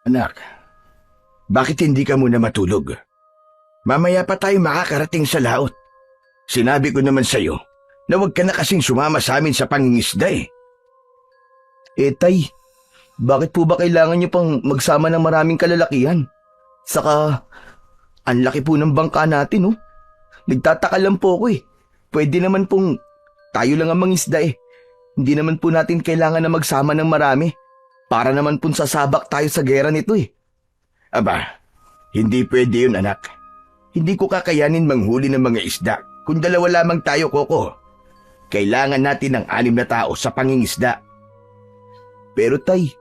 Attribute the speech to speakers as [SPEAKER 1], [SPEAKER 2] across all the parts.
[SPEAKER 1] Anak, bakit hindi ka muna matulog? Mamaya pa tayo makakarating sa laot. Sinabi ko naman sa'yo na huwag ka na kasing sumama sa amin sa pangingisda eh.
[SPEAKER 2] Tay, bakit po ba kailangan niyo pang magsama ng maraming kalalakihan? Saka, ang laki po ng bangka natin, oh. Nagtataka lang po ako eh. Pwede naman pong tayo lang ang mangisda eh. Hindi naman po natin kailangan na magsama ng marami. Para naman pong sasabak tayo sa gera nito eh.
[SPEAKER 1] Aba, hindi pwede yun anak. Hindi ko kakayanin manghuli ng mga isda kung dalawa lamang tayo, Koko. Kailangan natin ng 6 na tao sa pangingisda.
[SPEAKER 2] Pero tay,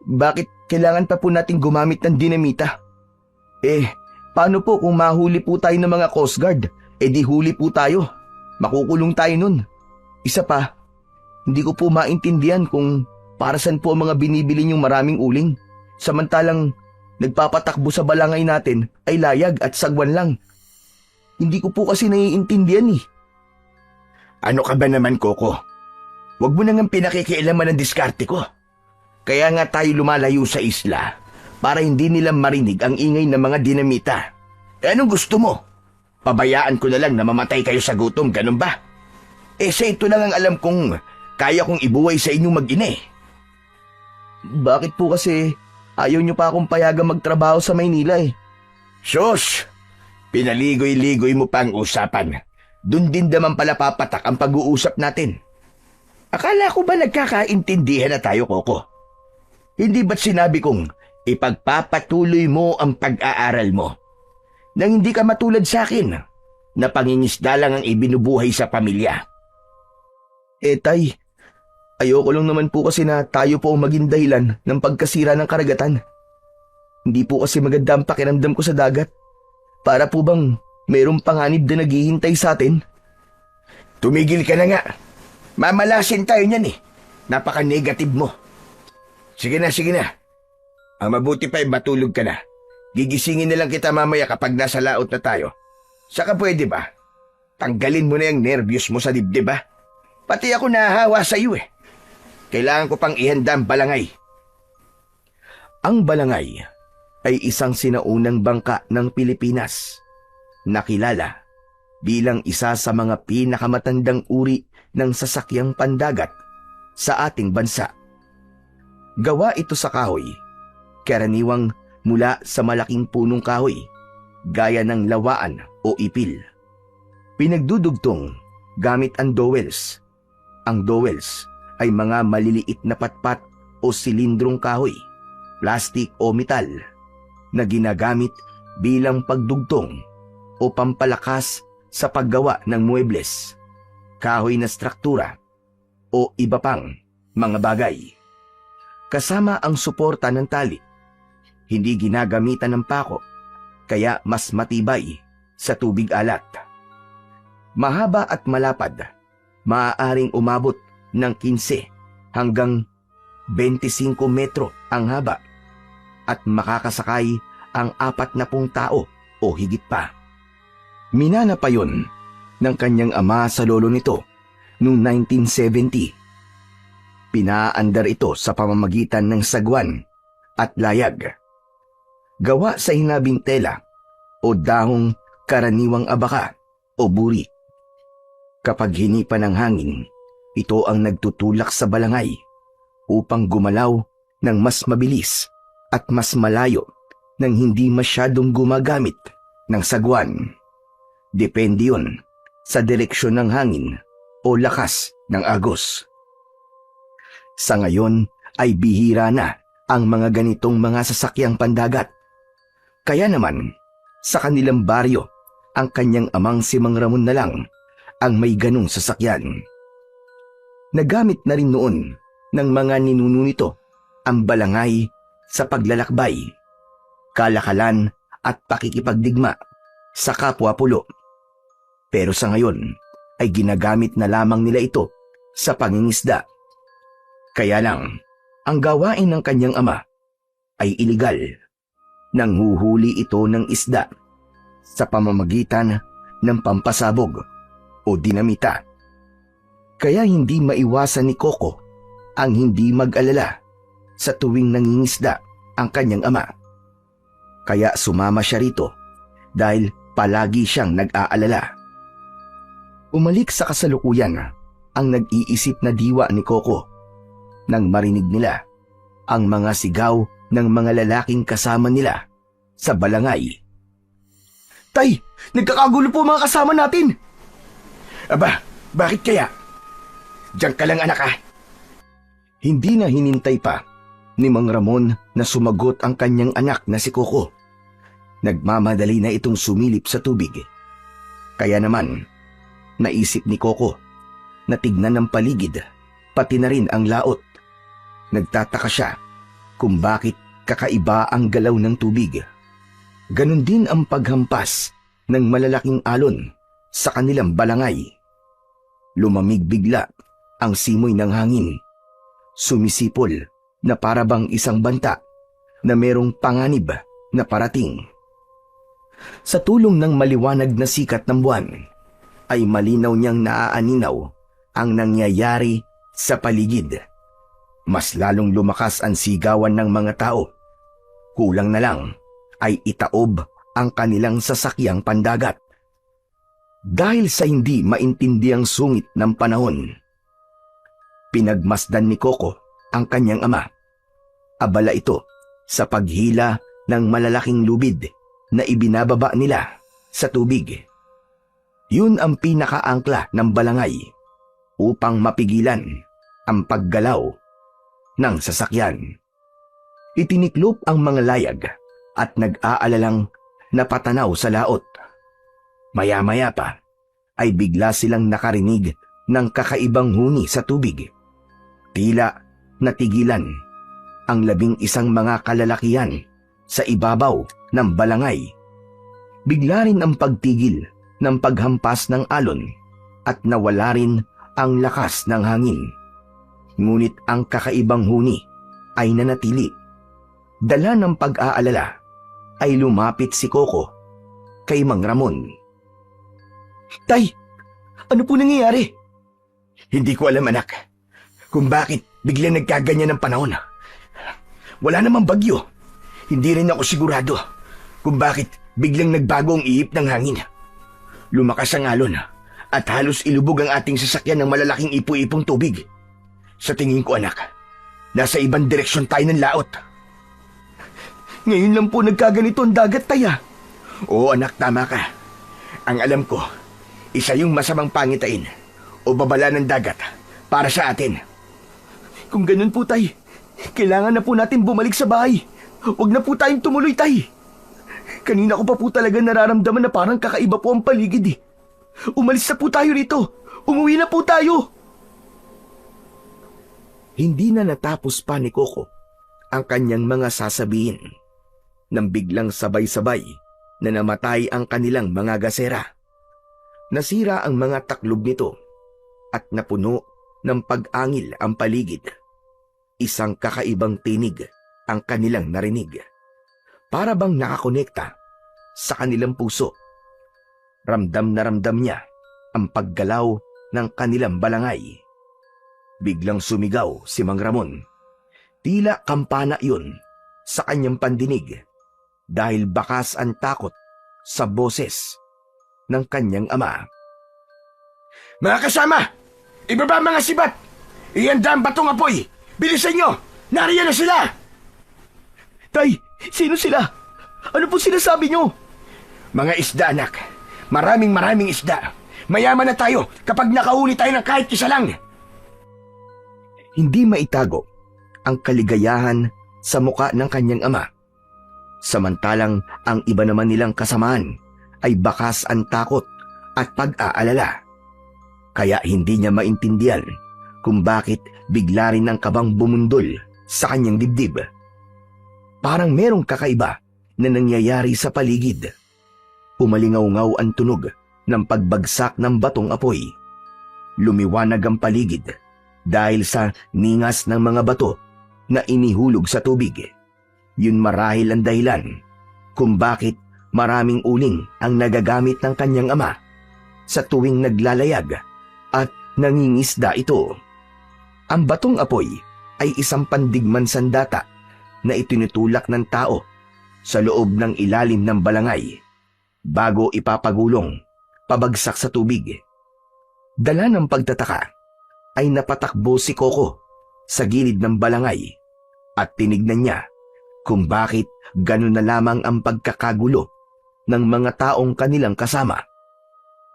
[SPEAKER 2] bakit kailangan pa po natin gumamit ng dinamita? Paano po kung mahuli po tayo ng mga Coast Guard? Di huli po tayo. Makukulong tayo nun. Isa pa, hindi ko po maintindihan kung para saan po ang mga binibili niyong maraming uling. Samantalang nagpapatakbo sa balangay natin ay layag at sagwan lang. Hindi ko po kasi naiintindihan eh.
[SPEAKER 1] Ano ka ba naman, Koko? Huwag mo nang pinakikialaman ang diskarte ko. Kaya nga tayo lumalayo sa isla para hindi nila marinig ang ingay ng mga dinamita. Anong gusto mo? Pabayaan ko na lang na mamatay kayo sa gutom, ganun ba? Sa ito lang ang alam kong kaya kong ibuhay sa inyong mag-ina eh.
[SPEAKER 2] Bakit po kasi ayaw niyo pa akong payagang magtrabaho sa Maynila eh?
[SPEAKER 1] Sus! Pinaligoy-ligoy mo pa ang usapan. Doon din naman pala papatak ang pag-uusap natin. Akala ko ba nagkakaintindihan na tayo, Koko? Hindi ba't sinabi kong ipagpapatuloy mo ang pag-aaral mo? Nang hindi ka matulad sa akin, na pangingisda lang ang ibinubuhay sa pamilya.
[SPEAKER 2] Tay, ayoko lang naman po kasi na tayo po ang maging dahilan ng pagkasira ng karagatan. Hindi po kasi maganda ang pakiramdam ko sa dagat. Para po bang mayroong panganib na naghihintay sa atin?
[SPEAKER 1] Tumigil ka na nga. Mamalasin tayo niyan eh. Napaka-negative mo. Sige na, sige na. Ang mabuti pa ay matulog ka na. Gigisingin na lang kita mamaya kapag nasa laot na tayo. Saka pwede ba? Tanggalin mo na yung nervyos mo sa dibdib ba? Pati ako nahahawa sa iyo eh. Kailangan ko pang ihanda ang balangay.
[SPEAKER 2] Ang balangay ay isang sinaunang bangka ng Pilipinas. Nakilala bilang isa sa mga pinakamatandang uri ng sasakyang pandagat sa ating bansa. Gawa ito sa kahoy, karaniwang mula sa malaking punong kahoy, gaya ng lawaan o ipil. Pinagdudugtong gamit ang dowels. Ang dowels ay mga maliliit na patpat o silindrong kahoy, plastik o metal na ginagamit bilang pagdugtong o pampalakas sa paggawa ng muebles, kahoy na struktura o iba pang mga bagay. Kasama ang suporta ng tali, hindi ginagamitan ng pako, kaya mas matibay sa tubig alat. Mahaba at malapad, maaaring umabot ng 15 hanggang 25 metro ang haba at makakasakay ang 40 tao o higit pa. Minana pa yun ng kanyang ama sa lolo nito noong 1970. Pinaandar ito sa pamamagitan ng sagwan at layag. Gawa sa hinabing tela o dahong karaniwang abaka o buri. Kapag hinipa ng hangin, ito ang nagtutulak sa balangay upang gumalaw ng mas mabilis at mas malayo nang hindi masyadong gumagamit ng sagwan. Depende yun sa direksyon ng hangin o lakas ng agos. Sa ngayon ay bihira na ang mga ganitong mga sasakyang pandagat. Kaya naman, sa kanilang baryo, ang kanyang amang si Mang Ramon na lang ang may ganong sasakyan. Nagamit na rin noon ng mga ninuno nito ang balangay sa paglalakbay, kalakalan at pakikipagdigma sa kapwa-pulo. Pero sa ngayon ay ginagamit na lamang nila ito sa pangingisda. Kaya lang, ang gawain ng kanyang ama ay iligal. Nanghuhuli ito ng isda sa pamamagitan ng pampasabog o dinamita. Kaya hindi maiwasan ni Coco ang hindi mag-alala sa tuwing nangingisda ang kanyang ama. Kaya sumama siya rito dahil palagi siyang nag-aalala. Umalik sa kasalukuyan ang nag-iisip na diwa ni Coco nang marinig nila ang mga sigaw ng mga lalaking kasama nila sa balangay. Tay, nagkakagulo po mga kasama natin!
[SPEAKER 1] Aba, bakit kaya? Diyan ka lang anak ah.
[SPEAKER 2] Hindi na hinintay pa ni Mang Ramon na sumagot ang kanyang anak na si Coco. Nagmamadali na itong sumilip sa tubig. Kaya naman, naisip ni Coco na tignan ng paligid, pati na rin ang laot. Nagtataka siya kung bakit kakaiba ang galaw ng tubig. Ganon din ang paghampas ng malalaking alon sa kanilang balangay. Lumamig bigla ang simoy ng hangin. Sumisipol na parabang isang banta na merong panganib na parating. Sa tulong ng maliwanag na sikat ng buwan, ay malinaw niyang naaaninaw ang nangyayari sa paligid. Mas lalong lumakas ang sigawan ng mga tao. Kulang na lang ay itaob ang kanilang sasakyang pandagat. Dahil sa hindi maintindiang sungit ng panahon, pinagmasdan ni Coco ang kanyang ama. Abala ito sa paghila ng malalaking lubid na ibinababa nila sa tubig. Yun ang pinakaangkla ng balangay upang mapigilan ang paggalaw ng sasakyan. Itiniklop ang mga layag at nag-aalalang napatanaw sa laot. Maya-maya pa ay bigla silang nakarinig ng kakaibang huni sa tubig. Tila natigilan ang 11 mga kalalakihan sa ibabaw ng balangay. Bigla rin ang pagtigil ng paghampas ng alon at nawala rin ang lakas ng hangin. Ngunit ang kakaibang huni ay nanatili. Dala ng pag-aalala ay lumapit si Coco kay Mang Ramon. Tay, ano po nangyayari?
[SPEAKER 1] Hindi ko alam anak kung bakit biglang nagkaganyan ng panahon. Wala namang bagyo. Hindi rin ako sigurado kung bakit biglang nagbago ang ihip ng hangin. Lumakas ang alon at halos ilubog ang ating sasakyan ng malalaking ipo-ipong tubig. Sa tingin ko anak, nasa ibang direksyon tayo ng laot.
[SPEAKER 2] Ngayon lang po nagkaganito ang dagat, Taya.
[SPEAKER 1] Oo anak, tama ka. Ang alam ko, isa yung masamang pangitain o babala ng dagat para sa atin.
[SPEAKER 2] Kung ganun po, Tay, kailangan na po natin bumalik sa bahay. Huwag na po tayong tumuloy, Tay. Kanina ko pa po talaga nararamdaman na parang kakaiba po ang paligid eh. Umalis na po tayo rito. Umuwi na po tayo. Hindi na natapos pa ni Coco ang kanyang mga sasabihin nang biglang sabay-sabay na namatay ang kanilang mga gasera. Nasira ang mga taklob nito at napuno ng pag-angil ang paligid. Isang kakaibang tinig ang kanilang narinig. Para bang nakakonekta sa kanilang puso. Ramdam na ramdam niya ang paggalaw ng kanilang balangay. Biglang sumigaw si Mang Ramon. Tila kampana yun sa kanyang pandinig dahil bakas ang takot sa boses ng kanyang ama.
[SPEAKER 1] Mga kasama, ibaba mga sibat! Ihanda ang batong apoy! Bilisan nyo! Nariyan na sila!
[SPEAKER 2] Tay, sino sila? Ano po sinasabi nyo?
[SPEAKER 1] Mga isda anak, maraming isda. Mayaman na tayo kapag nakahuli tayo ng kahit isa lang.
[SPEAKER 2] Hindi maitago ang kaligayahan sa muka ng kanyang ama. Samantalang ang iba naman nilang kasamaan ay bakas ang takot at pag-aalala. Kaya hindi niya maintindihan kung bakit bigla rin ang kabang bumundol sa kanyang dibdib. Parang merong kakaiba na nangyayari sa paligid. Umalingaw-ngaw ang tunog ng pagbagsak ng batong apoy. Lumiwanag ang paligid dahil sa ningas ng mga bato na inihulog sa tubig. Yun marahil ang dahilan kung bakit maraming uling ang nagagamit ng kanyang ama sa tuwing naglalayag at nangingisda ito. Ang batong apoy ay isang pandigman sandata na itinutulak ng tao sa loob ng ilalim ng balangay bago ipapagulong pabagsak sa tubig. Dala ng pagtataka ay napatakbo si Coco sa gilid ng balangay at tinignan niya kung bakit ganun na lamang ang pagkakagulo ng mga taong kanilang kasama.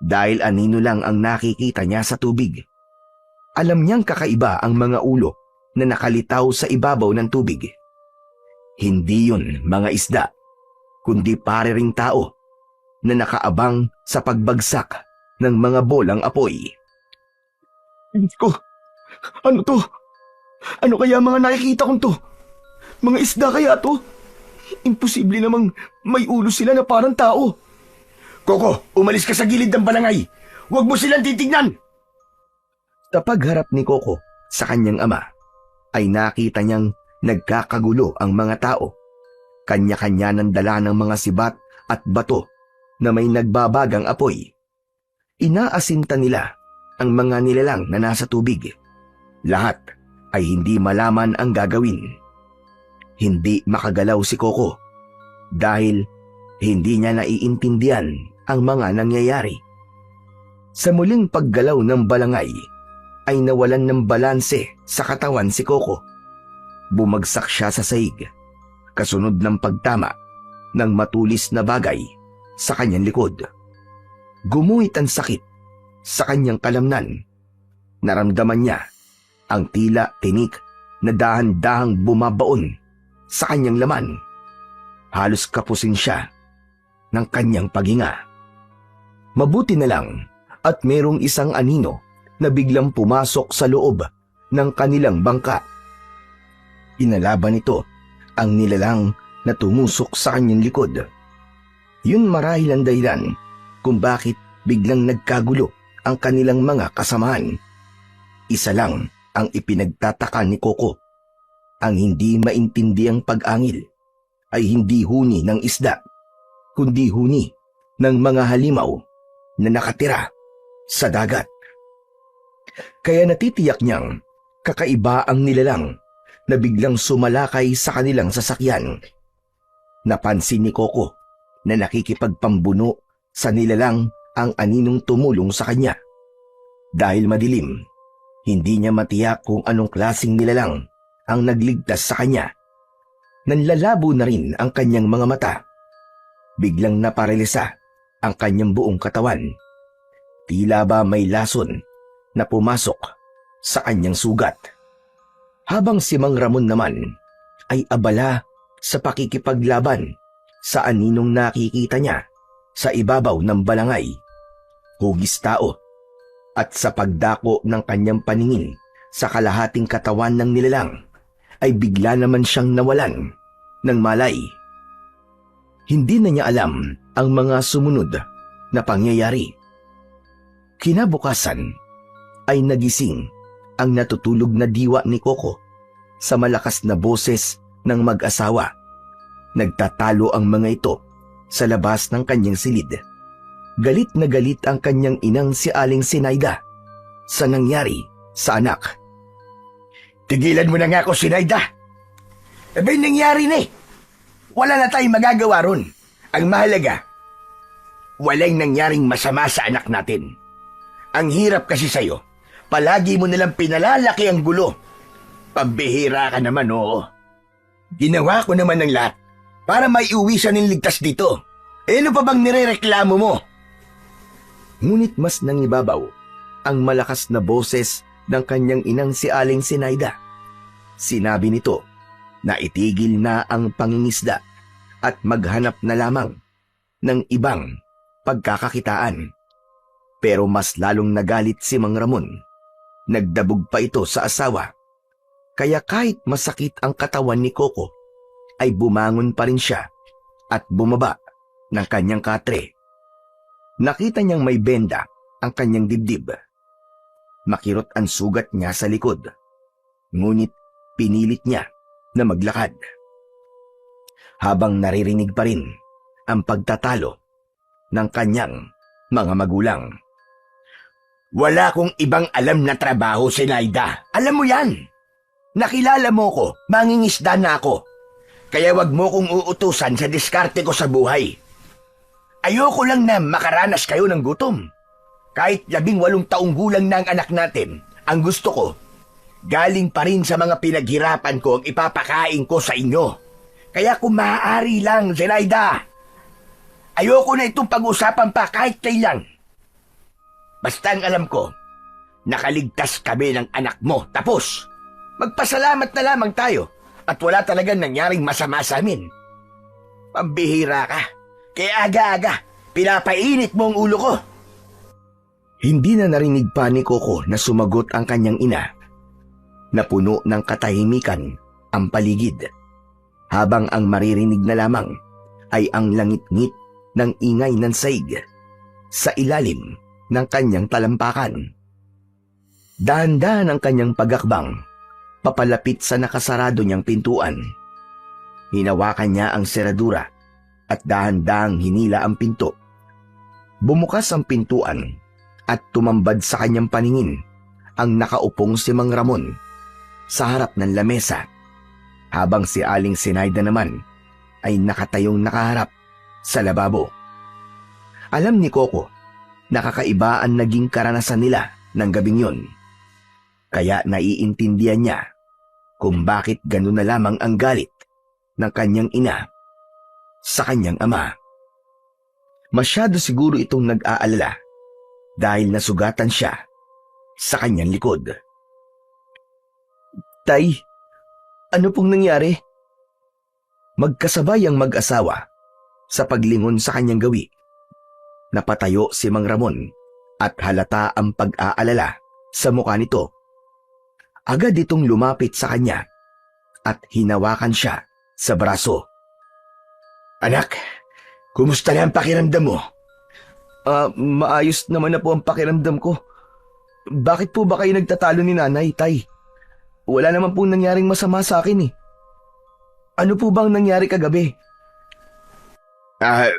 [SPEAKER 2] Dahil anino lang ang nakikita niya sa tubig. Alam niyang kakaiba ang mga ulo na nakalitaw sa ibabaw ng tubig. Hindi yun mga isda, kundi pare ring tao na nakaabang sa pagbagsak ng mga bolang apoy. Ko, ano to? Ano kaya mga nakikita kong to? Mga isda kaya to? Imposible namang may ulo sila na parang tao.
[SPEAKER 1] Coco, umalis ka sa gilid ng balangay. Huwag mo silang titignan.
[SPEAKER 2] Sa pagharap ni Coco sa kanyang ama, ay nakita niyang nagkakagulo ang mga tao. Kanya-kanya ng dala ng mga sibat at bato na may nagbabagang apoy. Inaasinta nila ang mga nilalang na nasa tubig. Lahat ay hindi malaman ang gagawin. Hindi makagalaw si Coco dahil hindi niya naiintindihan ang mga nangyayari. Sa muling paggalaw ng balangay ay nawalan ng balanse sa katawan si Coco. Bumagsak siya sa sahig, kasunod ng pagtama ng matulis na bagay sa kanyang likod. Gumuhit ang sakit sa kanyang kalamnan. Naramdaman niya ang tila tinik na dahan-dahang bumabaon sa kanyang laman. Halos kapusin siya ng kanyang paghinga. Mabuti na lang at merong isang anino na biglang pumasok sa loob ng kanilang bangka. Inalaban nito ang nilalang na tumusok sa kanyang likod. Yun marahil ang dahilan kung bakit biglang nagkagulo ang kanilang mga kasamahan. Isa lang ang ipinagtataka ni Coco. Ang hindi maintindiang pag-angil ay hindi huni ng isda, kundi huni ng mga halimaw na nakatira sa dagat. Kaya natitiyak niyang kakaiba ang nilalang na biglang sumalakay sa kanilang sasakyan. Napansin ni Coco na nakikipagpambuno sa nilalang ang aninong tumulong sa kanya. Dahil madilim, hindi niya matiyak kung anong klaseng nilalang ang nagligtas sa kanya. Nanlalabo na rin ang kanyang mga mata. Biglang naparelisa ang kanyang buong katawan. Tila ba may lason na pumasok sa kanyang sugat. Habang si Mang Ramon naman ay abala sa pakikipaglaban sa aninong nakikita niya sa ibabaw ng balangay, hugis tao, at sa pagdako ng kanyang paningin sa kalahating katawan ng nilalang ay bigla naman siyang nawalan ng malay. Hindi na niya alam ang mga sumunod na pangyayari. Kinabukasan ay nagising ang natutulog na diwa ni Coco sa malakas na boses ng mag-asawa. Nagtatalo ang mga ito sa labas ng kanyang silid. Galit na galit ang kanyang inang si Aling Sinaida sa nangyari sa anak.
[SPEAKER 1] Tigilan mo na nga ako, Sinaida. Abay, nangyari na eh. Wala na tayong magagawa ron. Ang mahalaga, walang nangyaring masama sa anak natin. Ang hirap kasi sa'yo, palagi mo nalang pinalalaki ang gulo. Pambihira ka naman, oo. Ginawa ko naman ng lahat para maiuwi siya ng ligtas dito. Eh, ano pa bang nirereklamo mo?
[SPEAKER 2] Ngunit mas nangibabaw ang malakas na boses ng kanyang inang si Aling Sinaida. Sinabi nito na itigil na ang pangingisda at maghanap na lamang ng ibang pagkakakitaan. Pero mas lalong nagalit si Mang Ramon. Nagdabog pa ito sa asawa. Kaya kahit masakit ang katawan ni Coco, ay bumangon pa rin siya at bumaba ng kanyang katre. Nakita niyang may benda ang kanyang dibdib. Makirot ang sugat niya sa likod. Ngunit pinilit niya na maglakad. Habang naririnig pa rin ang pagtatalo ng kanyang mga magulang.
[SPEAKER 1] Wala kong ibang alam na trabaho, Sinaida. Alam mo yan. Nakilala mo ko, mangingisda na ako. Kaya wag mo kong uutusan sa diskarte ko sa buhay. Ayoko lang na makaranas kayo ng gutom. Kahit 18 taong gulang na ang anak natin, ang gusto ko, galing pa rin sa mga pinaghirapan ko ang ipapakain ko sa inyo. Kaya kung maaari lang, Zenaida, ayoko na itong pag-usapan pa kahit kailan. Basta ang alam ko, nakaligtas kami ng anak mo. Tapos, magpasalamat na lamang tayo at wala talagang nangyaring masama sa amin. Pambihira ka. Kaya aga-aga, pinapainit mo ang ulo ko.
[SPEAKER 2] Hindi na narinig pa ni Coco na sumagot ang kanyang ina. Napuno ng katahimikan ang paligid. Habang ang maririnig na lamang ay ang langit-ngit ng ingay ng saig sa ilalim ng kanyang talampakan. Dahan-dahan ang kanyang pagakbang papalapit sa nakasarado niyang pintuan. Hinawakan niya ang seradura at dahan-dahang hinila ang pinto. Bumukas ang pintuan at tumambad sa kanyang paningin ang nakaupong si Mang Ramon sa harap ng lamesa, habang si Aling Zenaida naman ay nakatayong nakaharap sa lababo. Alam ni Coco na kakaiba ang naging karanasan nila ng gabing yun. Kaya naiintindihan niya kung bakit gano'n na lamang ang galit ng kanyang ina sa kanyang ama. Masyado siguro itong nag-aalala dahil nasugatan siya sa kanyang likod. Tay, ano pong nangyari? Magkasabay ang mag-asawa sa paglingon sa kanyang gawi. Napatayo si Mang Ramon at halata ang pag-aalala sa mukha nito. Agad itong lumapit sa kanya at hinawakan siya sa braso.
[SPEAKER 1] Anak, kumusta na ang pakiramdam mo?
[SPEAKER 2] Maayos naman na po ang pakiramdam ko. Bakit po ba kayo nagtatalo ni nanay, tay? Wala naman pong nangyaring masama sa akin eh. Ano po bang nangyari kagabi?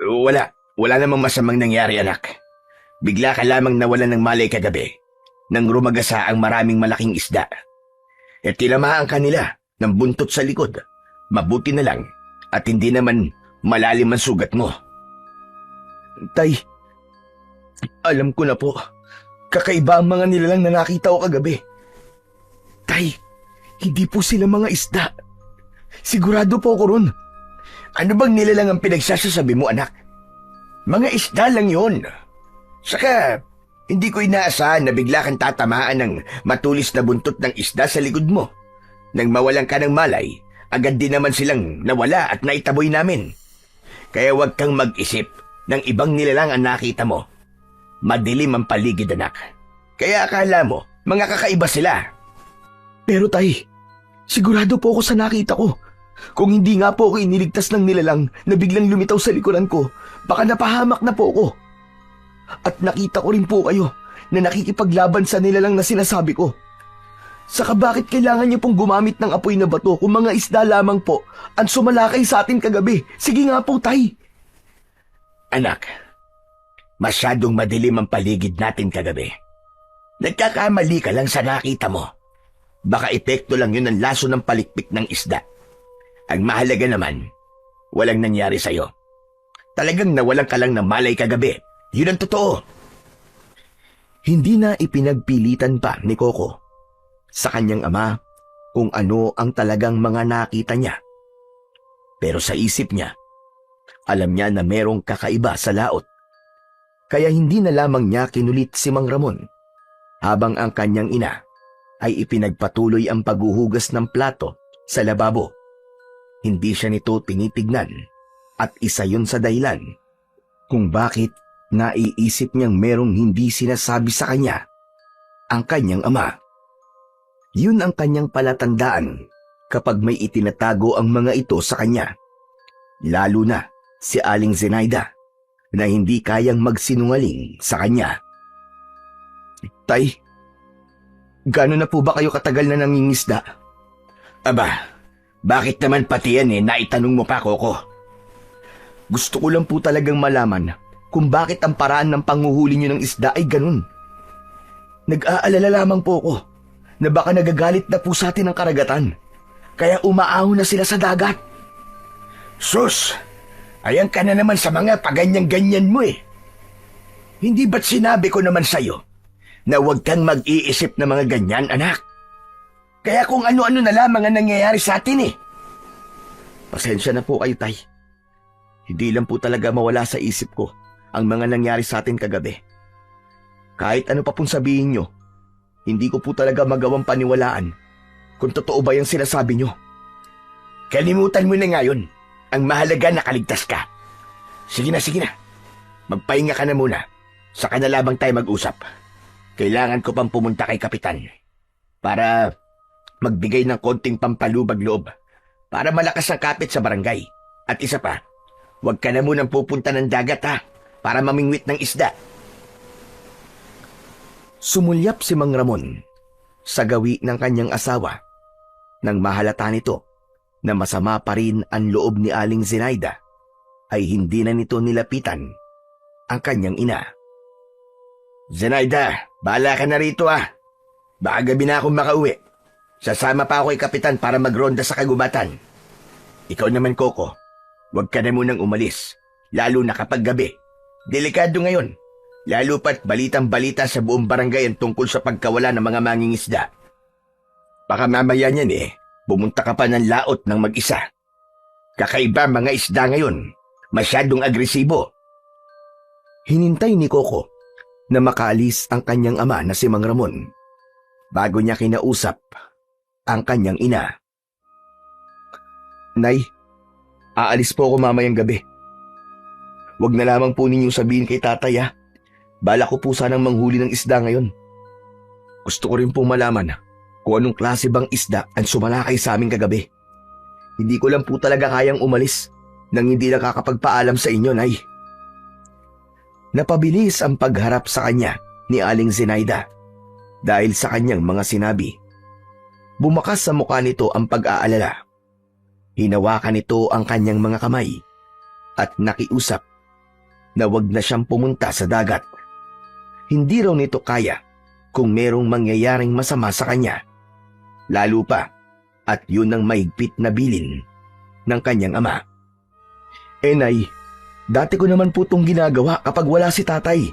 [SPEAKER 1] Wala. Wala namang masamang nangyari, anak. Bigla ka lamang nawalan ng malay kagabi nang rumagasa ang maraming malaking isda. At tinamaan kanila ng buntot sa likod. Mabuti na lang at hindi naman malalim ang sugat mo.
[SPEAKER 2] Tay, alam ko na po. Kakaiba ang mga nilalang na nakita ko kagabi. Tay, hindi po sila mga isda. Sigurado po ako ron.
[SPEAKER 1] Ano bang nilalang ang pinagsasasabi mo, anak? Mga isda lang yun. Saka, hindi ko inaasahan na bigla kang tatamaan ng matulis na buntot ng isda sa likod mo. Nang mawalan ka ng malay, agad din naman silang nawala at naitaboy namin. Kaya huwag kang mag-isip ng ibang nilalang ang nakita mo. Madilim ang paligid, anak. Kaya akala mo, mga kakaiba sila.
[SPEAKER 2] Pero tay, sigurado po ako sa nakita ko. Kung hindi nga po ako iniligtas ng nilalang na biglang lumitaw sa likuran ko, baka napahamak na po ako. At nakita ko rin po kayo na nakikipaglaban sa nilalang na sinasabi ko. Saka bakit kailangan niyo pong gumamit ng apoy na bato kung mga isda lamang po ang sumalakay sa atin kagabi? Sige nga po, tay.
[SPEAKER 1] Anak, masyadong madilim ang paligid natin kagabi. Nagkakamali ka lang sa nakita mo. Baka epekto lang yun ng laso ng palikpik ng isda. Ang mahalaga naman, walang nangyari sa'yo. Talagang nawalan ka lang ng malay kagabi. Yun ang totoo.
[SPEAKER 2] Hindi na ipinagpilitan pa ni Coco sa kanyang ama kung ano ang talagang mga nakita niya. Pero sa isip niya, alam niya na merong kakaiba sa laot. Kaya hindi na lamang niya kinulit si Mang Ramon habang ang kanyang ina ay ipinagpatuloy ang paghuhugas ng plato sa lababo. Hindi siya nito tinitignan at isa yun sa dahilan kung bakit naiisip niyang merong hindi sinasabi sa kanya ang kanyang ama. Yun ang kanyang palatandaan kapag may itinatago ang mga ito sa kanya. Lalo na si Aling Zenaida na hindi kayang magsinungaling sa kanya. Tay, gano'n na po ba kayo katagal na nangingisda?
[SPEAKER 1] Aba, bakit naman pati yan naitanong mo pa, Coco?
[SPEAKER 2] Gusto ko lang po talagang malaman kung bakit ang paraan ng panghuhuli niyo ng isda ay ganun. Nag-aalala lamang po ako na baka nagagalit na po sa atin ang karagatan, kaya umaahon na sila sa dagat.
[SPEAKER 1] Sus! Ayan ka na naman sa mga paganyan-ganyan mo eh. Hindi ba't sinabi ko naman sa'yo na huwag kang mag-iisip ng mga ganyan, anak? Kaya kung ano-ano na lamang ang nangyayari sa atin eh.
[SPEAKER 2] Pasensya na po kayo, Tay. Hindi lang po talaga mawala sa isip ko ang mga nangyari sa atin kagabi. Kahit ano pa pong sabihin nyo, hindi ko po talaga magawang paniwalaan kung totoo ba yung sinasabi nyo.
[SPEAKER 1] Kalimutan mo na ngayon. Ang mahalaga nakaligtas ka. Sige na, sige na. Magpahinga ka na muna. Saka na labang tayo mag-usap. Kailangan ko pang pumunta kay Kapitan para magbigay ng konting pampalubag loob para malakas ang kapit sa barangay. At isa pa, huwag ka na munang pupunta ng dagat ha, para mamingwit ng isda.
[SPEAKER 2] Sumulyap si Mang Ramon sa gawi ng kanyang asawa nang mahalata nito na masama pa rin ang loob ni Aling Zenaida ay hindi na nito nilapitan ang kanyang ina.
[SPEAKER 1] Zenaida, bahala ka na rito ha. Baka gabi na akong makauwi. Sasama pa ako kay Kapitan para magronda sa kagubatan. Ikaw naman, Coco, huwag ka na munang umalis, lalo na kapag gabi. Delikado ngayon, lalo pat balitang-balita sa buong barangay ang tungkol sa pagkawala ng mga mangingisda. Baka mamaya niyan bumunta ka pa ng laot ng mag-isa. Kakaiba mga isda ngayon, masyadong agresibo.
[SPEAKER 2] Hinintay ni Coco na makaalis ang kanyang ama na si Mang Ramon bago niya kinausap ang kanyang ina. Nay, aalis po ako mamayang gabi. Huwag na lamang po ninyong sabihin kay tatay ha. Bala ko po sanang manghuli ng isda ngayon. Gusto ko rin pong malaman kung anong klase bang isda ang sumalakay sa amin kagabi. Hindi ko lang po talaga kayang umalis nang hindi nakakapagpaalam sa inyo, Nay. Napabilis ang pagharap sa kanya ni Aling Zenaida dahil sa kanyang mga sinabi. Bumakas sa mukha nito ang pag-aalala. Hinawakan nito ang kanyang mga kamay at nakiusap na wag na siyang pumunta sa dagat. Hindi raw nito kaya kung merong mangyayaring masama sa kanya. Lalo pa at yun ang mahigpit na bilin ng kanyang ama. Nay, dati ko naman po itong ginagawa kapag wala si tatay.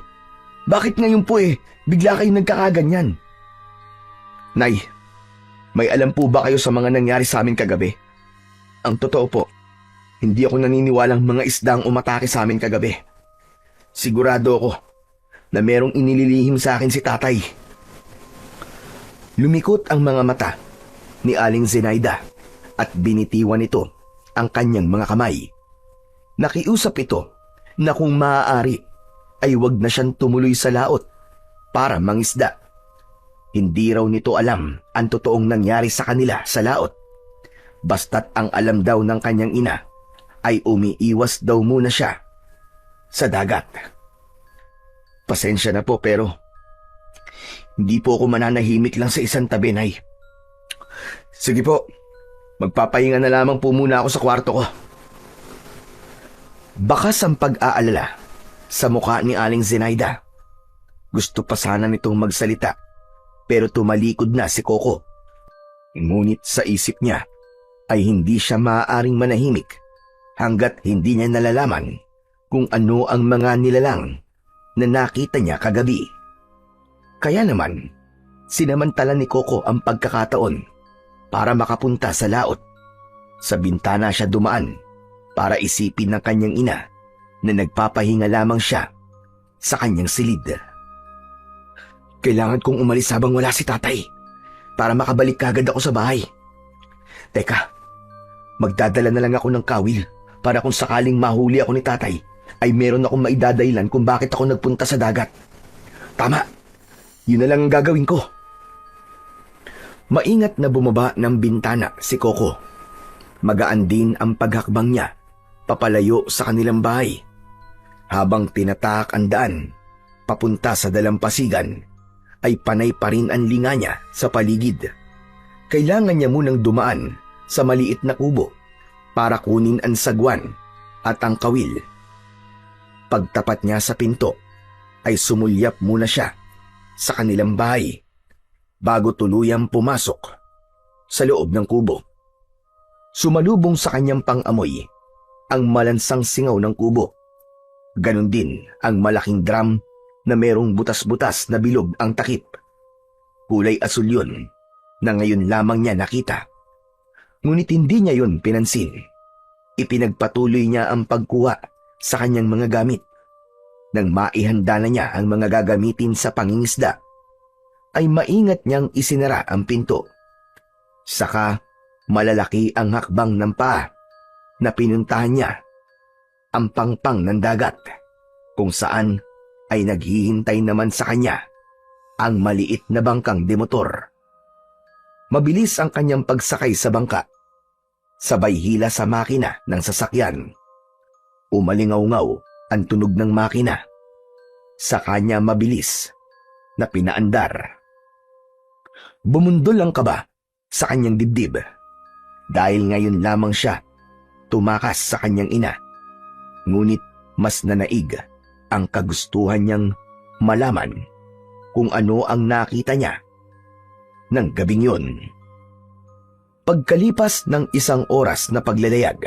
[SPEAKER 2] Bakit ngayon po bigla kayong nagkakaganyan? Nay, may alam po ba kayo sa mga nangyari sa amin kagabi? Ang totoo po, hindi ako naniniwalang mga isdang umatake sa amin kagabi. Sigurado ako na merong inililihim sa akin si tatay. Lumikot ang mga mata ni Aling Zenaida at binitiwan ito ang kanyang mga kamay. Nakiusap ito na kung maaari ay wag na siyang tumuloy sa laot para mangisda. Hindi raw nito alam ang totoong nangyari sa kanila sa laot. Basta't ang alam daw ng kanyang ina ay umiiwas daw muna siya sa dagat. Pasensya na po pero hindi po ako mananahimik lang sa isang tabi, Nay. Sige po, magpapahinga na lamang po muna ako sa kwarto ko. Bakas ang pag-aalala sa mukha ni Aling Zenaida. Gusto pa sana nitong magsalita pero tumalikod na si Coco. Ngunit sa isip niya ay hindi siya maaaring manahimik hanggat hindi niya nalalaman kung ano ang mga nilalang na nakita niya kagabi. Kaya naman, sinamantala ni Coco ang pagkakataon para makapunta sa laot. Sa bintana siya dumaan para isipin ng kanyang ina na nagpapahinga lamang siya sa kanyang silid. Kailangan kong umalis habang wala si tatay para makabalik kagad ako sa bahay. Teka, magdadala na lang ako ng kawil para kung sakaling mahuli ako ni tatay ay meron akong maidadailan kung bakit ako nagpunta sa dagat. Tama! Yun na lang ang gagawin ko. Maingat na bumaba ng bintana si Coco. Magaan din ang paghakbang niya papalayo sa kanilang bahay. Habang tinataak ang daan papunta sa dalampasigan, ay panay pa rin ang linga niya sa paligid. Kailangan niya munang dumaan sa maliit na kubo para kunin ang sagwan at ang kawil. Pagtapat niya sa pinto, ay sumulyap muna siya sa kanilang bahay bago tuluyang pumasok sa loob ng kubo. Sumalubong sa kanyang pang-amoy ang malansang singaw ng kubo. Ganon din ang malaking drum na merong butas-butas na bilog ang takip. Kulay asul yun na ngayon lamang niya nakita. Ngunit hindi niya yun pinansin. Ipinagpatuloy niya ang pagkuha sa kanyang mga gamit. Nang maihanda na niya ang mga gagamitin sa pangingisda, ay maingat niyang isinara ang pinto. Saka malalaki ang hakbang ng paa na pinuntahan niya ang pangpang ng dagat, kung saan ay naghihintay naman sa kanya ang maliit na bangkang demotor. Mabilis ang kanyang pagsakay sa bangka, sabay hila sa makina ng sasakyan. Umalingaw-ngaw ang tunog ng makina. Sa kanya mabilis na pinaandar. Bumundol ang kaba sa kanyang dibdib dahil ngayon lamang siya tumakas sa kanyang ina. Ngunit mas nanaig ang kagustuhan niyang malaman kung ano ang nakita niya ng gabing yun. Pagkalipas ng 1 oras na paglalayag,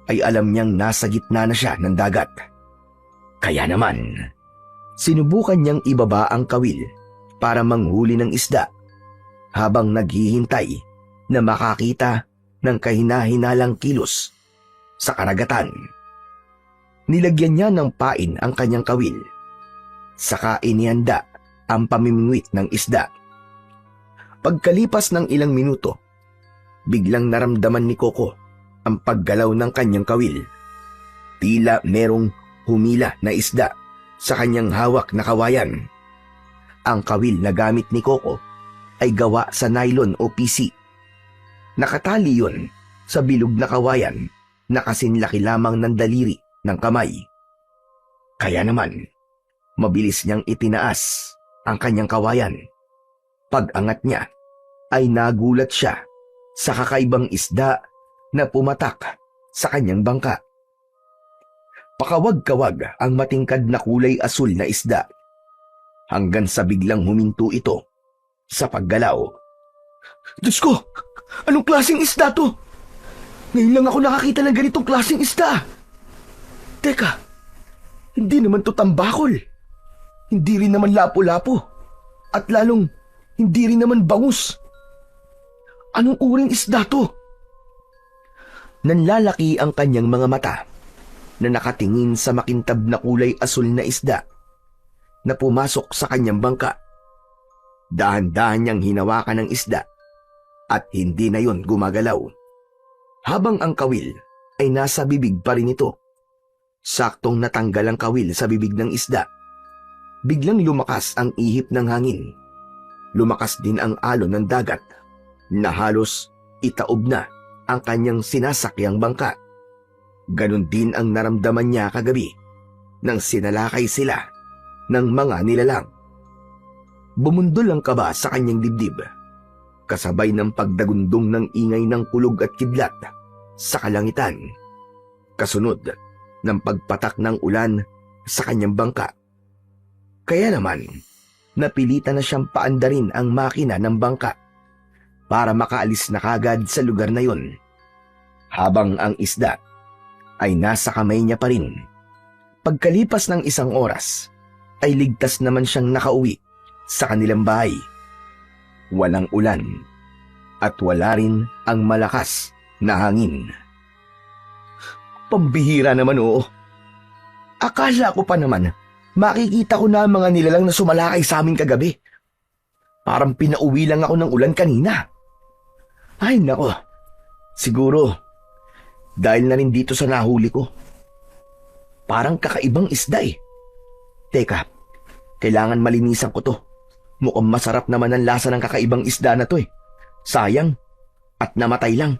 [SPEAKER 2] ay alam niyang nasa gitna na siya ng dagat. Kaya naman, sinubukan niyang ibaba ang kawil para manghuli ng isda habang naghihintay na makakita ng kahina-hinalang kilos sa karagatan. Nilagyan niya ng pain ang kanyang kawil, saka inihanda ang pamimingwit ng isda. Pagkalipas ng ilang minuto, biglang naramdaman ni Coco ang paggalaw ng kanyang kawil. Tila merong humila na isda sa kanyang hawak na kawayan. Ang kawil na gamit ni Coco ay gawa sa nylon o PC. Nakatali yun sa bilog na kawayan na kasinlaki lamang ng daliri ng kamay. Kaya naman, mabilis niyang itinaas ang kanyang kawayan. Pag-angat niya, ay nagulat siya sa kakaibang isda na pumatak sa kanyang bangka. Pakawag-kawag ang matingkad na kulay asul na isda, hanggang sa biglang huminto ito sa paggalaw. Diyos ko! Anong klaseng isda to? Ngayon lang ako nakakita ng ganitong klaseng isda. Teka, hindi naman to tambakol. Hindi rin naman lapo-lapo. At lalong hindi rin naman bangus. Anong uring isda to? Nanlalaki ang kanyang mga mata na nakatingin sa makintab na kulay asul na isda na pumasok sa kanyang bangka. Dahan-dahan niyang hinawakan ng isda at hindi na yon gumagalaw. Habang ang kawil ay nasa bibig pa rin ito. Saktong natanggal ang kawil sa bibig ng isda. Biglang lumakas ang ihip ng hangin. Lumakas din ang alon ng dagat na halos itaob na ang kanyang sinasakyang bangka. Ganon din ang naramdaman niya kagabi nang sinalakay sila ng mga nilalang. Bumundol ang kaba sa kanyang dibdib, kasabay ng pagdagundong ng ingay ng kulog at kidlat sa kalangitan, kasunod ng pagpatak ng ulan sa kanyang bangka. Kaya naman, napilitan na siyang paandarin ang makina ng bangka para makaalis na kagad sa lugar na yon, habang ang isda ay nasa kamay niya pa rin. Pagkalipas ng 1 oras, ay ligtas naman siyang nakauwi sa kanilang bahay. Walang ulan at wala rin ang malakas na hangin. Pambihira naman, oo. Akala ko pa naman makikita ko na ang mga nilalang na sumalakay sa amin kagabi. Parang pinauwi lang ako ng ulan kanina. Ay nako, siguro dahil na rin dito sa nahuli ko. Parang kakaibang isda eh. Teka, kailangan malinisan ko to. Mukhang masarap naman ang lasa ng kakaibang isda na to eh. Sayang, at namatay lang.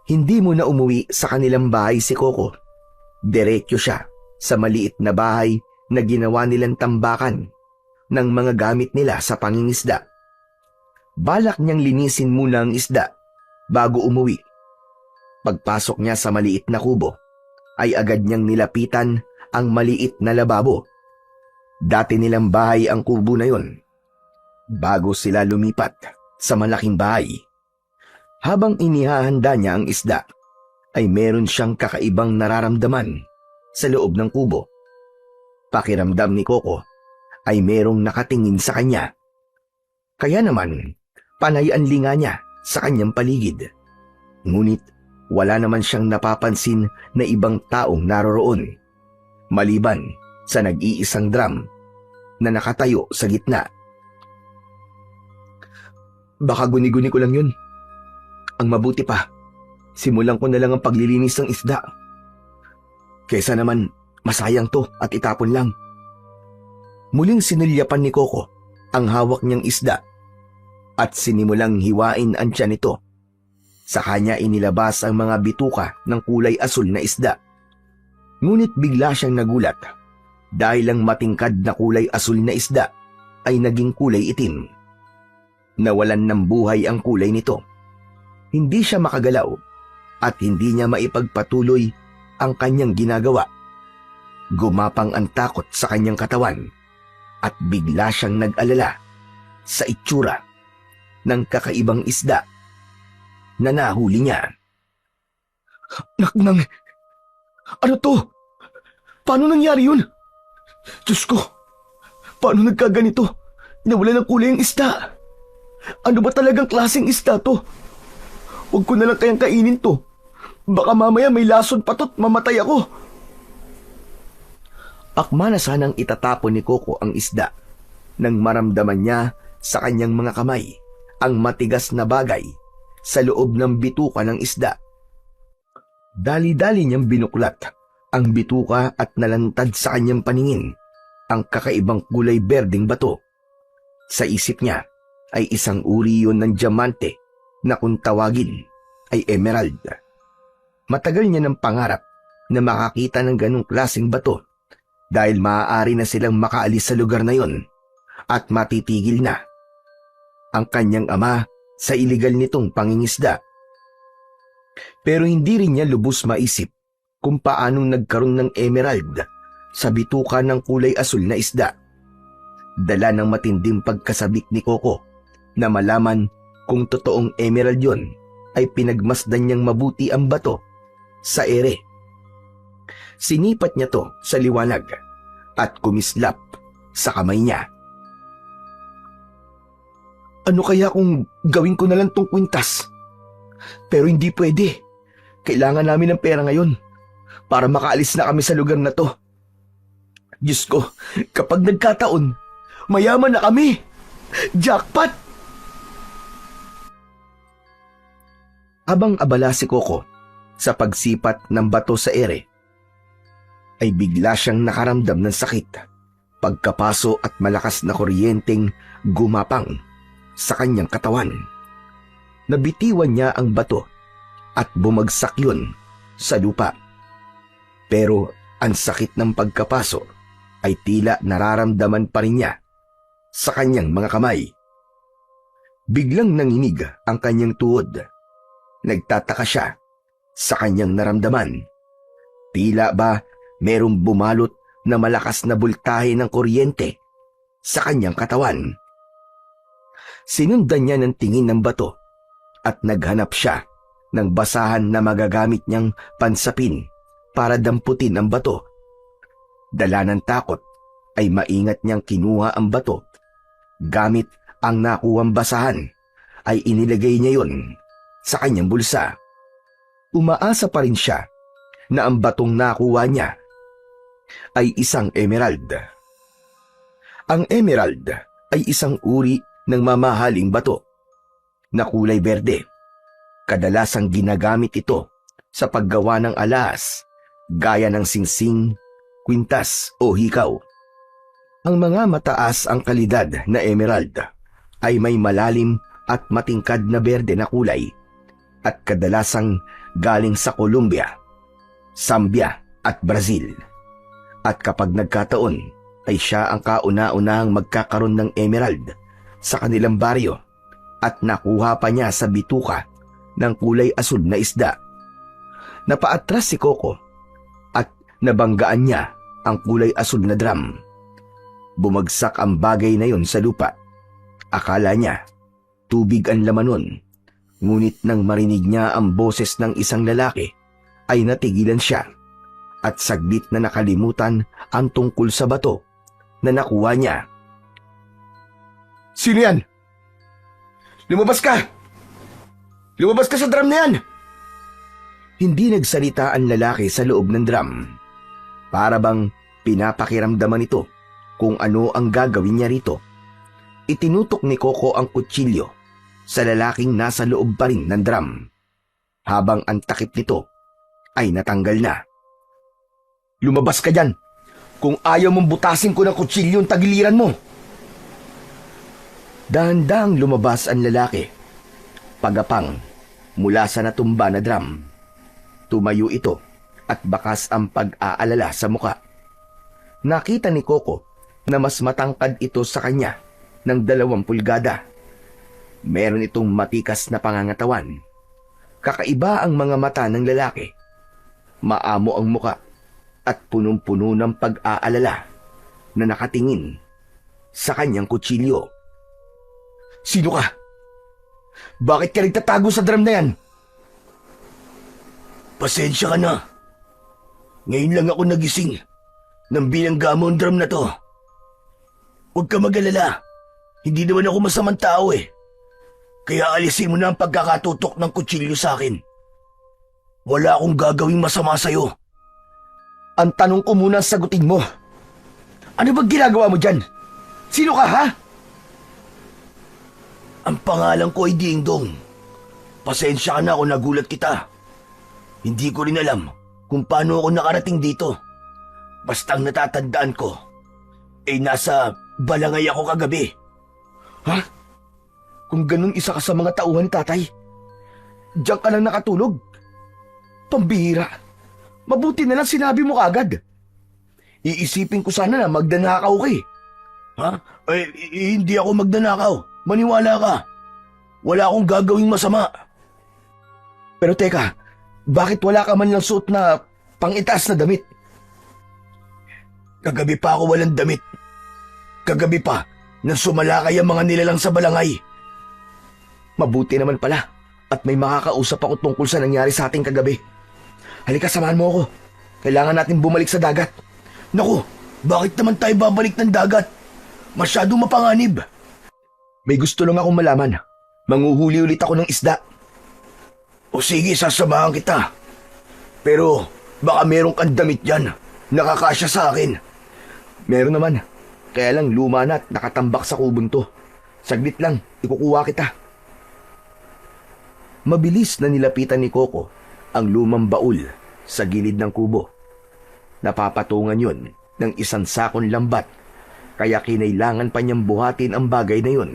[SPEAKER 2] Hindi mo na umuwi sa kanilang bahay si Coco. Diretso siya sa maliit na bahay na ginawa nilang tambakan ng mga gamit nila sa pangingisda. Balak niyang linisin muna ang isda bago umuwi. Pagpasok niya sa maliit na kubo, ay agad niyang nilapitan ang maliit na lababo. Dati nilang bahay ang kubo na yon, bago sila lumipat sa malaking bahay. Habang inihahanda niya ang isda, ay meron siyang kakaibang nararamdaman sa loob ng kubo. Pakiramdam ni Coco ay merong nakatingin sa kanya. Kaya naman, panay ang linga niya sa kanyang paligid. Ngunit wala naman siyang napapansin na ibang taong naroroon, maliban sa nag-iisang drum na nakatayo sa gitna. Baka guni-guni ko lang yun. Ang mabuti pa, simulan ko na lang ang paglilinis ng isda. Kesa naman, masayang to at itapon lang. Muling sinilyapan ni Coco ang hawak niyang isda at sinimulang hiwain ang tiyan nito. Sa kanya inilabas ang mga bituka ng kulay asul na isda. Ngunit bigla siyang nagulat dahil ang matingkad na kulay asul na isda ay naging kulay itim. Nawalan ng buhay ang kulay nito. Hindi siya makagalaw at hindi niya maipagpatuloy ang kanyang ginagawa. Gumapang ang takot sa kanyang katawan at bigla siyang nag-alala sa itsura ng kakaibang isda na nahuli niya. Naknang, ano to? Paano nangyari yun? Diyos ko, paano nagkaganito? Nawala ng kulay ang isda. Ano ba talagang klaseng isda to? Huwag ko na lang kayang kainin to. Baka mamaya may lason pato't mamatay ako. Akma na sanang itatapon ni Coco ang isda nang maramdaman niya sa kanyang mga kamay ang matigas na bagay sa loob ng bituka ng isda. Dali-dali niyang binuklat ang bituka at nalantad sa kanyang paningin ang kakaibang kulay berdeng bato. Sa isip niya ay isang uri yun ng diamante na kung tawagin ay emerald. Matagal niya ng pangarap na makakita ng ganong klaseng bato dahil maaari na silang makaalis sa lugar na yon at matitigil na ang kanyang ama sa iligal nitong pangingisda. Pero hindi rin niya lubos maisip kung paanong nagkaroon ng emerald sa bituka ng kulay asul na isda. Dala ng matinding pagkasabik ni Coco na malaman kung totoong emerald yon ay pinagmasdan niyang mabuti ang bato sa ere. Sinipat niya to sa liwanag at kumislap sa kamay niya. Ano kaya kung gawin ko na lang tong kwintas? Pero hindi pwede. Kailangan namin ng pera ngayon para makaalis na kami sa lugar na to. Diyos ko, kapag nagkataon, mayaman na kami. Jackpot! Habang abala si Coco sa pagsipat ng bato sa ere, ay bigla siyang nakaramdam ng sakit, pagkapaso at malakas na kuryenteng gumapang sa kanyang katawan. Nabitiwan niya ang bato at bumagsak yun sa lupa. Pero ang sakit ng pagkapaso ay tila nararamdaman pa rin niya sa kanyang mga kamay. Biglang nanginig ang kanyang tuhod. Nagtataka siya sa kanyang naramdaman. Tila ba merong bumalot na malakas na bultahe ng kuryente sa kanyang katawan. Sinundan niya ng tingin ng bato at naghanap siya ng basahan na magagamit niyang pansapin para damputin ang bato. Dala ng takot ay maingat niyang kinuha ang bato. Gamit ang nakuwang basahan ay inilagay niya yon sa kanyang bulsa. Umaasa pa rin siya na ang batong nakuha niya ay isang emerald. Ang emerald ay isang uri ng mamahaling bato na kulay berde. Kadalasang ginagamit ito sa paggawa ng alas gaya ng singsing, kwintas o hikaw. Ang mga mataas ang kalidad na emerald ay may malalim at matingkad na berde na kulay at kadalasang galing sa Colombia, Zambia at Brazil. At kapag nagkataon ay siya ang kauna-unahang magkakaroon ng emerald sa kanilang baryo at nakuha pa niya sa bituka ng kulay asul na isda. Napaatras si Coco at nabanggaan niya ang kulay asul na drum. Bumagsak ang bagay na yon sa lupa. Akala niya tubig ang laman nun, ngunit nang marinig niya ang boses ng isang lalaki ay natigilan siya at saglit na nakalimutan ang tungkol sa bato na nakuha niya.
[SPEAKER 1] Sino yan? Lumabas ka! Lumabas ka sa drum na yan!
[SPEAKER 2] Hindi nagsalita ang lalaki sa loob ng drum. Para bang pinapakiramdaman ito kung ano ang gagawin niya rito. Itinutok ni Coco ang kutsilyo sa lalaking nasa loob pa rin ng drum, habang ang takip nito ay natanggal na.
[SPEAKER 1] Lumabas ka dyan! Kung ayaw mong butasin ko ng kutsilyo ang tagiliran mo!
[SPEAKER 2] Dahan-dahang lumabas ang lalaki, pagapang mula sa natumba na drum. Tumayo ito at bakas ang pag-aalala sa muka. Nakita ni Coco na mas matangkad ito sa kanya ng 2 pulgada. Meron itong matikas na pangangatawan. Kakaiba ang mga mata ng lalaki. Maamo ang muka at punong-puno ng pag-aalala na nakatingin sa kanyang kutsilyo.
[SPEAKER 1] Sino ka? Bakit ka nagtatago sa drum na yan? Pasensya ka na. Ngayon lang ako nagising nang binangga mo ang drum na to. Huwag ka mag-alala. Hindi naman ako masamang tao eh. Kaya alisin mo na ang pagkakatutok ng kutsilyo sa akin. Wala akong gagawing masama sa'yo.
[SPEAKER 2] Ang tanong ko muna sagutin mo. Ano bang ginagawa mo dyan? Sino ka, ha?
[SPEAKER 1] Ang pangalan ko ay Dingdong. Pasensya ka na kung nagulat kita. Hindi ko rin alam kung paano ako nakarating dito. Basta ang natatandaan ko, nasa balangay ako kagabi.
[SPEAKER 2] Ha? Kung ganun isa ka sa mga tauhan ni tatay, diyan ka lang nakatulog. Pambihira. Mabuti na lang sinabi mo kagad. Iisipin ko sana na magdanakaw ka eh.
[SPEAKER 1] Ha? Hindi ako magdanakaw. Maniwala ka. Wala akong gagawing masama.
[SPEAKER 2] Pero teka, bakit wala ka man lang suot na pang-itaas na damit?
[SPEAKER 1] Kagabi pa ako walang damit. Kagabi pa, nang sumalakay ang mga nilalang sa balangay.
[SPEAKER 2] Mabuti naman pala at may makakausap ako tungkol sa nangyari sa ating kagabi. Halika, samahan mo ako. Kailangan natin bumalik sa dagat.
[SPEAKER 1] Naku, bakit naman tayo babalik ng dagat? Masyadong mapanganib.
[SPEAKER 2] May gusto lang akong malaman. Manguhuli ulit ako ng isda.
[SPEAKER 1] O sige, sasamahan kita. Pero baka meron kang damit dyan. Nakakasya sa akin.
[SPEAKER 2] Meron naman. Kaya lang luma na at nakatambak sa kubong to. Saglit lang, ikukuha kita. Mabilis na nilapitan ni Coco ang lumang baul sa gilid ng kubo. Napapatungan yon ng isang sakong lambat, kaya kinailangan pa niyang buhatin ang bagay na yon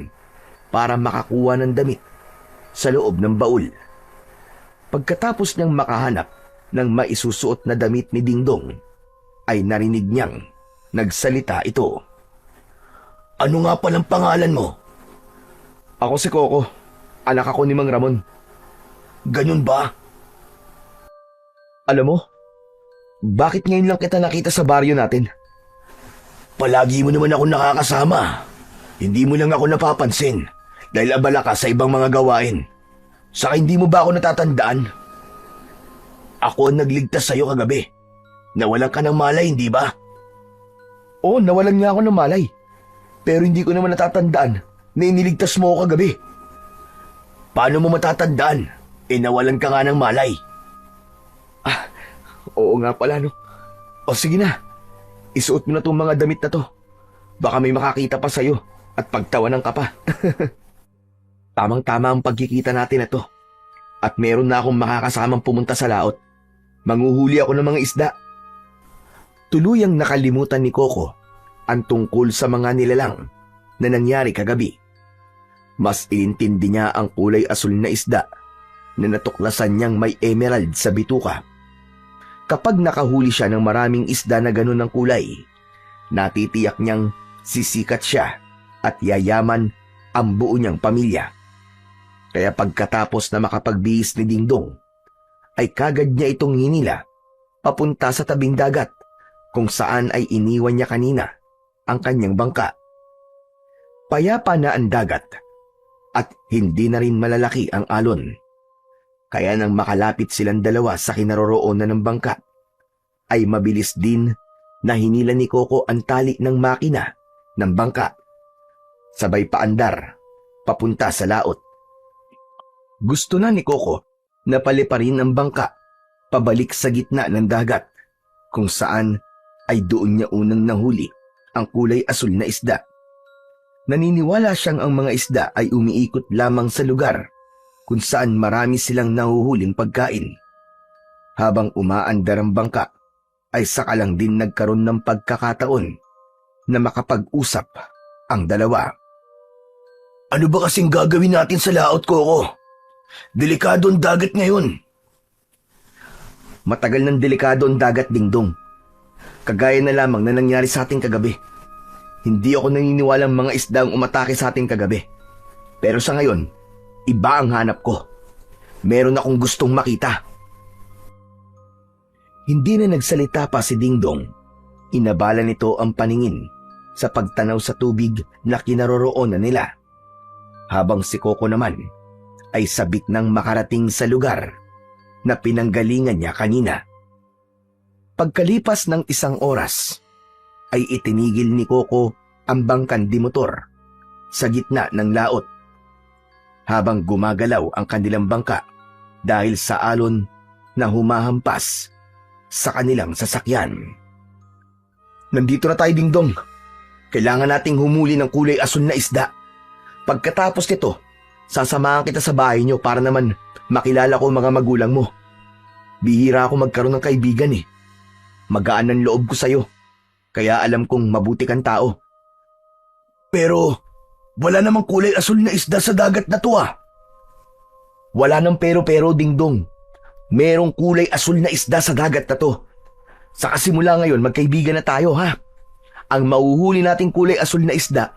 [SPEAKER 2] para makakuha ng damit sa loob ng baul. Pagkatapos niyang makahanap ng maisusuot na damit ni Dingdong, ay narinig niyang nagsalita ito.
[SPEAKER 1] Ano nga palang pangalan mo?
[SPEAKER 2] Ako si Coco, anak ako ni Mang Ramon.
[SPEAKER 1] Ganun ba?
[SPEAKER 2] Alam mo, bakit ngayon lang kita nakita sa baryo natin?
[SPEAKER 1] Palagi mo naman ako nakakasama. Hindi mo lang ako napapansin dahil abala ka sa ibang mga gawain. Saka hindi mo ba ako natatandaan? Ako ang nagligtas sa'yo kagabi. Nawalan ka ng malay, hindi ba?
[SPEAKER 2] Oo, nawalan nga ako ng malay. Pero hindi ko naman natatandaan na iniligtas mo ako kagabi.
[SPEAKER 1] Paano mo matatandaan? Nawalan ka nga ng malay.
[SPEAKER 2] Oo nga pala, no. O sige na, isuot mo na itong mga damit na to. Baka may makakita pa sa'yo at pagtawanan ka pa. Tamang-tama ang pagkikita natin na to. At meron na akong makakasamang pumunta sa laot. Manguhuli ako ng mga isda. Tuluyang nakalimutan ni Coco ang tungkol sa mga nilalang na nangyari kagabi. Mas inintindi niya ang kulay asul na isda na natuklasan niyang may emerald sa bituka. Kapag nakahuli siya ng maraming isda na ganun ng kulay, natitiyak niyang sisikat siya at yayaman ang buo niyang pamilya. Kaya pagkatapos na makapagbihis ni Dingdong, ay kagad niya itong hinila papunta sa tabing dagat kung saan ay iniwan niya kanina ang kanyang bangka. Payapa na ang dagat at hindi na rin malalaki ang alon. Kaya nang makalapit silang dalawa sa kinaroroonan ng bangka, ay mabilis din na hinila ni Coco ang tali ng makina ng bangka. Sabay paandar, papunta sa laot. Gusto na ni Coco na paliparin ang bangka pabalik sa gitna ng dagat, kung saan ay doon niya unang nahuli ang kulay asul na isda. Naniniwala siyang ang mga isda ay umiikot lamang sa lugar kung saan marami silang nahuhuling pagkain. Habang umaandar ang bangka, ay saka lang din nagkaroon ng pagkakataon na makapag-usap ang dalawa. Ano ba kasing gagawin natin sa laot, Coco? Delikado ang dagat ngayon. Matagal ng delikado ang dagat, Dingdong. Kagaya na lamang na nangyari sa ating kagabi. Hindi ako naniniwalang mga isda ang umatake sa ating kagabi. Pero sa ngayon, iba ang hanap ko. Meron akong gustong makita. Hindi na nagsalita pa si Dingdong. Inabala nito ang paningin sa pagtanaw sa tubig na kinaroroonan nila. Habang si Coco naman ay sabik nang makarating sa lugar na pinanggalingan niya kanina. Pagkalipas ng 1 oras, ay itinigil ni Coco ang bangkan di motor sa gitna ng laot habang gumagalaw ang kanilang bangka dahil sa alon na humahampas sa kanilang sasakyan. Nandito na tayo, Dingdong. Kailangan nating humuli ng kulay asul na isda. Pagkatapos nito, sasamahan kita sa bahay niyo para naman makilala ko mga magulang mo. Bihira ako magkaroon ng kaibigan eh. Magaan ang loob ko sa'yo, kaya alam kong mabuti kang tao. Pero wala namang kulay asul na isda sa dagat na to ah. Wala nang pero-pero, Dingdong. Merong kulay asul na isda sa dagat na to. Sa kasimula ngayon, magkaibigan na tayo ha. Ang mauhuli nating kulay asul na isda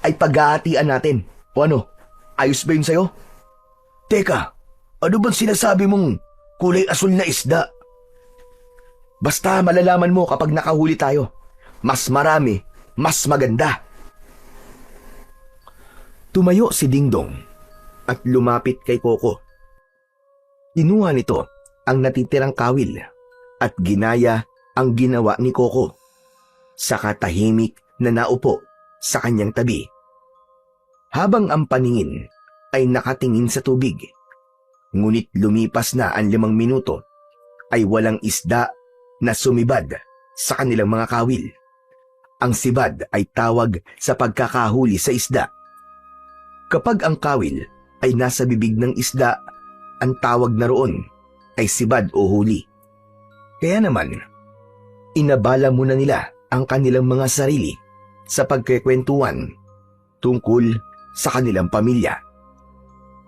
[SPEAKER 2] ay paghahatian natin. O ano, ayos ba yun sa'yo? Teka, ano bang sinasabi mong kulay asul na isda? Basta malalaman mo kapag nakahuli tayo. Mas marami, mas maganda. Tumayo si Dingdong at lumapit kay Coco. Kinuha nito ang natitirang kawil at ginaya ang ginawa ni Coco. Saka tahimik na naupo sa kanyang tabi. Habang ang paningin ay nakatingin sa tubig. Ngunit lumipas na ang 5 minuto ay walang isda na sumibad sa kanilang mga kawil. Ang sibad ay tawag sa pagkakahuli sa isda. Kapag ang kawil ay nasa bibig ng isda, ang tawag na roon ay sibad o huli. Kaya naman, inabala muna nila ang kanilang mga sarili sa pagkikwentuhan tungkol sa kanilang pamilya.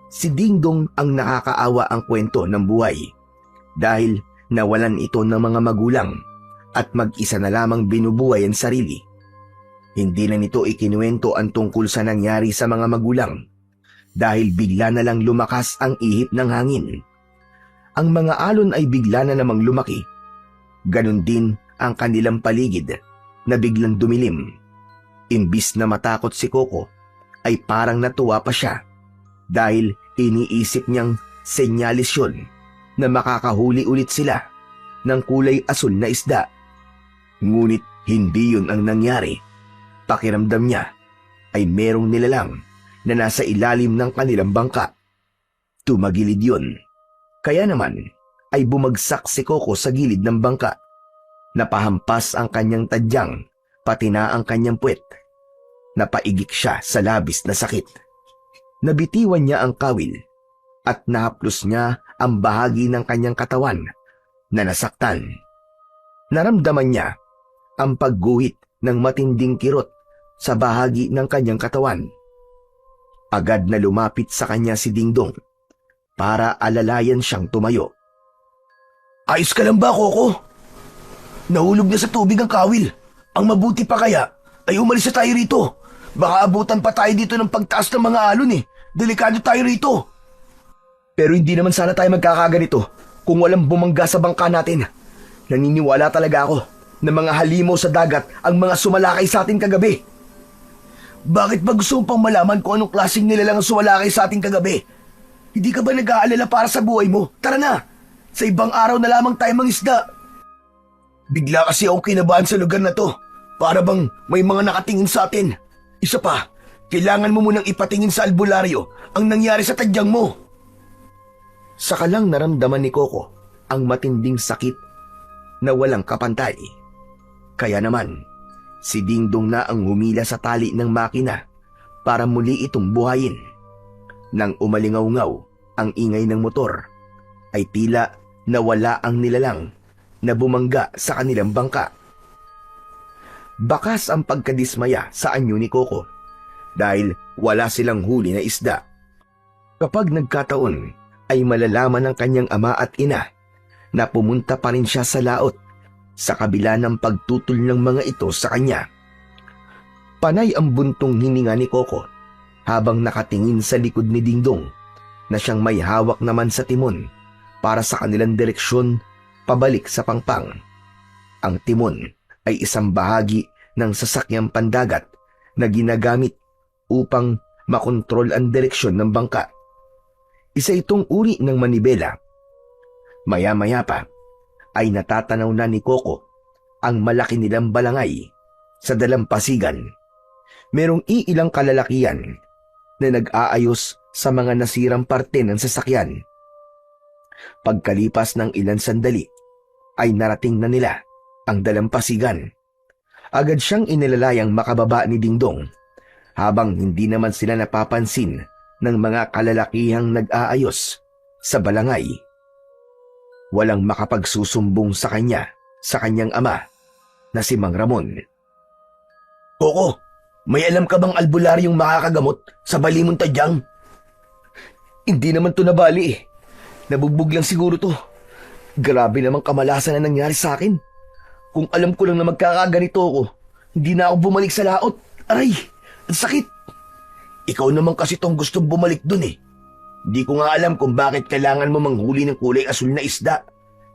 [SPEAKER 2] Si Dingdong ang nakakaawa ang kwento ng buhay dahil nawalan ito ng mga magulang at mag-isa na lamang binubuhay ang sarili. Hindi na nito ikinuwento ang tungkol sa nangyari sa mga magulang dahil bigla na lang lumakas ang ihip ng hangin. Ang mga alon ay bigla na namang lumaki. Ganon din ang kanilang paligid na biglang dumilim. Imbis na matakot si Coco, ay parang natuwa pa siya dahil iniisip niyang senyalis yun na makakahuli ulit sila ng kulay asul na isda. Ngunit hindi yun ang nangyari. Pakiramdam niya ay merong nilalang na nasa ilalim ng kanilang bangka. Tumagilid yun. Kaya naman ay bumagsak si Coco sa gilid ng bangka. Napahampas ang kanyang tadyang, pati na ang kanyang puwet. Napaigik siya sa labis na sakit. Nabitiwan niya ang kawil at nahaplos niya ang bahagi ng kanyang katawan na nasaktan. Naramdaman niya ang pagguhit ng matinding kirot sa bahagi ng kanyang katawan. Agad na lumapit sa kanya si Dingdong para alalayan siyang tumayo. Ayos ka lang ba, Coco? Nahulog na sa tubig ang kawil. Ang mabuti pa kaya ay umalis na tayo rito. Baka abutan pa tayo dito ng pagtaas ng mga alon eh. Delikado tayo rito. Pero hindi naman sana tayo magkakaganito kung walang bumangga sa bangka natin. Naniniwala talaga ako na mga halimaw sa dagat ang mga sumalakay sa atin kagabi. Bakit ba gusto mo pang malaman kung anong klaseng nilalang ang sumalakay sa atin kagabi? Hindi ka ba nag-aalala para sa buhay mo? Tara na! Sa ibang araw na lamang tayo mangisda. Bigla kasi ako kinabahan sa lugar na to. Para bang may mga nakatingin sa atin. Isa pa, kailangan mo munang ipatingin sa albularyo ang nangyari sa tadyang mo. Saka lang naramdaman ni Coco ang matinding sakit na walang kapantay. Kaya naman, si Dingdong na ang humila sa tali ng makina para muli itong buhayin. Nang umalingaw-ngaw ang ingay ng motor, ay tila nawala ang nilalang na bumangga sa kanilang bangka. Bakas ang pagkadismaya sa anyo ni Coco dahil wala silang huli na isda. Kapag nagkataon ay malalaman ng kanyang ama at ina na pumunta pa rin siya sa laot sa kabila ng pagtutol ng mga ito sa kanya. Panay ang buntong hininga ni Coco habang nakatingin sa likod ni Dingdong na siyang may hawak naman sa timon para sa kanilang direksyon pabalik sa Pangpang. Ang timon ay isang bahagi ng sasakyang pandagat na ginagamit upang makontrol ang direksyon ng bangka. Isa itong uri ng manibela. Maya-maya pa ay natatanaw na ni Coco ang malaki nilang balangay sa dalampasigan. Merong iilang kalalakian na nag-aayos sa mga nasirang parte ng sasakyan. Pagkalipas ng ilang sandali, ay narating na nila ang dalampasigan. Agad siyang inilalayang makababa ni Dingdong habang hindi naman sila napapansin ng mga kalalakihang nag-aayos sa balangay. Walang makapagsusumbong sa kanya sa kanyang ama na si Mang Ramon. Coco, may alam ka bang albularyong makakagamot sa balimong tadyang? Hindi naman to nabali eh. Nabugbog lang siguro to. Grabe namang kamalasan na nangyari sa akin. Kung alam ko lang na magkakaganito ako, hindi na ako bumalik sa laot. Aray, ang sakit. Ikaw naman kasi tong gustong bumalik dun eh. Di ko nga alam kung bakit kailangan mo manghuli ng kulay asul na isda.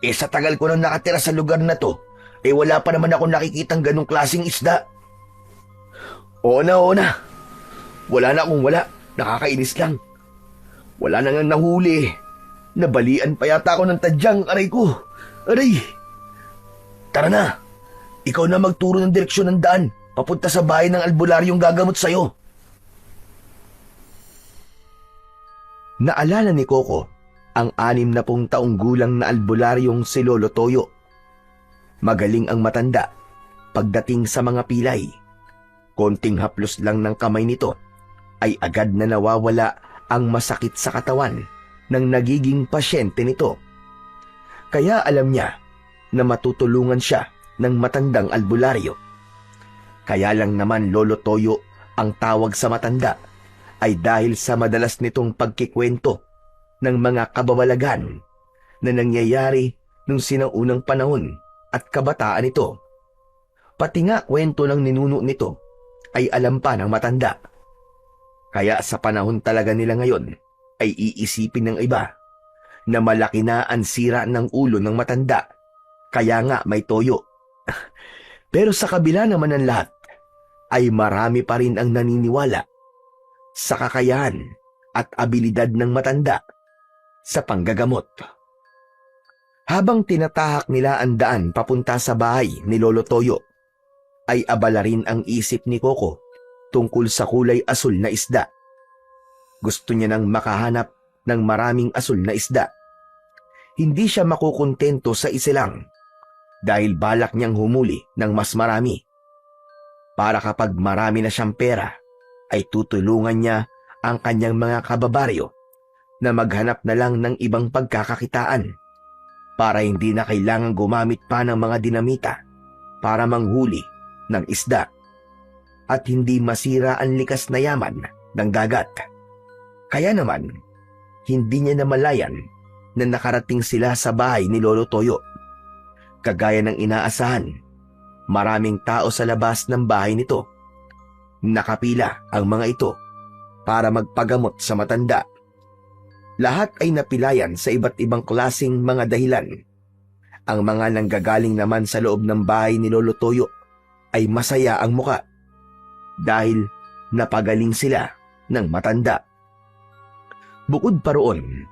[SPEAKER 2] Eh sa tagal ko nang nakatira sa lugar na to, eh wala pa naman ako nakikitang ganong klaseng isda. Oo na. Wala na akong wala. Nakakainis lang. Wala na nga nahuli. Nabalian pa yata ako ng tadyang, aray ko. Aray! Tara na. Ikaw na magturo ng direksyon ng daan papunta sa bahay ng albularyong gagamot sa'yo. Naalala ni Coco ang 60 taong gulang na albularyong si Lolo Toyo. Magaling ang matanda pagdating sa mga pilay. Konting haplos lang ng kamay nito ay agad na nawawala ang masakit sa katawan ng nagiging pasyente nito. Kaya alam niya na matutulungan siya ng matandang albularyo. Kaya lang naman Lolo Toyo ang tawag sa matanda ay dahil sa madalas nitong pagkikwento ng mga kababalagan na nangyayari nung sinaunang panahon at kabataan nito. Pati nga kwento ng ninuno nito ay alam pa ng matanda. Kaya sa panahon talaga nila ngayon ay iisipin ng iba na malaki na ang sira ng ulo ng matanda. Kaya nga may toyo. Pero sa kabila naman ng lahat, ay marami pa rin ang naniniwala sa kakayahan at abilidad ng matanda sa panggagamot. Habang tinatahak nila ang daan papunta sa bahay ni Lolo Toyo, ay abala rin ang isip ni Coco tungkol sa kulay asul na isda. Gusto niya nang makahanap ng maraming asul na isda. Hindi siya makukontento sa isa lang dahil balak niyang humuli ng mas marami. Para kapag marami na siyang pera, ay tutulungan niya ang kanyang mga kababaryo na maghanap na lang ng ibang pagkakakitaan para hindi na kailangang gumamit pa ng mga dinamita para manghuli ng isda at hindi masira ang likas na yaman ng dagat. Kaya naman, hindi niya namalayan na nakarating sila sa bahay ni Lolo Toyo. Kagaya ng inaasahan, maraming tao sa labas ng bahay nito. Nakapila ang mga ito para magpagamot sa matanda. Lahat ay napilayan sa iba't ibang klasing mga dahilan. Ang mga nanggagaling naman sa loob ng bahay ni Lolo Toyo ay masaya ang muka dahil napagaling sila ng matanda. Bukod pa roon,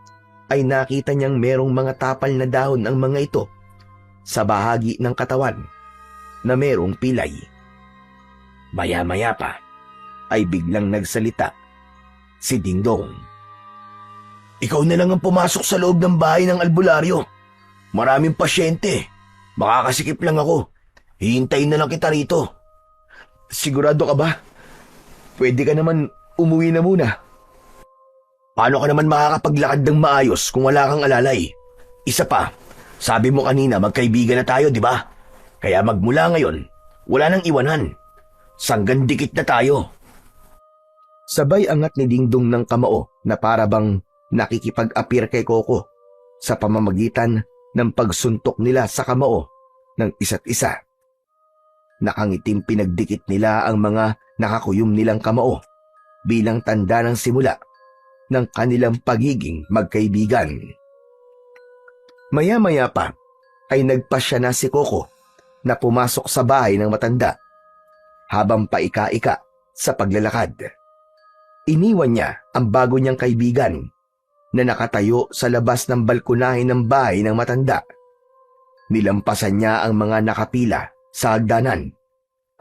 [SPEAKER 2] ay nakita niyang merong mga tapal na dahon ang mga ito sa bahagi ng katawan na merong pilay. Maya-maya pa ay biglang nagsalita si Dingdong. Ikaw na lang ang pumasok sa loob ng bahay ng albularyo. Maraming pasyente. Makakasikip lang ako. Hihintayin na lang kita rito. Sigurado ka ba? Pwede ka naman umuwi na muna. Paano ka naman makakapaglakad ng maayos kung wala kang alalay? Isa pa, sabi mo kanina magkaibigan na tayo, di ba? Kaya magmula ngayon, wala nang iwanan. Sanggan dikit na tayo. Sabay angat ni Dingdong ng kamao na para bang nakikipag-apir kay Coco sa pamamagitan ng pagsuntok nila sa kamao ng isa't isa. Nakangitim pinagdikit nila ang mga nakakuyom nilang kamao bilang tanda ng simula ng kanilang pagiging magkaibigan. Maya-maya pa ay nagpasya na si Coco na pumasok sa bahay ng matanda habang paika-ika sa paglalakad. Iniwan niya ang bago niyang kaibigan na nakatayo sa labas ng balkonahe ng bahay ng matanda. Nilampasan niya ang mga nakapila sa hagdanan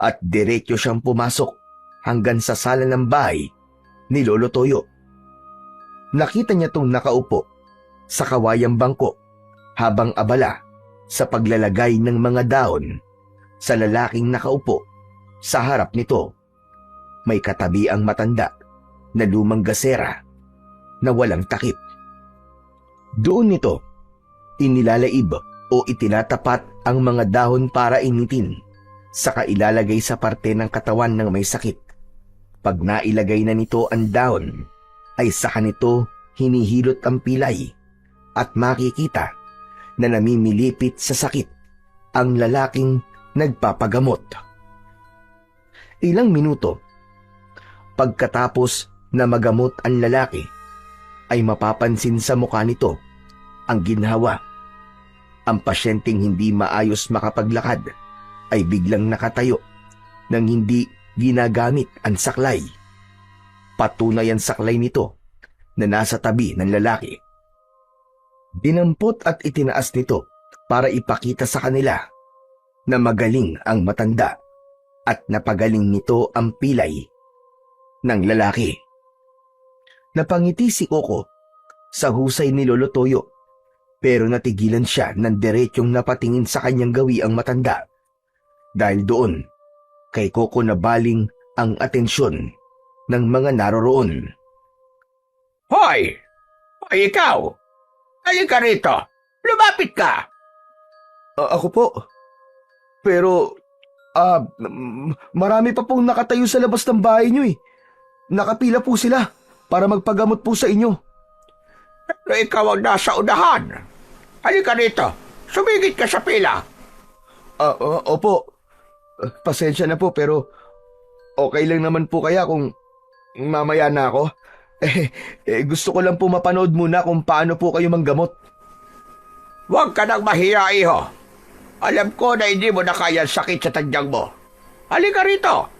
[SPEAKER 2] at diretso siyang pumasok hanggang sa sala ng bahay ni Lolo Toyo. Nakita niya tong nakaupo sa kawayang bangko habang abala sa paglalagay ng mga dahon sa lalaking nakaupo sa harap nito. May katabi ang matanda na lumang gasera na walang takip. Doon nito, inilalaib o itinatapat ang mga dahon para initin, saka ilalagay sa parte ng katawan ng may sakit. Pag nailagay na nito ang dahon, ay saka nito hinihilot ang pilay at makikita na namimilipit sa sakit ang lalaking nagpapagamot. Ilang minuto, pagkatapos na magamot ang lalaki, ay mapapansin sa mukha nito ang ginhawa. Ang pasyenteng hindi maayos makapaglakad ay biglang nakatayo nang hindi ginagamit ang saklay. Patunay ang saklay nito na nasa tabi ng lalaki. Dinampot at itinaas nito para ipakita sa kanila na magaling ang matanda at napagaling nito ang pilay ng lalaki. Napangiti si Coco sa husay ni Lolo Toyo, pero natigilan siya ng diretsyong napatingin sa kanyang gawi ang matanda. Dahil doon, kay Coco nabaling ang atensyon ng mga naroroon.
[SPEAKER 1] Hoy! Hoy, ikaw! Halika rito! Lumapit ka!
[SPEAKER 2] Ako po. Pero, marami pa pong nakatayo sa labas ng bahay niyo eh. Nakapila po sila para magpagamot po sa inyo.
[SPEAKER 1] Pero ikaw ang nasa unahan. Halika rito! Sumigit ka sa pila!
[SPEAKER 2] Opo. Pasensya na po pero okay lang naman po kaya kung mamaya na ako. Gusto ko lang po mapanood muna kung paano po kayo manggamot.
[SPEAKER 1] Huwag ka nang mahiya, iho. Alam ko na hindi mo na kaya ang sakit sa tadyang mo. Halika rito.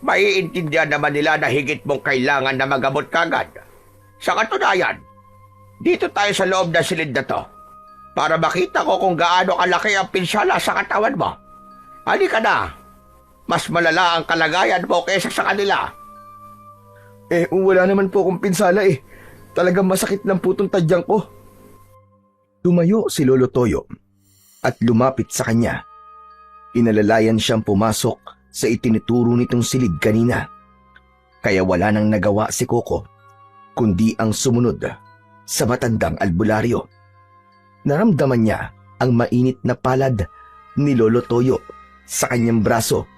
[SPEAKER 1] Maiintindihan naman nila na higit mong kailangan na magamot kagad. Sa katunayan, dito tayo sa loob ng silid na to para makita ko kung gaano kalaki ang pinsala sa katawan mo. Halika na. Mas malala ang kalagayan mo kaysa sa kanila.
[SPEAKER 2] Wala naman po akong pinsala eh. Talagang masakit lang po itong tadyang ko. Tumayo si Lolo Toyo at lumapit sa kanya. Inalalayan siyang pumasok sa itinuturo nitong silid kanina. Kaya wala nang nagawa si Coco, kundi ang sumunod sa matandang albularyo. Naramdaman niya ang mainit na palad ni Lolo Toyo sa kanyang braso.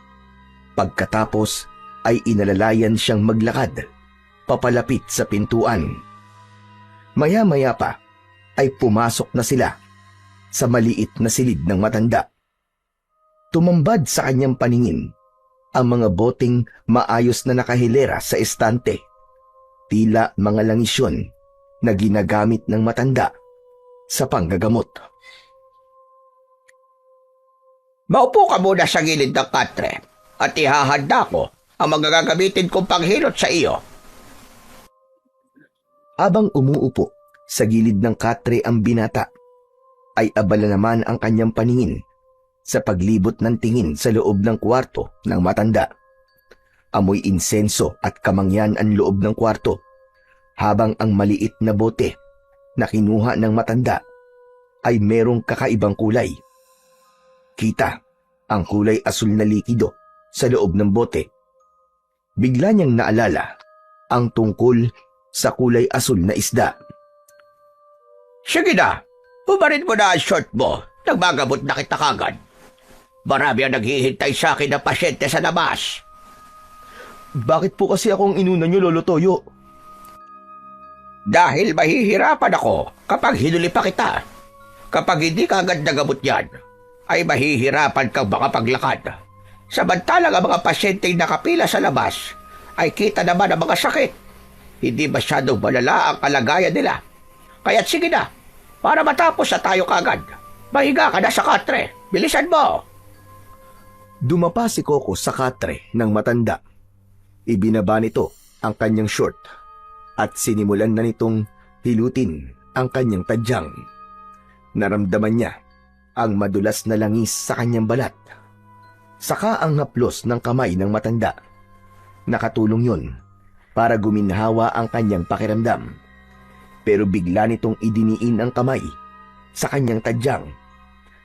[SPEAKER 2] Pagkatapos ay inalalayan siyang maglakad papalapit sa pintuan. Maya-maya pa ay pumasok na sila sa maliit na silid ng matanda. Tumambad sa kanyang paningin ang mga boteng maayos na nakahilera sa estante. Tila mga langisyon na ginagamit ng matanda sa panggagamot.
[SPEAKER 1] Maupo ka muna sa gilid ng katre at ihahanda ko ang mga gagamitin kong panghilot sa iyo.
[SPEAKER 2] Habang umuupo sa gilid ng katre ang binata, ay abala naman ang kanyang paningin sa paglibot ng tingin sa loob ng kwarto ng matanda. Amoy insenso at kamangyan ang loob ng kwarto, habang ang maliit na bote na kinuha ng matanda ay merong kakaibang kulay. Kita ang kulay asul na likido sa loob ng bote. Bigla niyang naalala ang tungkol sa kulay asul na isda.
[SPEAKER 1] Sige na, umarin mo na ang short mo. Nagmagabot na kita kagad. Marami ang naghihintay sa akin na pasyente sa labas.
[SPEAKER 2] Bakit po kasi akong inuna niyo, Lolo Toyo?
[SPEAKER 1] Dahil mahihirapan ako kapag hinuli pa kita. Kapag hindi ka agad nagamot yan, ay mahihirapan kang makapaglakad. Samantalang ang mga pasyenteng nakapila sa labas ay kita naman ang mga sakit. Hindi masyadong malala ang kalagayan nila. Kaya't sige na, para matapos na tayo kagad. Mahiga ka na sa katre. Bilisan mo!
[SPEAKER 2] Dumapa si Coco sa katre ng matanda. Ibinaba nito ang kanyang short at sinimulan na nitong hilutin ang kanyang tadyang. Naramdaman niya ang madulas na langis sa kanyang balat. Saka ang haplos ng kamay ng matanda. Nakatulong yun para guminhawa ang kanyang pakiramdam. Pero bigla nitong idiniin ang kamay sa kanyang tadyang.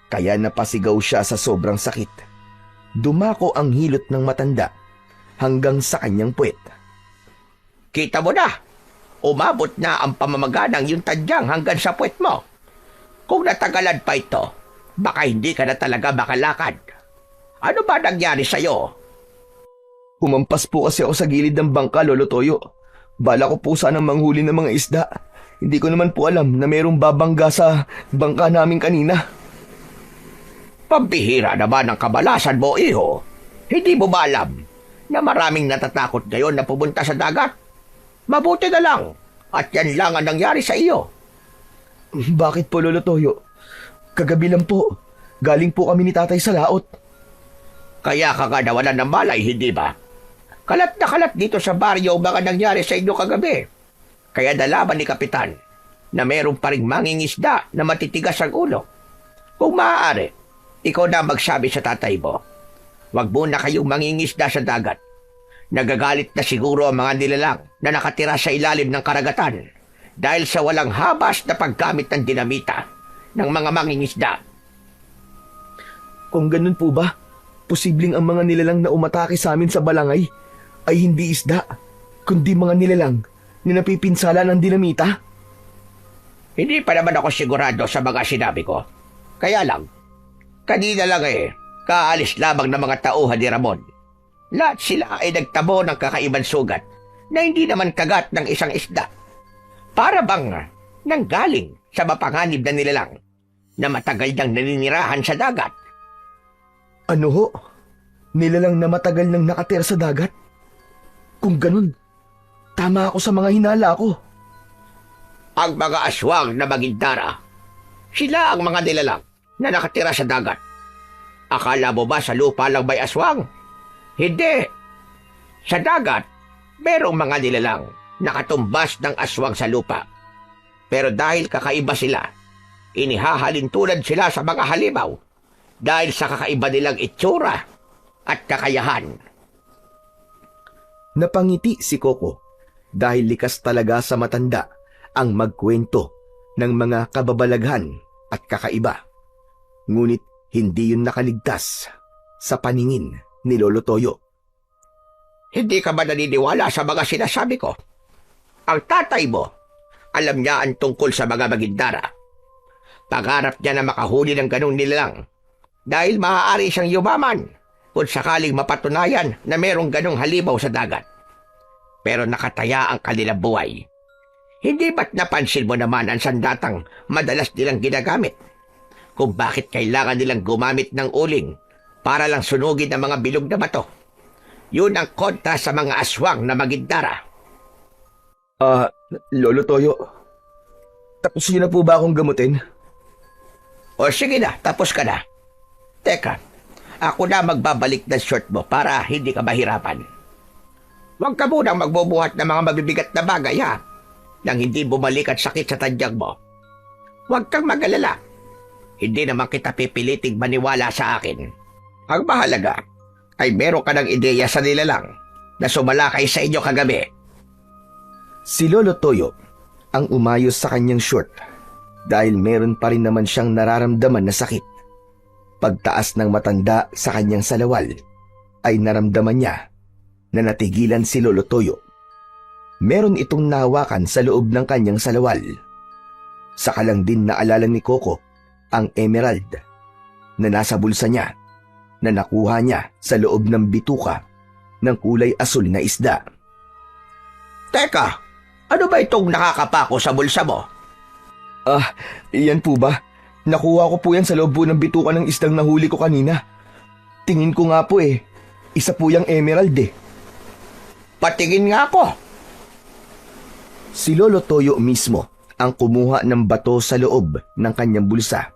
[SPEAKER 2] Kaya napasigaw siya sa sobrang sakit. Dumako ang hilot ng matanda hanggang sa kanyang puwet.
[SPEAKER 1] Kita mo na, umabot na ang pamamaganang yung tadyang hanggang sa puwet mo. Kung natagalan pa ito, baka hindi ka na talaga makalakad. Ano ba nangyari sa'yo?
[SPEAKER 2] Humampas po kasi ako sa gilid ng bangka, Lolo Toyo. Bala ko po sanang manghuli ng mga isda. Hindi ko naman po alam na mayroong babangga sa bangka namin kanina.
[SPEAKER 1] Pambihira naman ang kabalasan mo, iho. Hindi mo ba alam na maraming natatakot ngayon na pumunta sa dagat? Mabuti na lang at yan lang ang nangyari sa iyo.
[SPEAKER 2] Bakit po, Lolo Toyo? Kagabi lang po. Galing po kami ni Tatay sa laot.
[SPEAKER 1] Kaya ka nga nawalan ng malay, hindi ba? Kalat na kalat dito sa baryo ang mga nangyari sa inyo kagabi. Kaya nalaman ni Kapitan na meron pa ring mangingisda na matitigas ang ulo. Kung maaari, ikaw na magsabi sa tatay mo. Huwag muna kayong mangingisda sa dagat. Nagagalit na siguro ang mga nilalang na nakatira sa ilalim ng karagatan dahil sa walang habas na paggamit ng dinamita ng mga mangingisda.
[SPEAKER 2] Kung ganun po ba, posibleng ang mga nilalang na umatake sa amin sa balangay ay hindi isda, kundi mga nilalang na napipinsala ng dinamita?
[SPEAKER 1] Hindi pa naman ako sigurado sa mga sinabi ko. Kaya lang, kanina lang kaalis lamang ng mga tauhan ni Ramon. Lahat sila ay nagtabo ng kakaibang sugat na hindi naman kagat ng isang isda. Para bang nanggaling sa mapanganib na nilalang na matagal nang naninirahan sa dagat.
[SPEAKER 2] Ano ho? Nilalang na matagal nang nakatira sa dagat? Kung ganun, tama ako sa mga hinala ko.
[SPEAKER 1] Ang mga aswang na magindara, sila ang mga nilalang na nakatira sa dagat. Akala mo ba sa lupa lang may aswang? Hindi. Sa dagat, merong mga nilalang nakatumbas ng aswang sa lupa. Pero dahil kakaiba sila, inihahalin tulad sila sa mga halimaw dahil sa kakaiba nilang itsura at kakayahan.
[SPEAKER 2] Napangiti si Coco dahil likas talaga sa matanda ang magkwento ng mga kababalaghan at kakaiba. Ngunit hindi yun nakaligtas sa paningin ni Lolo Toyo.
[SPEAKER 1] Hindi ka ba naniniwala sa mga sinasabi ko? Ang tatay mo, alam niya ang tungkol sa mga magindara. Pangarap niya na makahuli ng ganong nilalang dahil maaari siyang yumaman kung sakaling mapatunayan na merong ganong halimaw sa dagat. Pero nakataya ang kanilang buhay. Hindi ba't napansin mo naman ang sandatang madalas nilang ginagamit? Kung bakit kailangan nilang gumamit ng uling para lang sunugin ang mga bilog na bato. Yun ang kontra sa mga aswang na magindara.
[SPEAKER 2] Lolo Toyo, tapos niyo na po ba akong gamutin?
[SPEAKER 1] O sige na, tapos ka na. Teka, ako na magbabalik ng short mo para hindi ka mahirapan. Huwag ka munang magbubuhat ng mga mabibigat na bagay, ha?
[SPEAKER 3] nang hindi bumalik at sakit sa tadyag mo. Huwag kang mag-alala. Hindi naman kita pipiliting maniwala sa akin. Ang mahalaga ay meron ka ng ideya sa nilalang na sumalakay sa inyo kagabi.
[SPEAKER 2] Si Lolo Toyo ang umayos sa kanyang short dahil meron pa rin naman siyang nararamdaman na sakit. Pagtaas ng matanda sa kanyang salawal ay naramdaman niya na natigilan si Lolo Toyo. Meron itong nahawakan sa loob ng kanyang salawal. Saka lang din naalala ni Coco ang emerald na nasa bulsa niya na nakuha niya sa loob ng bituka ng kulay asul na isda.
[SPEAKER 3] Teka, ano ba itong nakakapako sa bulsa mo?
[SPEAKER 2] Iyan po ba? Nakuha ko po yan sa loob po ng bituka ng isdang nahuli ko kanina. Tingin ko nga po isa po yung emerald
[SPEAKER 3] Patingin nga ako.
[SPEAKER 2] Si Lolo Toyo mismo ang kumuha ng bato sa loob ng kanyang bulsa.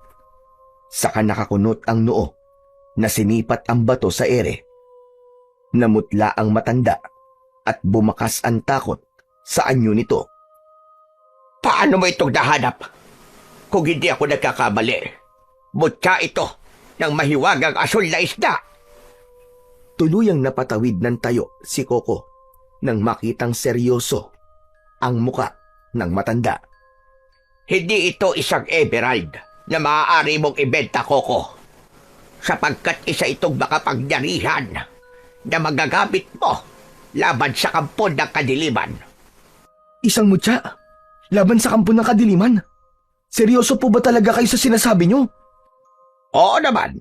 [SPEAKER 2] Saka nakakunot ang noo na sinipat ang bato sa ere. Namutla ang matanda at bumakas ang takot sa anyo nito.
[SPEAKER 3] Paano mo itong nahanap? Kung hindi ako nagkakamali, mutya ito ng mahiwagang asul na isda.
[SPEAKER 2] Tuluyang napatawid ng tayo si Coco nang makitang seryoso ang muka ng matanda.
[SPEAKER 3] Hindi ito isang emerald na maaari mong ibenta, Coco. Sapagkat isa itong makapangyarihan na magagamit mo laban sa kampo ng kadiliman.
[SPEAKER 2] Isang mutya? Laban sa kampo ng kadiliman? Seryoso po ba talaga kayo sa sinasabi nyo?
[SPEAKER 3] Oo naman.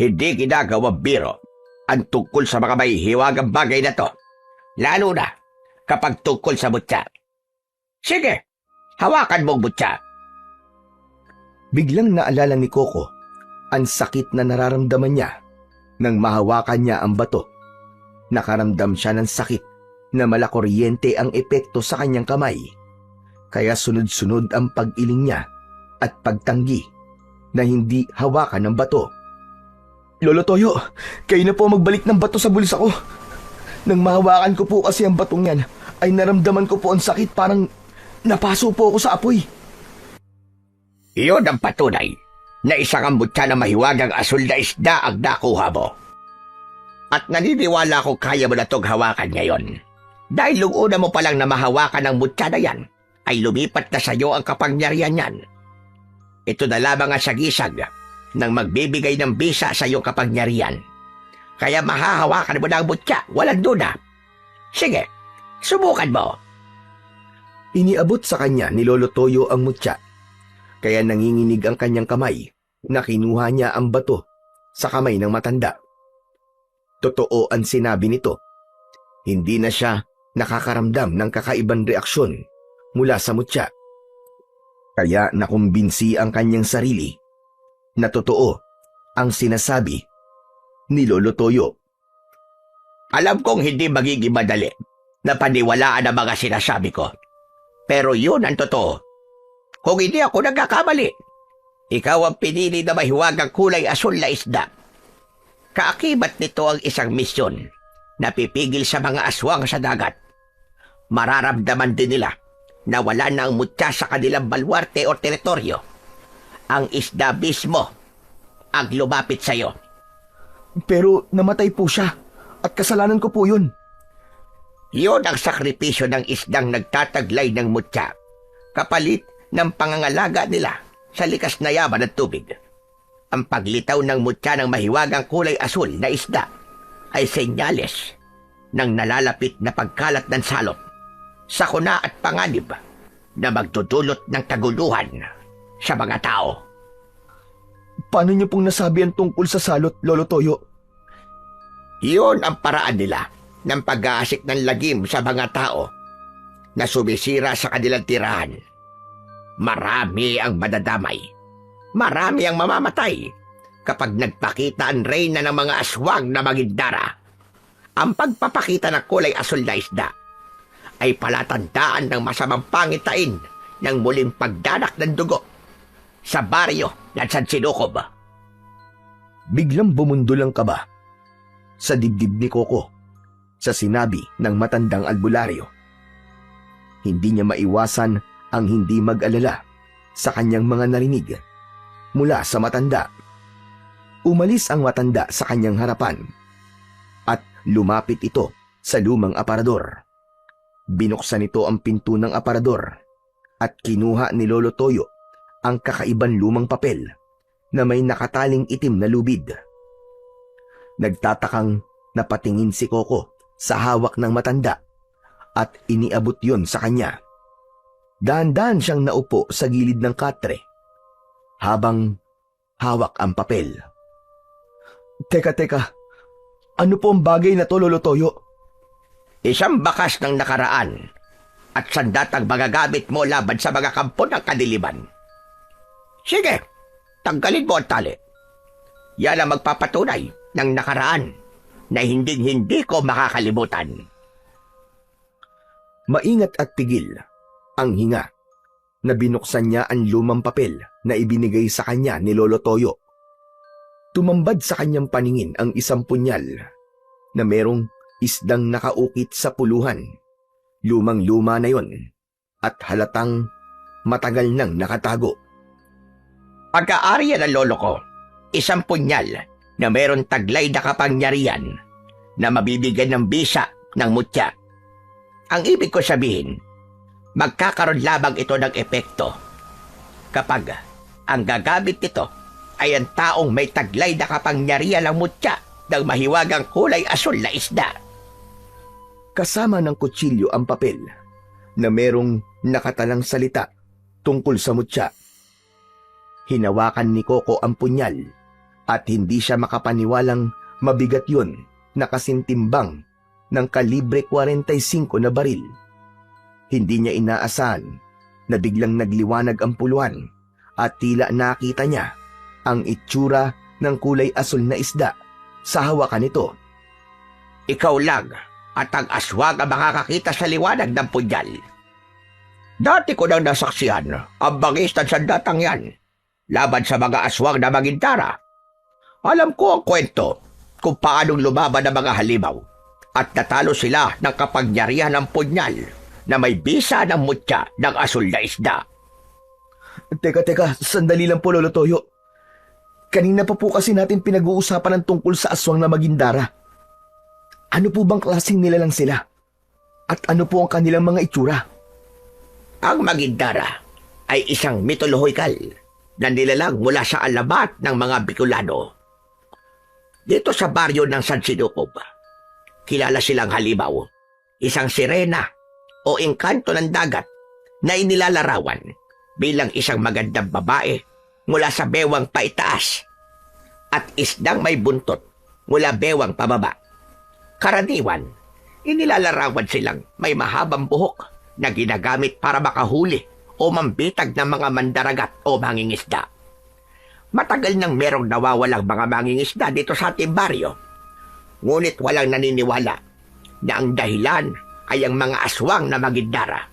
[SPEAKER 3] Hindi ginagawa biro ang tungkol sa mga may hiwagang bagay na to. Lalo na kapag tungkol sa mutya. Sige, hawakan mong mutya.
[SPEAKER 2] Biglang naalala ni Coco ang sakit na nararamdaman niya nang mahawakan niya ang bato. Nakaramdam siya ng sakit na malakuryente ang epekto sa kanyang kamay. Kaya sunod-sunod ang pag-iling niya at pagtanggi na hindi hawakan ng bato. Lolo Toyo, kayo na po magbalik ng bato sa bulsa ko. Nang mahawakan ko po kasi ang batong yan, ay naramdaman ko po ang sakit, parang napaso po ako sa apoy.
[SPEAKER 3] Iyon ang patunay na isang ambutya na mahiwagang asul na isda ang nakuha mo. At naniniwala ko kaya mo na itong hawakan ngayon. Dahil nung una mo palang na mahawakan ang mutya na yan, ay lumipat na sa iyo ang kapangyarihan yan. Ito na lamang ang sagisag ng magbibigay ng bisa sa iyong kapangyarihan. Kaya mahahawakan mo na ang mutya, walang duda. Sige, subukan mo.
[SPEAKER 2] Iniabot sa kanya ni Lolo Toyo ang mutya. Kaya nanginginig ang kanyang kamay na kinuha niya ang bato sa kamay ng matanda. Totoo ang sinabi nito. Hindi na siya nakakaramdam ng kakaibang reaksyon mula sa mutya. Kaya nakumbinsi ang kanyang sarili na totoo ang sinasabi ni Lolo Toyo.
[SPEAKER 3] Alam kong hindi magiging madali na paniwalaan ang mga sinasabi ko. Pero yun ang totoo. Kung hindi ako nagkakamali, ikaw ang pinili na mahiwagang kulay asul na isda. Kaakibat nito ang isang misyon na pipigil sa mga aswang sa dagat. Mararamdaman din nila na wala na ang mutya sa kanilang balwarte o teritoryo. Ang isda mismo ang lumapit sa iyo.
[SPEAKER 2] Pero namatay po siya at kasalanan ko po yun.
[SPEAKER 3] Iyon ang sakripisyo ng isdang nagtataglay ng mutya, kapalit ng pangangalaga nila sa likas na yaman ng tubig. Ang paglitaw ng mutya ng mahiwagang kulay asul na isda ay senyales ng nalalapit na pagkalat ng salot, sakuna at panganib na magdudulot ng kaguluhan sa mga tao.
[SPEAKER 2] Paano niyo pong nasabi ang tungkol sa salot, Lolo Toyo?
[SPEAKER 3] Iyon ang paraan nila ng pag-aasik ng lagim sa mga tao na sumisira sa kanilang tirahan. Marami ang madadamay. Marami ang mamamatay kapag nagpakita ang reyna ng mga aswang na magindara. Ang pagpapakita ng kulay asul na isda ay palatandaan ng masamang pangitain ng muling pagdanak ng dugo sa baryo ng San Sinukob.
[SPEAKER 2] Biglang bumundol ang kaba sa dibdib ni Coco sa sinabi ng matandang albularyo. Hindi niya maiwasan ang hindi mag-alala sa kanyang mga narinig mula sa matanda. Umalis ang matanda sa kanyang harapan at lumapit ito sa lumang aparador. Binuksan nito ang pinto ng aparador at kinuha ni Lolo Toyo ang kakaibang lumang papel na may nakataling itim na lubid. Nagtatakang napatingin si Coco sa hawak ng matanda at iniabot yon sa kanya. Dahan-dahan siyang naupo sa gilid ng katre habang hawak ang papel. Teka, ano po ang bagay na to, Lolo Toyo?
[SPEAKER 3] Isang bakas ng nakaraan at sandatang magagamit mo laban sa mga kampo ng kadiliman. Sige, tanggalin mo ang tali. Yan ang magpapatunay ng nakaraan na hindi ko makakalimutan.
[SPEAKER 2] Maingat at tigil ang hinga na binuksan niya ang lumang papel na ibinigay sa kanya ni Lolo Toyo. Tumambad sa kanyang paningin ang isang punyal na merong isdang nakaukit sa puluhan. Lumang-luma na yon at halatang matagal nang nakatago.
[SPEAKER 3] Pagka-ari ng lolo ko, isang punyal na meron taglay na kapangyarihan na mabibigyan ng bisa ng mutya. Ang ibig ko sabihin, magkakaroon lamang ito ng epekto kapag ang gagamit nito ay ang taong may taglay na kapangyarihan ng mutya ng mahiwagang kulay asul na isda.
[SPEAKER 2] Kasama ng kutsilyo ang papel na merong nakatalang salita tungkol sa mutya. Hinawakan ni Coco ang punyal at hindi siya makapaniwalang mabigat yun na kasintimbang ng kalibre 45 na baril. Hindi niya inaasahan na biglang nagliwanag ang puluhan at tila nakita niya ang itsura ng kulay asul na isda sa hawakan nito.
[SPEAKER 3] Ikaw lang at ang aswang ang makakakita sa liwanag ng punyal. Dati ko nang nasaksihan ang bangis ng sandatang yan laban sa mga aswang na magintara. Alam ko ang kwento kung paanong lumaban ang mga halimaw at natalo sila ng kapangyarihan ng punyal na may bisa ng mutya ng asul na isda.
[SPEAKER 2] Teka, sandali lang po, Lolo Toyo. Kanina pa po kasi natin pinag-uusapan ng tungkol sa aswang na magindara. Ano po bang klaseng nilalang sila? At ano po ang kanilang mga itsura?
[SPEAKER 3] Ang magindara ay isang mitolohikal na nilalang mula sa alamat ng mga Bicolano. Dito sa baryo ng San Sinukob, kilala silang halimaw, isang sirena o engkanto ng dagat na inilalarawan bilang isang magandang babae mula sa bewang paitaas at isdang may buntot mula bewang pababa. Karaniwan, inilalarawan silang may mahabang buhok na ginagamit para makahuli o mambitag ng mga mandaragat o mangingisda. Matagal nang merong nawawalang mga mangingisda dito sa ating baryo. Ngunit walang naniniwala na ang dahilan ay ang mga aswang na magindara.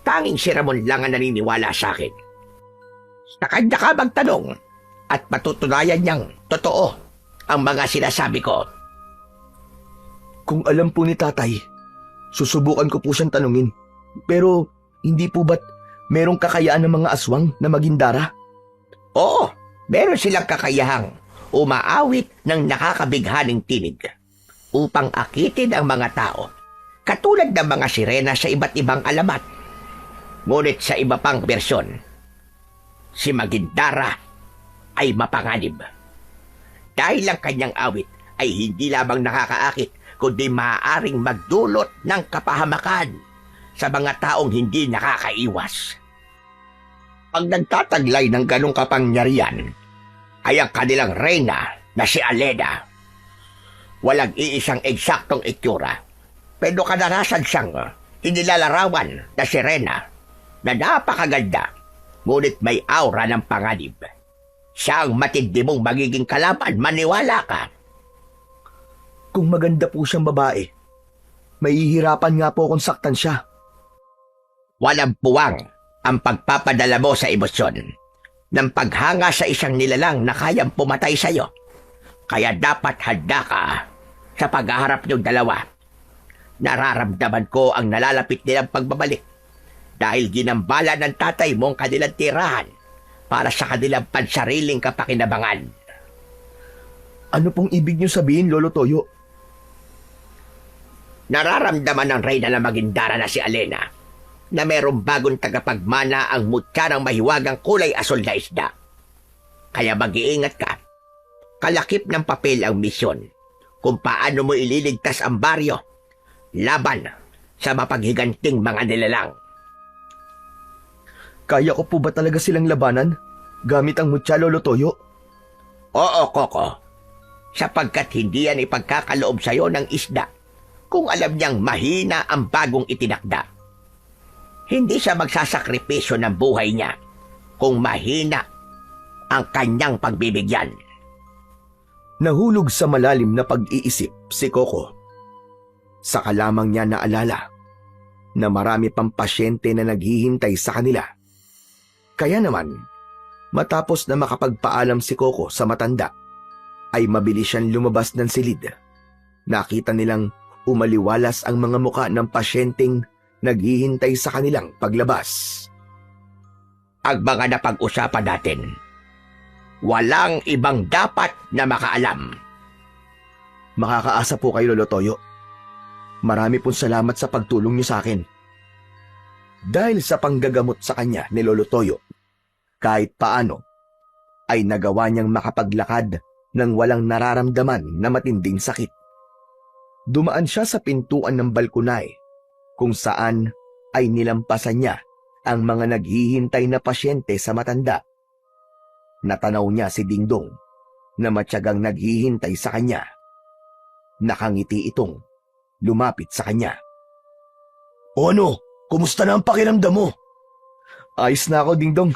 [SPEAKER 3] Tanging si Ramon lang ang naniniwala sa akin. Sa kanya ka magtanong at patutunayan niyang totoo ang mga sinasabi ko.
[SPEAKER 2] Kung alam po ni tatay, susubukan ko po siyang tanungin. Pero hindi po ba't merong kakayaan ng mga aswang na magindara?
[SPEAKER 3] Oo, meron silang kakayahang umaawit ng nakakabighaning tinig upang akitin ang mga tao, katulad ng mga sirena sa iba't ibang alamat. Ngunit sa iba pang bersyon, si Magindara ay mapanganib. Dahil ang kanyang awit ay hindi lamang nakakaakit, kundi maaaring magdulot ng kapahamakan sa mga taong hindi nakakaiwas. Pag nagtataglay ng ganong kapangyarihan ay ang kanilang reyna na si Aleda. Walang iisang eksaktong itsura, pero kadalasan siyang inilalarawan na sirena na napakaganda, ngunit may aura ng panganib. Siya ang matindi mong magiging kalaban, maniwala ka.
[SPEAKER 2] Kung maganda po siyang babae, mahihirapan nga po akong saktan siya.
[SPEAKER 3] Walang puwang ang pagpapadala mo sa emosyon ng paghanga sa isang nilalang na kayang pumatay sa iyo. Kaya dapat handa ka sa paghaharap niyong dalawa. Nararamdaman ko ang nalalapit nilang pagbabalik dahil ginambala ng tatay mo ang kanilang tirahan para sa kanilang pansariling kapakinabangan.
[SPEAKER 2] Ano pong ibig niyo sabihin, Lolo Toyo?
[SPEAKER 3] Nararamdaman ng reyna na magindara na si Alena na mayroong bagong tagapagmana ang mutya ng mahiwagang kulay asul na isda. Kaya mag-iingat ka. Kalakip ng papel ang misyon kung paano mo ililigtas ang baryo laban sa mapaghiganting mga nilalang.
[SPEAKER 2] Kaya ko po ba talaga silang labanan gamit ang mutya, Lolo Toyo?
[SPEAKER 3] Oo, Koko. Sapagkat hindi yan ipagkakaloob sa'yo ng isda kung alam niyang mahina ang bagong itinakda. Hindi siya magsasakripisyo ng buhay niya kung mahina ang kanyang pagbibigyan.
[SPEAKER 2] Nahulog sa malalim na pag-iisip si Coco. Saka lamang niya naalala na marami pang pasyente na naghihintay sa kanila. Kaya naman, matapos na makapagpaalam si Coco sa matanda, ay mabilis siyang lumabas ng silid. Nakita nilang umaliwalas ang mga muka ng pasyenteng naghihintay sa kanilang paglabas.
[SPEAKER 3] Ang mga napag-usapan natin, walang ibang dapat na makaalam.
[SPEAKER 2] Makakaasa po kayo, Lolo Toyo. Marami pong salamat sa pagtulong niyo sa akin. Dahil sa panggagamot sa kanya ni Lolo Toyo, kahit paano, ay nagawa niyang makapaglakad nang walang nararamdaman na matinding sakit. Dumaan siya sa pintuan ng balkonay kung saan ay nilampasan niya ang mga naghihintay na pasyente sa matanda. Natanaw niya si Dingdong na matyagang naghihintay sa kanya. Nakangiti itong lumapit sa kanya.
[SPEAKER 1] O ano? Kumusta na ang pakiramdam mo?
[SPEAKER 2] Ayos na ako, Dingdong.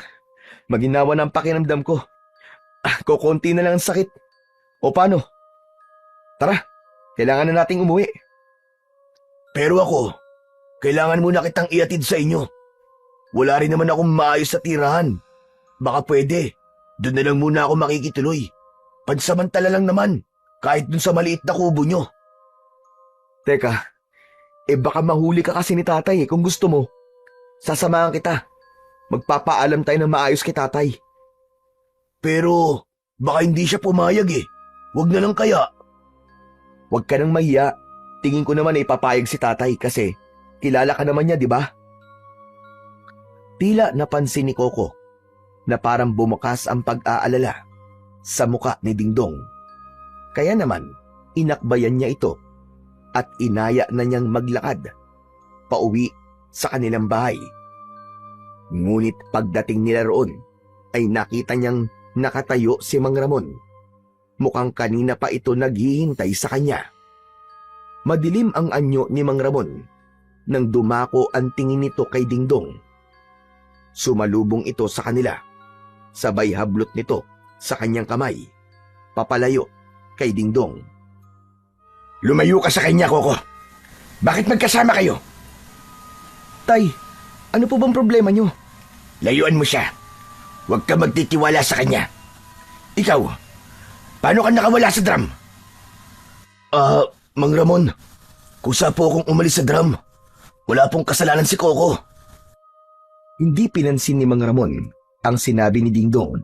[SPEAKER 2] Maginawa na ang pakiramdam ko. Kukunti na lang ang sakit. O paano? Tara, kailangan na nating umuwi.
[SPEAKER 1] Pero ako, kailangan muna kitang iatid sa inyo. Wala rin naman akong maayos sa tirahan. Baka pwede, doon na lang muna ako makikituloy. Pansamantala lang naman, kahit dun sa maliit na kubo nyo.
[SPEAKER 2] Teka, baka mahuli ka kasi ni tatay kung gusto mo. Sasamahan kita. Magpapaalam tayo ng maayos kay tatay.
[SPEAKER 1] Pero, baka hindi siya pumayag eh. Huwag na lang kaya.
[SPEAKER 2] Huwag ka nang mahiya. Tingin ko naman ipapayag si tatay kasi kilala ka naman niya, di ba? Tila napansin ni Coco na parang bumukas ang pag-aalala sa muka ni Dingdong. Kaya naman, inakbayan niya ito at inaya na niyang maglakad pauwi sa kanilang bahay. Ngunit pagdating nila roon, ay nakita niyang nakatayo si Mang Ramon. Mukhang kanina pa ito naghihintay sa kanya. Madilim ang anyo ni Mang Ramon nang dumako ang tingin nito kay Dingdong. Sumalubong ito sa kanila. Sabay hablot nito sa kanyang kamay. Papalayo kay Dingdong.
[SPEAKER 1] Lumayo ka sa kanya, Coco. Bakit magkasama kayo?
[SPEAKER 2] Tay, ano po bang problema niyo?
[SPEAKER 1] Layuan mo siya. Huwag ka magtitiwala sa kanya. Ikaw, paano ka nakawala sa drum? Mang Ramon, kusa po akong umalis sa drum. Wala pong kasalanan si Coco.
[SPEAKER 2] Hindi pinansin ni Mang Ramon ang sinabi ni Dingdong.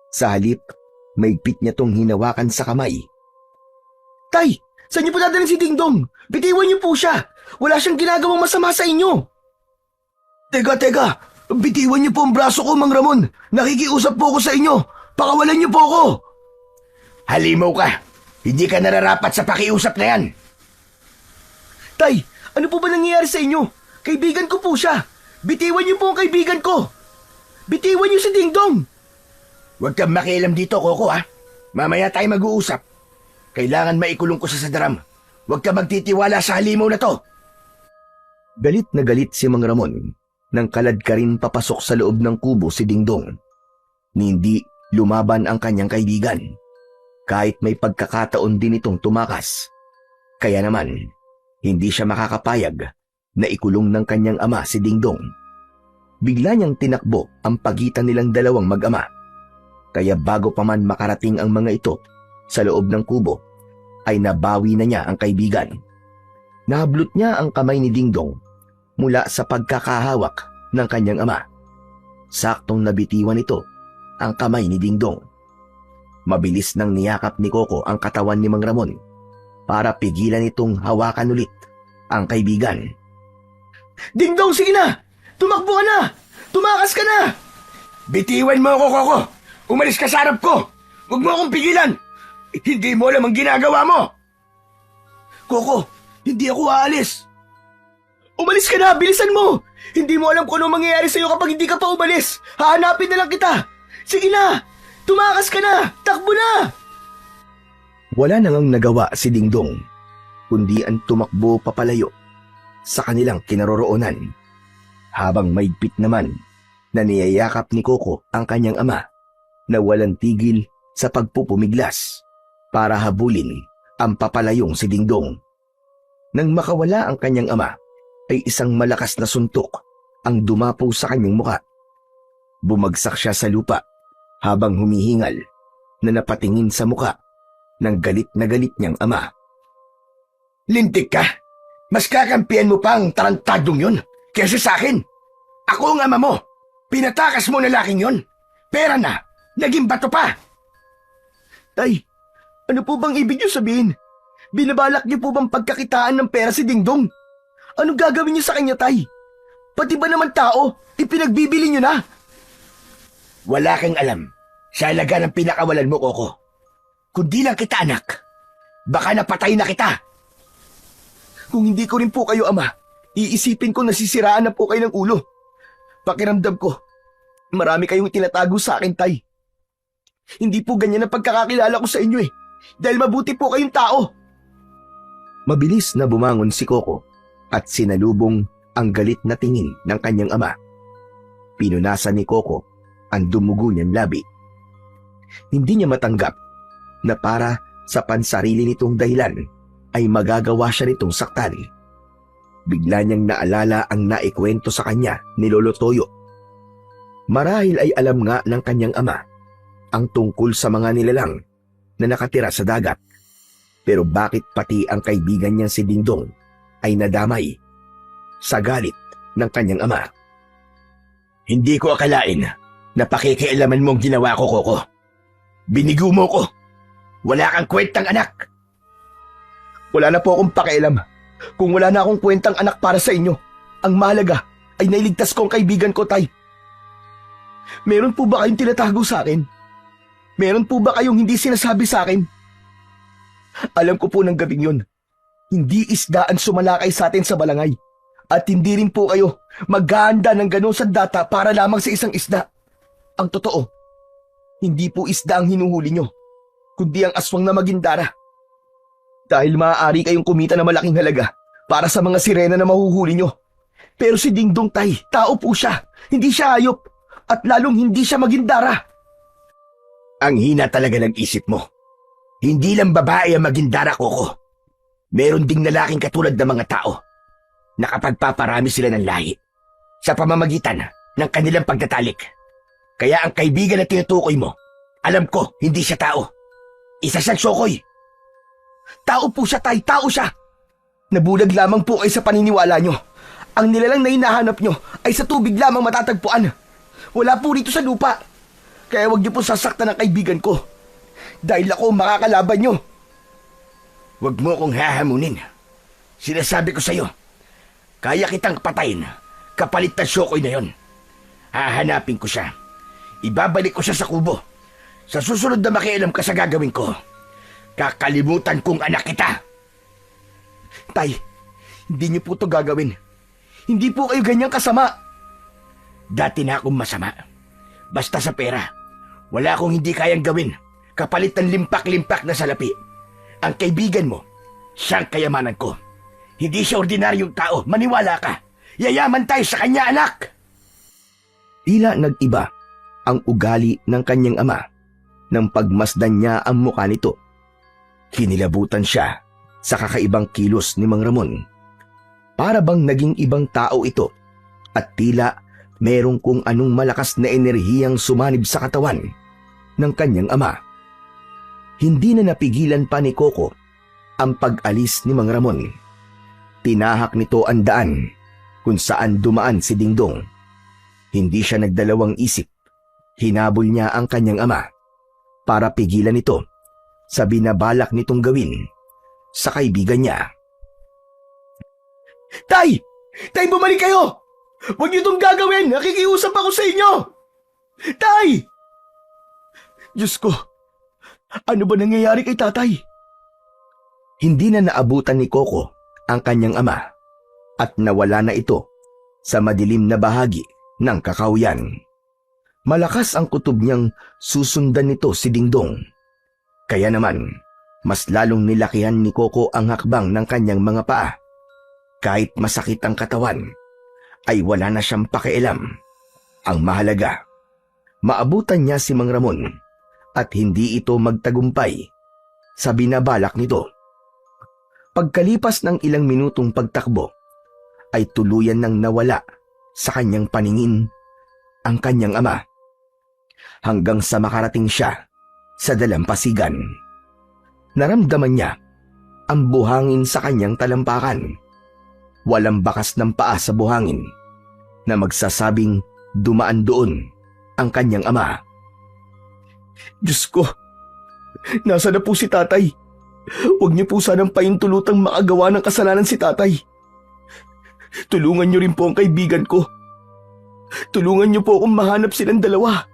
[SPEAKER 2] Sa halip, maigpit niya tong hinawakan sa kamay. Tay, saan niyo po dadalhin si Dingdong? Bitiwan niyo po siya. Wala siyang ginagawang masama sa inyo.
[SPEAKER 1] Teka. Bitiwan niyo po ang braso ko, Mang Ramon. Nakikiusap po ako sa inyo. Pakawalan niyo po ako. Halimaw ka. Hindi ka nararapat sa pakiusap na yan.
[SPEAKER 2] Tay, ano po ba nangyayari sa inyo? Kaibigan ko po siya. Bitiwan niyo po ang kaibigan ko. Bitiwan niyo si Dingdong.
[SPEAKER 1] Huwag kang makialam dito, Coco, ha? Mamaya tayo mag-uusap. Kailangan maikulong ko sa drum. Huwag ka magtitiwala sa halimaw na to.
[SPEAKER 2] Galit na galit si Mang Ramon nang kalad ka rin papasok sa loob ng kubo si Dingdong. Hindi lumaban ang kanyang kaibigan. Kahit may pagkakataon din itong tumakas. Kaya naman, hindi siya makakapayag na ikulong ng kanyang ama si Dingdong. Bigla niyang tinakbo ang pagitan nilang dalawang mag-ama. Kaya bago pa man makarating ang mga ito sa loob ng kubo, ay nabawi na niya ang kaibigan. Nahablot niya ang kamay ni Dingdong mula sa pagkakahawak ng kanyang ama. Saktong nabitiwan nito ang kamay ni Dingdong. Mabilis nang niyakap ni Coco ang katawan ni Mang Ramon para pigilan itong hawakan ulit ang kaibigan.
[SPEAKER 1] Dingdong, sige na! Tumakbo ka na! Tumakas ka na! Bitiwan mo ako, Coco! Umalis ka sa harap ko! Huwag mo akong pigilan! Hindi mo alam ang ginagawa mo! Coco, hindi ako aalis! Umalis ka na! Bilisan mo! Hindi mo alam kung ano mangyayari sa'yo kapag hindi ka pa umalis! Hahanapin na lang kita! Sige na! Tumakas ka na! Takbo na!
[SPEAKER 2] Wala nang nagawa si Dingdong, kundi ang tumakbo papalayo sa kanilang kinaroroonan. Habang maigpit naman na niyayakap ni Coco ang kanyang ama na walang tigil sa pagpupumiglas para habulin ang papalayong si Dingdong. Nang makawala ang kanyang ama, ay isang malakas na suntok ang dumapo sa kanyang muka. Bumagsak siya sa lupa habang humihingal na napatingin sa muka ng galit na galit niyang ama.
[SPEAKER 1] Lintik ka! Mas kakampihan mo pa ang tarantadong yun kaysa sa akin. Ako ang ama mo. Pinatakas mo na laking yun. Pera na. Naging bato pa.
[SPEAKER 2] Tay, ano po bang ibig niyo sabihin? Binabalak niyo po bang pagkakitaan ng pera si Dingdong? Anong gagawin niyo sa kanya, Tay? Pati ba naman tao, ipinagbibili niyo na?
[SPEAKER 1] Wala kang alam sa halaga ng pinakawalan mo, Coco. Kundi lang kita, anak. Baka napatay na kita.
[SPEAKER 2] Kung hindi ko rin po kayo ama, iisipin ko nasisiraan na po kayo ng ulo. Pakiramdam ko, marami kayong tinatago sa akin, Tay. Hindi po ganyan ang pagkakakilala ko sa inyo eh, dahil mabuti po kayong tao. Mabilis na bumangon si Coco at sinalubong ang galit na tingin ng kanyang ama. Pinunasan ni Coco ang dumugo niyang labi. Hindi niya matanggap na para sa pansarili nitong dahilan ay magagawa siya nitong saktan. Bigla niyang naalala ang naikwento sa kanya ni Lolo Toyo. Marahil ay alam nga ng kanyang ama ang tungkol sa mga nilalang na nakatira sa dagat. Pero bakit pati ang kaibigan niyang si Dingdong ay nadamay sa galit ng kanyang ama?
[SPEAKER 1] Hindi ko akalain na pakikialaman mo ang ginawa ko, Coco. Binigo mo ko. Wala kang kwentang anak.
[SPEAKER 2] Wala na po akong pakialam. Kung wala na akong kwentang anak para sa inyo, ang mahalaga ay nailigtas ko ang kaibigan ko, Tay. Meron po ba kayong tinatago sa akin? Meron po ba kayong hindi sinasabi sa akin? Alam ko po ng gabing yun, hindi isda ang sumalakay sa atin sa balangay. At hindi rin po kayo maghahanda ng ganong sandata para lamang sa isang isda. Ang totoo, hindi po isda ang hinuhuli nyo, kundi ang aswang na magindara. Dahil maaari kayong kumita na malaking halaga para sa mga sirena na mahuhuli nyo. Pero si Dingdong, Tay, tao po siya, hindi siya hayop, at lalong hindi siya magindara.
[SPEAKER 1] Ang hina talaga ng isip mo. Hindi lang babae ang magindara, Coco. Meron ding lalaking katulad ng mga tao na kapag paparami sila ng lahi sa pamamagitan ng kanilang pagtatalik. Kaya ang kaibigan na tinutukoy mo, alam ko, hindi siya tao. Isa siyang sokoy.
[SPEAKER 2] Tao po siya, Tay, tao siya. Nabulag lamang po kayo sa paniniwala nyo. Ang nilalang na hinahanap nyo ay sa tubig lamang matatagpuan. Wala po rito sa lupa. Kaya wag niyo po sasaktan ang kaibigan ko. Dahil ako makakalaban nyo.
[SPEAKER 1] Huwag mo akong hahamunin. Sinasabi ko sa'yo, kaya kitang patayin kapalit ng sokoy na yon. Hahanapin ko siya. Ibabalik ko siya sa kubo. Sa susunod na makialam ka sa gagawin ko, kakalimutan kong anak kita.
[SPEAKER 2] Tay, hindi niyo po ito gagawin. Hindi po kayo ganyang kasama.
[SPEAKER 1] Dati na akong masama. Basta sa pera, wala akong hindi kayang gawin kapalit ng limpak-limpak na salapi. Ang kaibigan mo, siyang kayamanan ko. Hindi siya ordinaryong tao, maniwala ka. Yayaman tayo sa kanya, anak!
[SPEAKER 2] Tila nag-iba ang ugali ng kanyang ama nang pagmasdan niya ang mukha nito. Kinilabutan siya sa kakaibang kilos ni Mang Ramon. Para bang naging ibang tao ito at tila merong kung anong malakas na enerhiyang sumanib sa katawan ng kanyang ama. Hindi na napigilan pa ni Coco ang pag-alis ni Mang Ramon. Tinahak nito ang daan kung saan dumaan si Dingdong Hindi siya nagdalawang isip. Hinabol niya ang kanyang ama para pigilan ito sa binabalak nitong gawin sa kaibigan niya. Tay! Tay, bumalik kayo! Huwag niyo itong gagawin! Nakikiusap ako sa inyo! Tay! Diyos ko, ano ba nangyayari kay tatay? Hindi na naabutan ni Coco ang kanyang ama at nawala na ito sa madilim na bahagi ng kakauyan. Malakas ang kutob niyang susundan nito si Dingdong. Kaya naman, mas lalong nilakihan ni Coco ang hakbang ng kanyang mga paa. Kahit masakit ang katawan, ay wala na siyang pakialam. Ang mahalaga, maabutan niya si Mang Ramon at hindi ito magtagumpay sa binabalak nito. Pagkalipas ng ilang minutong pagtakbo, ay tuluyan nang nawala sa kanyang paningin ang kanyang ama hanggang sa makarating siya sa dalampasigan. Naramdaman niya ang buhangin sa kanyang talampakan. Walang bakas ng paa sa buhangin na magsasabing dumaan doon ang kanyang ama. Diyos ko, nasa na po si tatay? Huwag niyo po sanang paintulutang makagawa ng kasalanan si tatay. Tulungan niyo rin po ang kaibigan ko. Tulungan niyo po akong mahanap silang dalawa.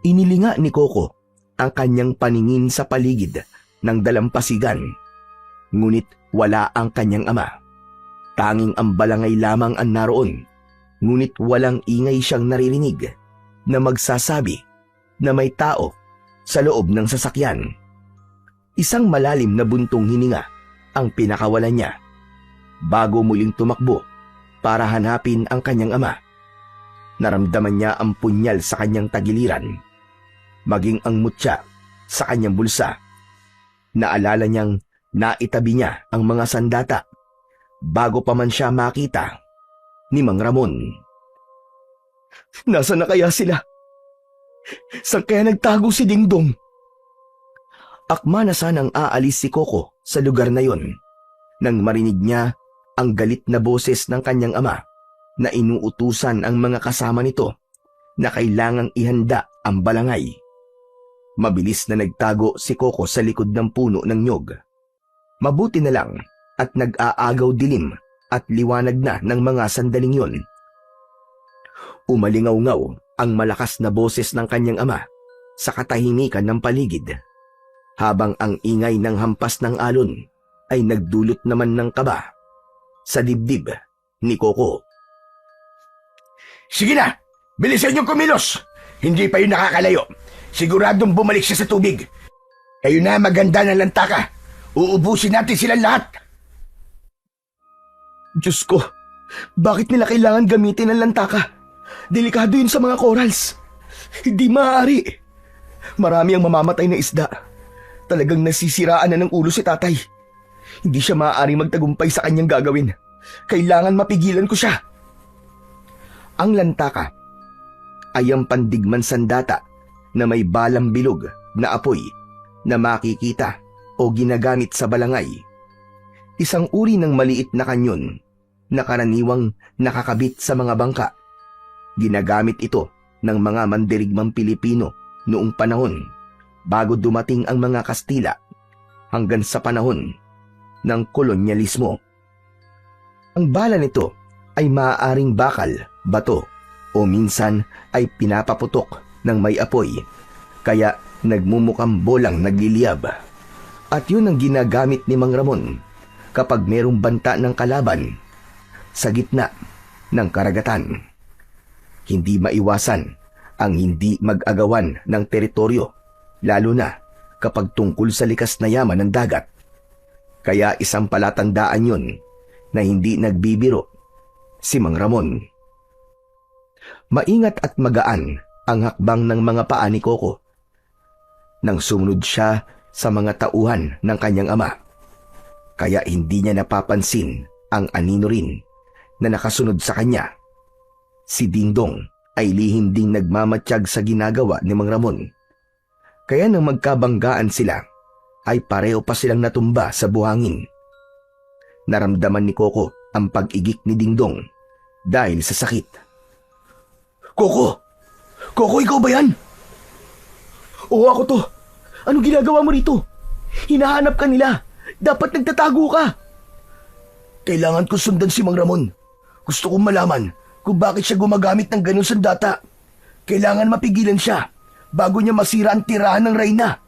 [SPEAKER 2] Inilinga ni Coco ang kanyang paningin sa paligid ng dalampasigan. Ngunit wala ang kanyang ama. Tanging ang balangay lamang ang naroon. Ngunit walang ingay siyang naririnig na magsasabi na may tao sa loob ng sasakyan. Isang malalim na buntong hininga ang pinakawalan niya bago muling tumakbo para hanapin ang kanyang ama. Naramdaman niya ang punyal sa kanyang tagiliran, maging ang mutya sa kanyang bulsa. Naalala niyang naitabi niya ang mga sandata bago pa man siya makita ni Mang Ramon. Nasaan na kaya sila? Saan kaya nagtago si Dingdong? Akma na sanang aalis si Coco sa lugar na yon nang marinig niya ang galit na boses ng kanyang ama na inuutusan ang mga kasama nito na kailangang ihanda ang balangay. Mabilis na nagtago si Coco sa likod ng puno ng nyog. Mabuti na lang at nag-aagaw dilim at liwanag na ng mga sandaling yon. Umalingaw-ngaw ang malakas na boses ng kanyang ama sa katahimikan ng paligid, habang ang ingay ng hampas ng alon ay nagdulot naman ng kaba sa dibdib ni Coco.
[SPEAKER 1] Sige na! Bilisan niyong kumilos! Hindi pa yun nakakalayo. Siguradong bumalik siya sa tubig. Kayo na maganda na lantaka. Uubusin natin silang lahat. Diyos ko, bakit nila kailangan gamitin ang lantaka? Delikado yun sa mga corals. Hindi maaari. Marami ang mamamatay na isda. Talagang nasisiraan na ng ulo si tatay. Hindi siya maaaring magtagumpay sa kanyang gagawin. Kailangan mapigilan ko siya. Ang lantaka ay ang pandigman sandata na may balang bilog na apoy na makikita o ginagamit sa balangay. Isang uri ng maliit na kanyon na karaniwang nakakabit sa mga bangka. Ginagamit ito ng mga mandirigmang Pilipino noong panahon bago dumating ang mga Kastila hanggang sa panahon ng kolonyalismo. Ang bala nito ay maaaring bakal, bato o minsan ay pinapaputok ng may apoy kaya nagmumukhang bolang nagliliyab. At yun ang ginagamit ni Mang Ramon kapag merong banta ng kalaban sa gitna ng karagatan. Hindi maiwasan ang hindi mag-agawan ng teritoryo, lalo na kapag tungkol sa likas na yaman ng dagat. Kaya isang palatandaan yun na hindi nagbibiro si Mang Ramon. Maingat at magaan ang hakbang ng mga paa ni Coco nang sumunod siya sa mga tauhan ng kanyang ama. Kaya hindi niya napapansin ang anino rin na nakasunod sa kanya. Si Dingdong ay lihim ding nagmamatsyag sa ginagawa ni Mang Ramon. Kaya nang magkabanggaan sila, ay pareho pa silang natumba sa buhangin. Naramdaman ni Coco ang pag-igik ni Dingdong dahil sa sakit.
[SPEAKER 2] Coco! Coco, ikaw ba yan? Oo, ako to. Anong ginagawa mo rito? Hinahanap ka nila. Dapat nagtatago ka. Kailangan ko sundan si Mang Ramon. Gusto kong malaman kung bakit siya gumagamit ng ganun sandata. Kailangan mapigilan siya bago niya masira ang tirahan ng Reyna.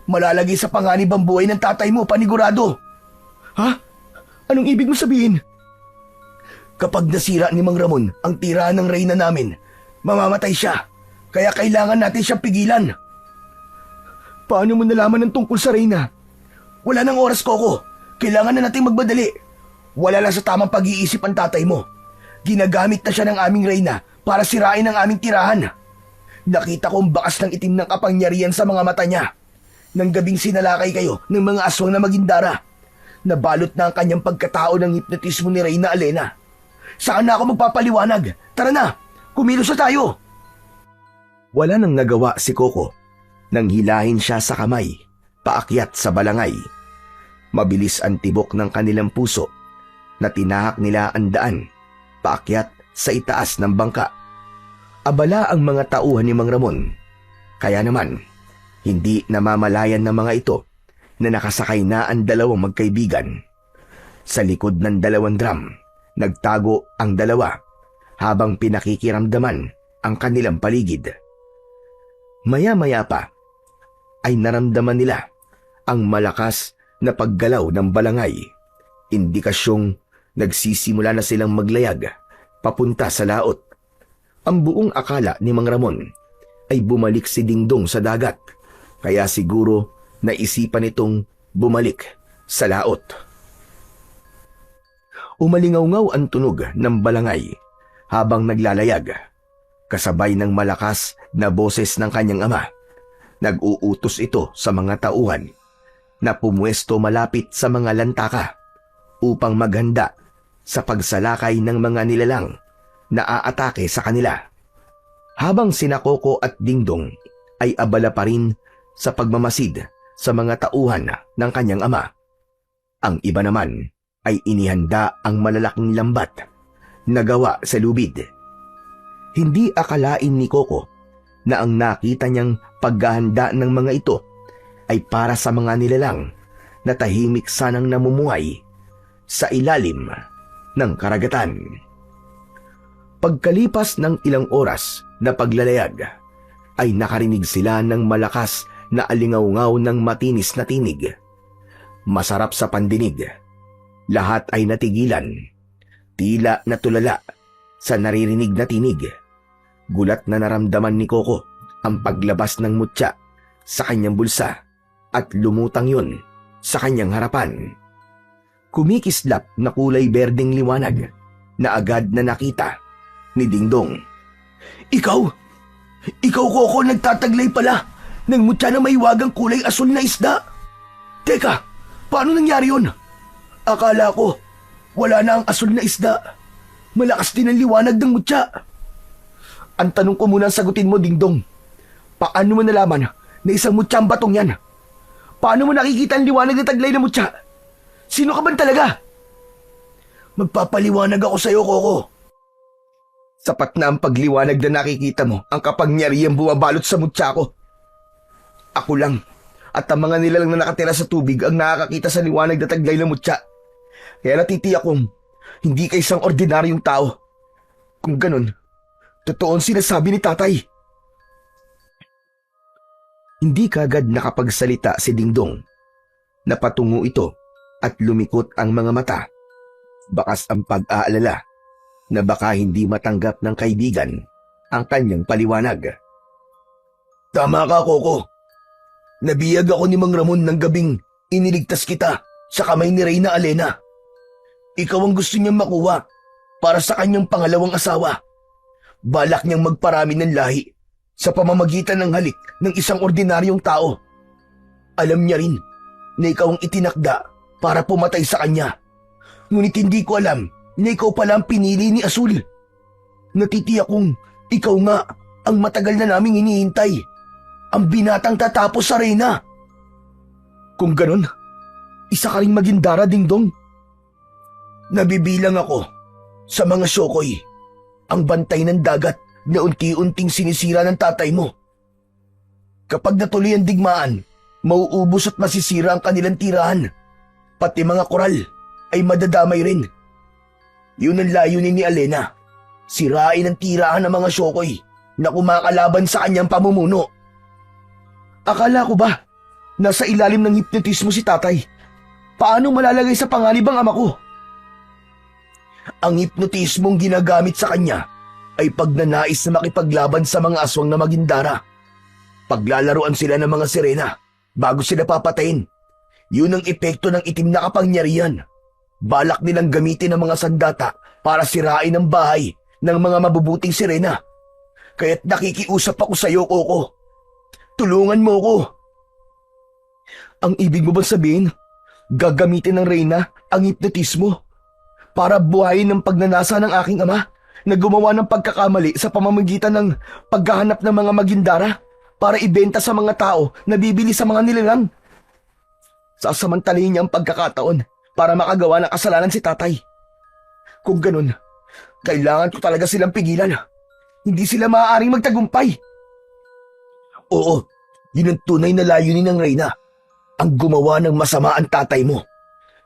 [SPEAKER 2] Malalagay sa panganib ang buhay ng tatay mo, panigurado. Ha? Anong ibig mo sabihin? Kapag nasira ni Mang Ramon ang tirahan ng Reyna namin, mamamatay siya. Kaya kailangan natin siyang pigilan. Paano mo nalaman ng tungkol sa Reyna? Wala nang oras, Coco. Kailangan na natin magbadali. Wala lang sa tamang pag-iisip ang tatay mo. Ginagamit na siya ng aming Reyna para sirain ang aming tirahan. Nakita ko ang bakas ng itim ng kapangyarihan sa mga mata niya. Nang gabing sinalakay kayo ng mga aswang na magindara, nabalot na ang kanyang pagkatao ng hipnotismo ni Reyna Alena. Saan na ako magpapaliwanag? Tara na, kumilos na tayo! Wala nang nagawa si Coco nang hilahin siya sa kamay, paakyat sa balangay. Mabilis ang tibok ng kanilang puso na tinahak nila ang daan, paakyat sa itaas ng bangka. Abala ang mga tauhan ni Mang Ramon, kaya naman hindi namamalayan ng mga ito na nakasakay na ang dalawang magkaibigan. Sa likod ng dalawang drum, nagtago ang dalawa habang pinakikiramdaman ang kanilang paligid. Maya-maya pa ay naramdaman nila ang malakas na paggalaw ng balangay. Indikasyong nagsisimula na silang maglayag papunta sa laot. Ang buong akala ni Mang Ramon ay bumalik si Dingdong sa dagat, kaya siguro naisipan nitong bumalik sa laot. Umalingaw-ngaw ang tunog ng balangay habang naglalayag, kasabay ng malakas na boses ng kanyang ama. Nag-uutos ito sa mga tauhan na pumwesto malapit sa mga lantaka upang maghanda sa pagsalakay ng mga nilalang na aatake sa kanila. Habang sina Coco at Dingdong ay abala pa rin sa pagmamasid sa mga tauhan ng kanyang ama, ang iba naman ay inihanda ang malalaking lambat na gawa sa lubid. Hindi akalain ni Coco na ang nakita niyang paghahanda ng mga ito ay para sa mga nilalang na tahimik sanang namumuhay sa ilalim ng karagatan. Pagkalipas ng ilang oras na paglalayag, ay nakarinig sila ng malakas na alingaw-ngaw ng matinis na tinig. Masarap sa pandinig. Lahat ay natigilan. Tila natulala sa naririnig na tinig. Gulat na naramdaman ni Coco ang paglabas ng mutya sa kanyang bulsa at lumutang yun sa kanyang harapan. Kumikislap na kulay berdeng liwanag na agad na nakita ni Dingdong. Ikaw? Ikaw, Coco, nagtataglay pala ng mutya na may wagang kulay asul na isda? Teka, paano nangyari yun? Akala ko, wala na ang asul na isda. Malakas din ang liwanag ng mutya. Ang tanong ko muna sagutin mo, Dingdong. Paano mo nalaman na isang mutya ang batong yan? Paano mo nakikita ang liwanag na taglay na mutya? Sino ka ba talaga? Magpapaliwanag ako sa'yo, Coco. Sapat na ang pagliwanag na nakikita mo ang kapangyarihang bumabalot sa mutya ko. Ako lang at ang mga nilalang na nakatira sa tubig ang nakakakita sa liwanag na taglay ng mutya. Kaya natitiyak kong hindi ka isang ordinaryong tao. Kung ganun, totoo ang sinasabi ni tatay. Hindi kagad nakapagsalita si Dingdong. Napatungo ito at lumikot ang mga mata. Bakas ang pag-aalala na baka hindi matanggap ng kaibigan ang kanyang paliwanag. Tama ka, Coco. Nabiyag ako ni Mang Ramon ng gabing iniligtas kita sa kamay ni Reyna Alena. Ikaw ang gusto niyang makuha para sa kanyang pangalawang asawa. Balak niyang magparami ng lahi sa pamamagitan ng halik ng isang ordinaryong tao. Alam niya rin na ikaw ang itinakda para pumatay sa kanya. Ngunit hindi ko alam na ikaw pala ang pinili ni Asul. Natitiyak kong ikaw nga ang matagal na naming hinihintay. Ang binatang tatapos sa Reyna. Kung ganon, isa ka ring magindara, Dingdong. Nabibilang ako sa mga Shokoy, ang bantay ng dagat na unti-unting sinisira ng tatay mo. Kapag natuloy ang digmaan, mauubos at masisira ang kanilang tirahan. Pati mga koral ay madadamay rin. Yun ang layunin ni Alena. Sirain ang tirahan ng mga Shokoy na kumakalaban sa kanyang pamumuno. Akala ko ba nasa ilalim ng hipnotismo si tatay? Paano malalagay sa panganib ang ama ko? Ang hipnotismong ginagamit sa kanya ay pagnanais na makipaglaban sa mga aswang na magindara. Paglalaruan sila ng mga sirena bago sila papatayin. Yun ang epekto ng itim na kapangyarihan. Balak nilang gamitin ang mga sandata para sirain ang bahay ng mga mabubuting sirena. Kaya't nakikiusap ako sa iyo, Coco. Tulungan mo ko. Ang ibig mo bang sabihin, gagamitin ng Reyna ang hipnotismo para buhayin ang pagnanasa ng aking ama na gumawa ng pagkakamali sa pamamagitan ng paghahanap ng mga magindara para ibenta sa mga tao na bibili sa mga nilalang? Sasamantalahin niya ang pagkakataon para makagawa ng kasalanan si tatay. Kung ganun, kailangan ko talaga silang pigilan. Hindi sila maaaring magtagumpay. Oo, yun ang tunay na layunin ng Reyna. Ang gumawa ng masama ang tatay mo.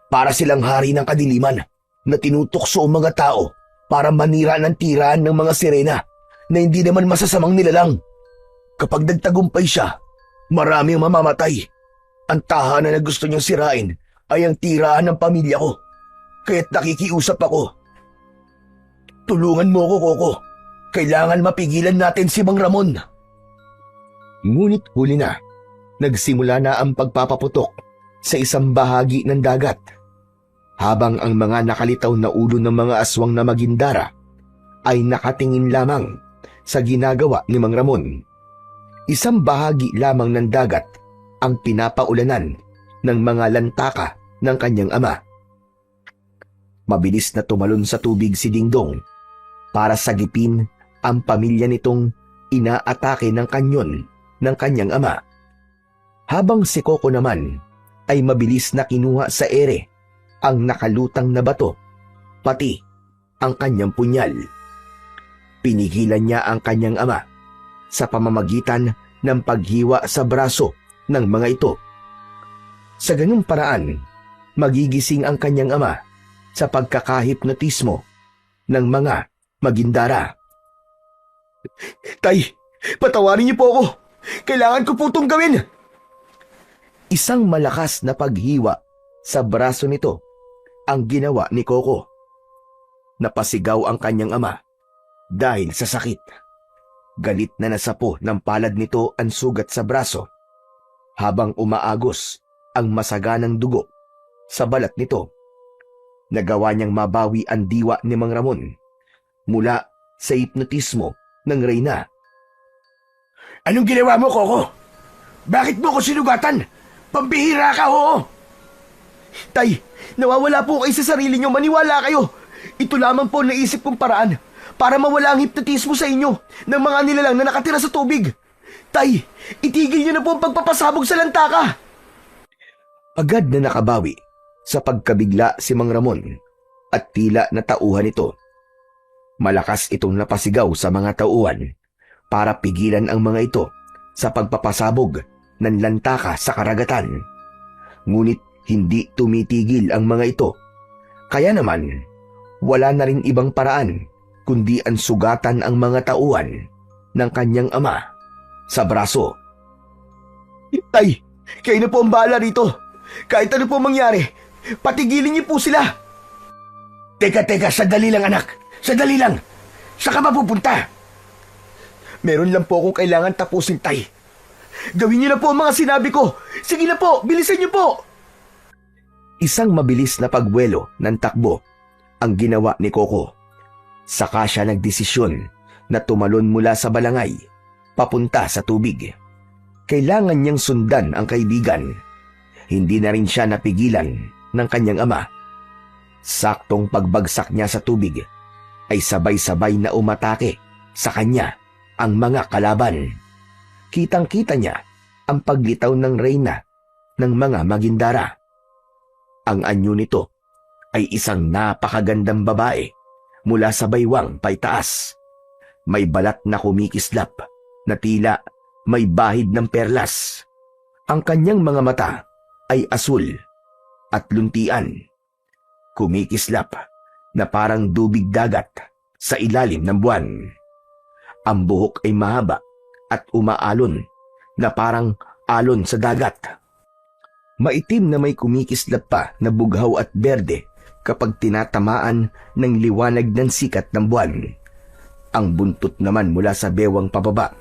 [SPEAKER 2] Para silang hari ng kadiliman na tinutokso ang mga tao para manira ng tirahan ng mga sirena na hindi naman masasamang nilalang. Kapag nagtagumpay siya, marami ang mamamatay. Ang tahanan na gusto niyang sirain ay ang tirahan ng pamilya ko. Kaya't nakikiusap ako. Tulungan mo ako, Coco. Kailangan mapigilan natin si Mang Ramon. Ngunit huli na, nagsimula na ang pagpapaputok sa isang bahagi ng dagat. Habang ang mga nakalitaw na ulo ng mga aswang na magindara ay nakatingin lamang sa ginagawa ni Mang Ramon. Isang bahagi lamang ng dagat ang pinapaulanan ng mga lantaka ng kanyang ama. Mabilis na tumalon sa tubig si Dingdong para sagipin ang pamilya nitong inaatake ng kanyon ng kanyang ama. Habang si Coco naman ay mabilis na kinuha sa ere ang nakalutang na bato, pati ang kanyang punyal. Pinigilan niya ang kanyang ama sa pamamagitan ng paghiwa sa braso ng mga ito. Sa ganung paraan, magigising ang kanyang ama sa pagkakahipnotismo ng mga magindara. Tay, patawarin niyo po ako. Kailangan ko po itong gawin. Isang malakas na paghiwa sa braso nito ang ginawa ni Coco. Napasigaw ang kanyang ama dahil sa sakit. Galit na nasapo ng palad nito ang sugat sa braso habang umaagos ang masaganang dugo sa balat nito. Nagawa niyang mabawi ang diwa ni Mang Ramon mula sa hipnotismo ng Reyna. Anong ginawa mo, Coco? Bakit mo ko sinugatan? Pambihira ka, oo! Tay, nawawala po kayo sa sarili niyo, maniwala kayo. Ito lamang po ang naisip kong paraan para mawala ang hipnotismo sa inyo ng mga nilalang na nakatira sa tubig. Tay, itigil niyo na po ang pagpapasabog sa lantaka. Agad na nakabawi sa pagkabigla si Mang Ramon at tila natauhan ito. Malakas itong napasigaw sa mga tauhan para pigilan ang mga ito sa pagpapasabog ng lantaka sa karagatan. Ngunit hindi tumitigil ang mga ito. Kaya naman, wala na rin ibang paraan kundi ang sugatan ang mga tauhan ng kanyang ama sa braso. Tay, kayo na po ang bahala rito. Kahit ano po mangyari, patigilin niyo po sila. Teka, sandali lang anak. Sandali lang. Saan ka mapupunta? Meron lang po akong kailangan tapusin, Tay. Gawin niyo na po ang mga sinabi ko. Sige na po, bilisan niyo po. Isang mabilis na pagbuwelo ng takbo ang ginawa ni Coco. Saka siya nagdesisyon na tumalon mula sa balangay papunta sa tubig. Kailangan niyang sundan ang kaibigan. Hindi na rin siya napigilan ng kanyang ama. Saktong pagbagsak niya sa tubig ay sabay-sabay na umatake sa kanya ang mga kalaban. Kitang-kita niya ang paglitaw ng Reyna ng mga magindara. Ang anyo nito ay isang napakagandang babae mula sa baywang paitaas. May balat na kumikislap na tila may bahid ng perlas. Ang kanyang mga mata ay asul at luntian. Kumikislap na parang dubig dagat sa ilalim ng buwan. Ang buhok ay mahaba at umaalon na parang alon sa dagat. Maitim na may kumikislap pa na bughaw at berde kapag tinatamaan ng liwanag ng sikat ng buwan. Ang buntot naman mula sa bewang pababa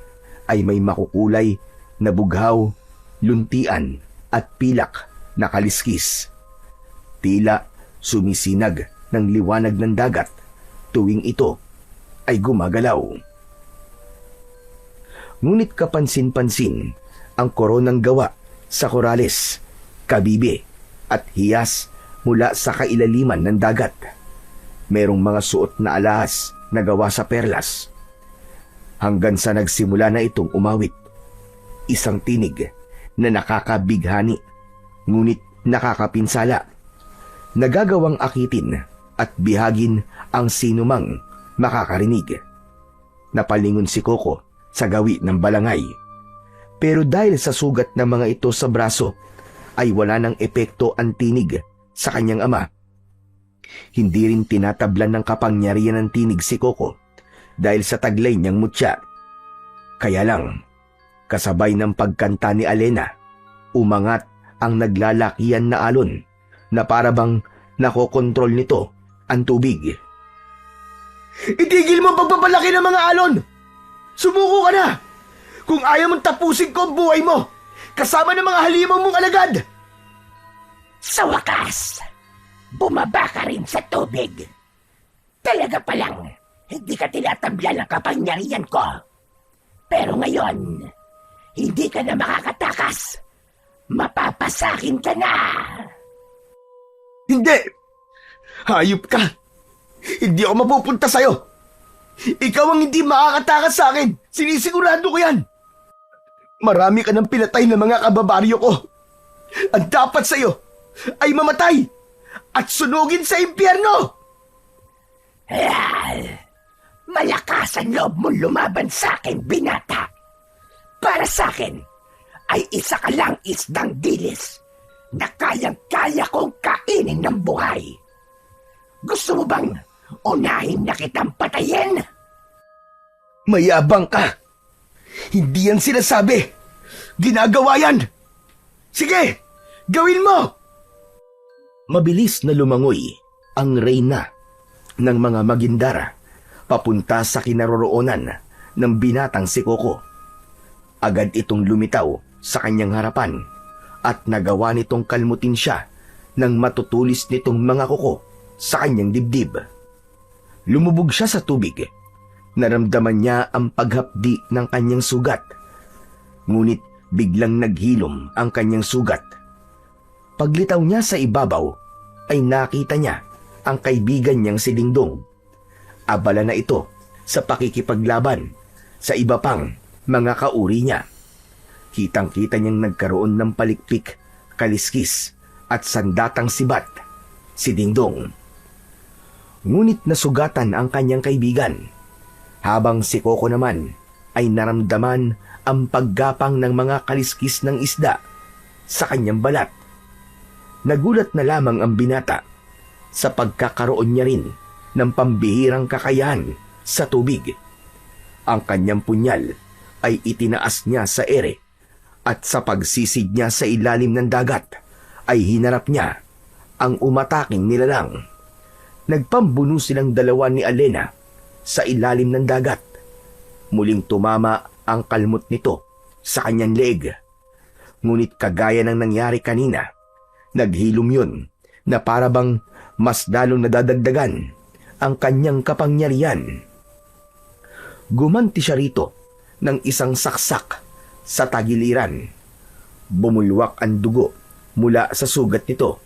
[SPEAKER 2] ay may makukulay na bughaw, luntian at pilak na kaliskis. Tila sumisinag ng liwanag ng dagat tuwing ito ay gumagalaw. Ngunit kapansin-pansin ang koronang gawa sa korales, kabibe at hiyas mula sa kailaliman ng dagat. Merong mga suot na alahas na gawa sa perlas. Hanggang sa nagsimula na itong umawit. Isang tinig na nakakabighani, ngunit nakakapinsala. Nagagawang akitin at bihagin ang sinumang makakarinig. Napalingon si Coco sa gawi ng balangay. Pero dahil sa sugat ng mga ito sa braso, ay wala ng epekto ang tinig sa kanyang ama. Hindi rin tinatablan ng kapangyarihan ng tinig si Coco dahil sa taglay niyang mutya. Kaya lang, kasabay ng pagkanta ni Alena, umangat ang naglalakihan na alon na parabang nakokontrol nito ang tubig.
[SPEAKER 1] Itigil mo ang pagpapalaki ng mga alon! Sumuko ka na! Kung ayaw mong tapusin ko ang buhay mo, kasama ng mga halimaw mong alagad!
[SPEAKER 3] Sa wakas, bumaba ka rin sa tubig. Talaga palang, hindi ka tinatablan ng kapangyarihan ko. Pero ngayon, hindi ka na makakatakas. Mapapasakin ka na.
[SPEAKER 1] Hindi! Hayop ka! Hindi ako mapupunta sa'yo! Ikaw ang hindi makakatakas sa akin! Sinisigurado ko yan! Marami ka ng pinatay ng mga kababaryo ko. Ang dapat sa'yo ay mamatay at sunugin sa impyerno!
[SPEAKER 3] Malakas ang loob mong lumaban sa akin, binata. Para sa akin, ay isa ka lang isdang dilis na kayang-kaya kong kainin ng buhay. Gusto mo bang unahin na kitang patayin?
[SPEAKER 1] Mayabang ka! Hindi yan sinasabi! Ginagawa yan! Sige! Gawin mo!
[SPEAKER 2] Mabilis na lumangoy ang reyna ng mga Magindara papunta sa kinaroroonan ng binatang si Coco. Agad itong lumitaw sa kanyang harapan at nagawa nitong kalmutin siya nang matutulis nitong mga kuko sa kanyang dibdib. Lumubog siya sa tubig. Naramdaman niya ang paghapdi ng kanyang sugat. Ngunit biglang naghilom ang kanyang sugat. Paglitaw niya sa ibabaw, ay nakita niya ang kaibigan niyang si Dingdong. Abala na ito sa pakikipaglaban sa iba pang mga kauri niya. Kitang-kita niyang nagkaroon ng palikpik, kaliskis at sandatang sibat si Dingdong. Ngunit nasugatan ang kanyang kaibigan, habang si Coco naman ay naramdaman ang paggapang ng mga kaliskis ng isda sa kanyang balat. Nagulat na lamang ang binata sa pagkakaroon niya rin ng pambihirang kakayahan sa tubig. Ang kanyang punyal ay itinaas niya sa ere at sa pagsisid niya sa ilalim ng dagat ay hinarap niya ang umataking nilalang. Nagpambuno silang dalawa ni Alena sa ilalim ng dagat. Muling tumama ang kalmot nito sa kanyang leeg. Ngunit kagaya ng nangyari kanina, naghilom yun na parabang mas lalong nadadagdagan ang kanyang kapangyarihan. Gumanti siya rito ng isang saksak sa tagiliran. Bumulwak ang dugo mula sa sugat nito.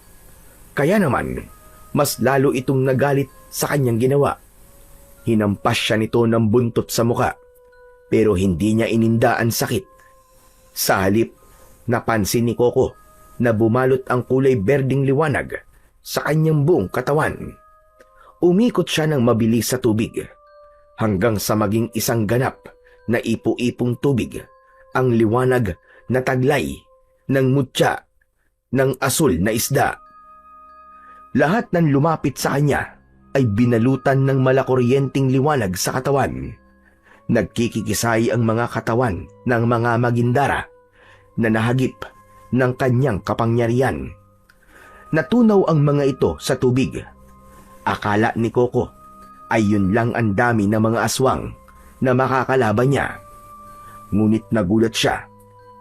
[SPEAKER 2] Kaya naman, mas lalo itong nagalit sa kanyang ginawa. Hinampas siya nito ng buntot sa muka, pero hindi niya ininda ang sakit. Sa halip, napansin ni Coco na bumalot ang kulay berdeng liwanag sa kanyang buong katawan. Umikot siya ng mabilis sa tubig. hanggang sa maging isang ganap na ipo-ipong tubig ang liwanag na taglay ng mutya ng asul na isda. Lahat ng lumapit sa kanya ay binalutan ng malakuryenteng liwanag sa katawan. Nagkikikisay ang mga katawan ng mga magindara na nahagip ng kanyang kapangyarihan. Natunaw ang mga ito sa tubig. Akala ni Coco ay yun lang ang dami ng mga aswang na makakalaban niya. Ngunit nagulat siya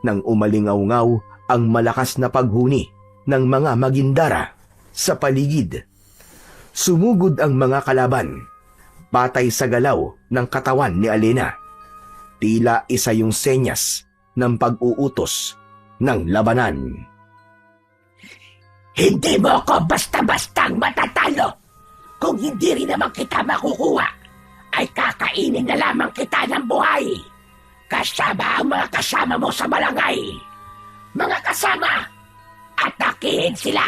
[SPEAKER 2] nang umalingaw-ngaw ang malakas na paghuni ng mga magindara sa paligid. Sumugod ang mga kalaban, patay sa galaw ng katawan ni Alena. Tila isa yung senyas ng pag-uutos ng labanan.
[SPEAKER 3] Hindi mo ako basta-bastang matatalo. Kung hindi rin naman kita makukuha, ay kakainin na lamang kita ng buhay. Kasama ang mga kasama mo sa balangay. Mga kasama, atakihin sila.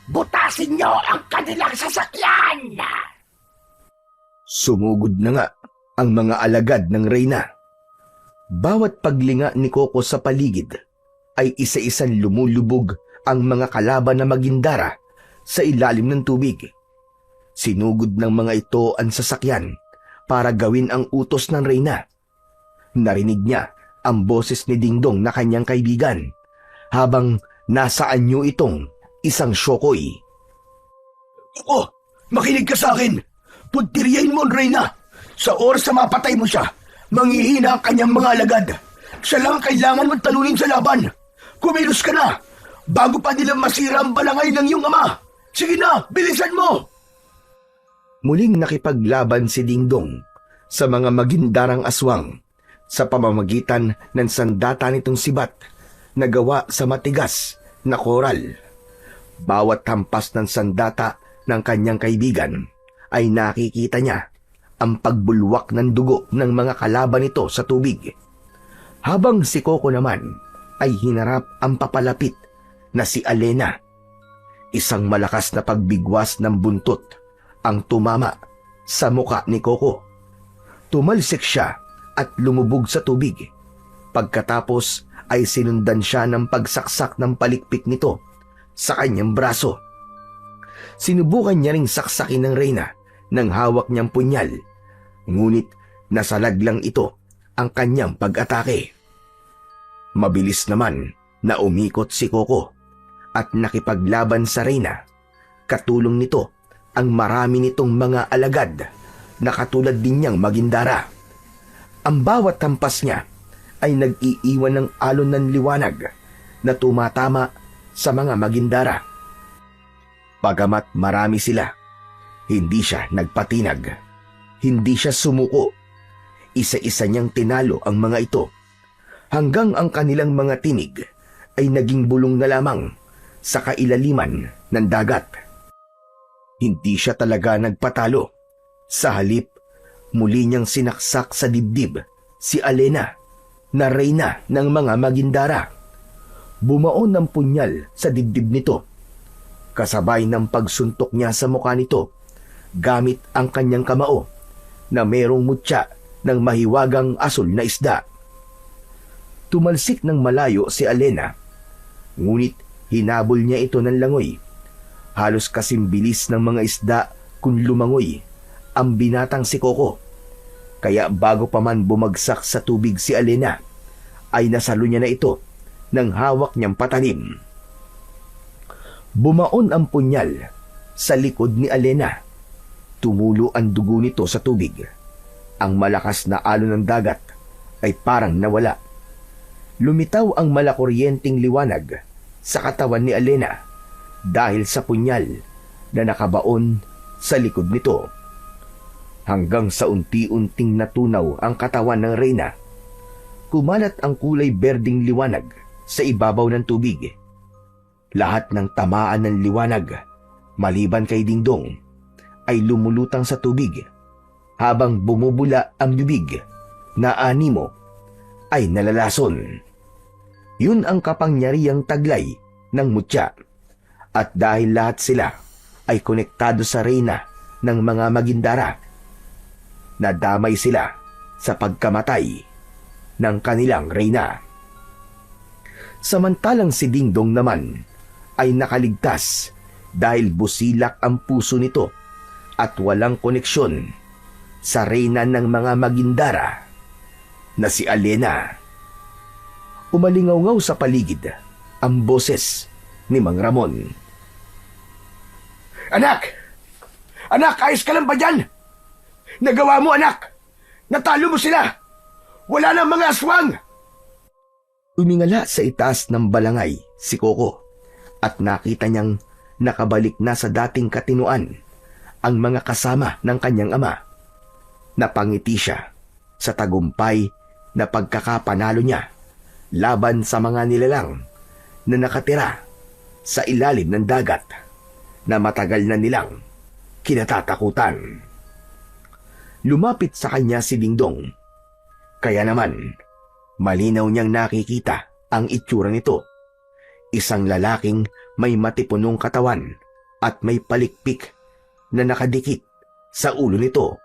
[SPEAKER 3] Butasin niyo ang kanilang sasakyan.
[SPEAKER 2] Sumugod na nga ang mga alagad ng reyna. Bawat paglinga ni Coco sa paligid ay isa-isang lumulubog ang mga kalaban na magindara sa ilalim ng tubig. Sinugod ng mga ito ang sasakyan para gawin ang utos ng reyna. Narinig niya ang boses ni Dingdong na kanyang kaibigan habang nasa anyo itong isang syokoy.
[SPEAKER 1] Oh, makinig ka sa akin. Puntiriyain mo, Reyna. Sa oras na mapatay mo siya, manghihina ang kanyang mga alagad. Siya lang ang kailangan mong talunin sa laban. Kumilos ka na, bago pa nila masira ang balangay ng iyong ama. Sige na, bilisan mo!
[SPEAKER 2] Muling nakipaglaban si Dingdong sa mga magindarang aswang sa pamamagitan ng sandata nitong sibat na gawa sa matigas na koral. Bawat hampas ng sandata ng kanyang kaibigan ay nakikita niya ang pagbulwak ng dugo ng mga kalaban nito sa tubig. Habang si Coco naman ay hinarap ang papalapit na si Alena. Isang malakas na pagbigwas ng buntot ang tumama sa muka ni Coco. Tumalsik siya at lumubog sa tubig. Pagkatapos ay sinundan siya ng pagsaksak ng palikpik nito sa kanyang braso. Sinubukan niya ring saksakin ng reyna ng hawak niyang punyal, ngunit nasalag lang ito ang kanyang pag-atake. Mabilis naman na umikot si Coco at nakipaglaban sa reyna. Katulong nito ang marami nitong mga alagad na katulad din niyang magindara. Ang bawat hampas niya ay nag-iiwan ng alon ng liwanag na tumatama sa mga magindara. Pagamat marami sila, hindi siya nagpatinag. Hindi siya sumuko. Isa-isa niyang tinalo ang mga ito hanggang ang kanilang mga tinig ay naging bulong na lamang sa kailaliman ng dagat. Hindi siya talaga nagpatalo. Sa halip, muli niyang sinaksak sa dibdib si Alena na reyna ng mga magindara. Bumaon ng punyal sa dibdib nito, kasabay ng pagsuntok niya sa mukha nito gamit ang kanyang kamao na merong mutya ng mahiwagang asul na isda. Tumalsik ng malayo si Alena, ngunit hinabol niya ito ng langoy. Halos kasing bilis ng mga isda kung lumangoy ang binatang si Coco. Kaya bago pa man bumagsak sa tubig si Alena, ay nasalo niya na ito ng hawak niyang patalim. Bumaon ang punyal sa likod ni Alena. Tumulo ang dugo nito sa tubig. Ang malakas na alon ng dagat ay parang nawala. Lumitaw ang malakuryenteng liwanag sa katawan ni Alena dahil sa punyal na nakabaon sa likod nito. Hanggang sa unti-unting natunaw ang katawan ng reyna, kumalat ang kulay berding liwanag sa ibabaw ng tubig. Lahat ng tamaan ng liwanag, maliban kay Dingdong, ay lumulutang sa tubig, habang bumubula ang bibig na animo ay nalalason. Yun ang kapangyarihang taglay ng mutya, at dahil lahat sila ay konektado sa reyna ng mga magindara, nadamay sila sa pagkamatay ng kanilang reyna. Samantalang si Dingdong naman ay nakaligtas dahil busilak ang puso nito at walang koneksyon sa reyna ng mga Magindara na si Alena. Umalingaw-ngaw sa paligid ang boses ni Mang Ramon.
[SPEAKER 1] Anak! Anak, ayos ka lang ba dyan? Nagawa mo, anak! Natalo mo sila! Wala nang mga aswang!
[SPEAKER 2] Umingala sa itaas ng balangay si Coco at nakita niyang nakabalik na sa dating katinuan ang mga kasama ng kanyang ama. Napangiti siya sa tagumpay na pagkakapanalo niya laban sa mga nilalang na nakatira sa ilalim ng dagat na matagal na nilang kinatatakutan. Lumapit sa kanya si Dingdong. Kaya naman, malinaw niyang nakikita ang itsura nito. Isang lalaking may matipunong katawan at may palikpik na nakadikit sa ulo nito.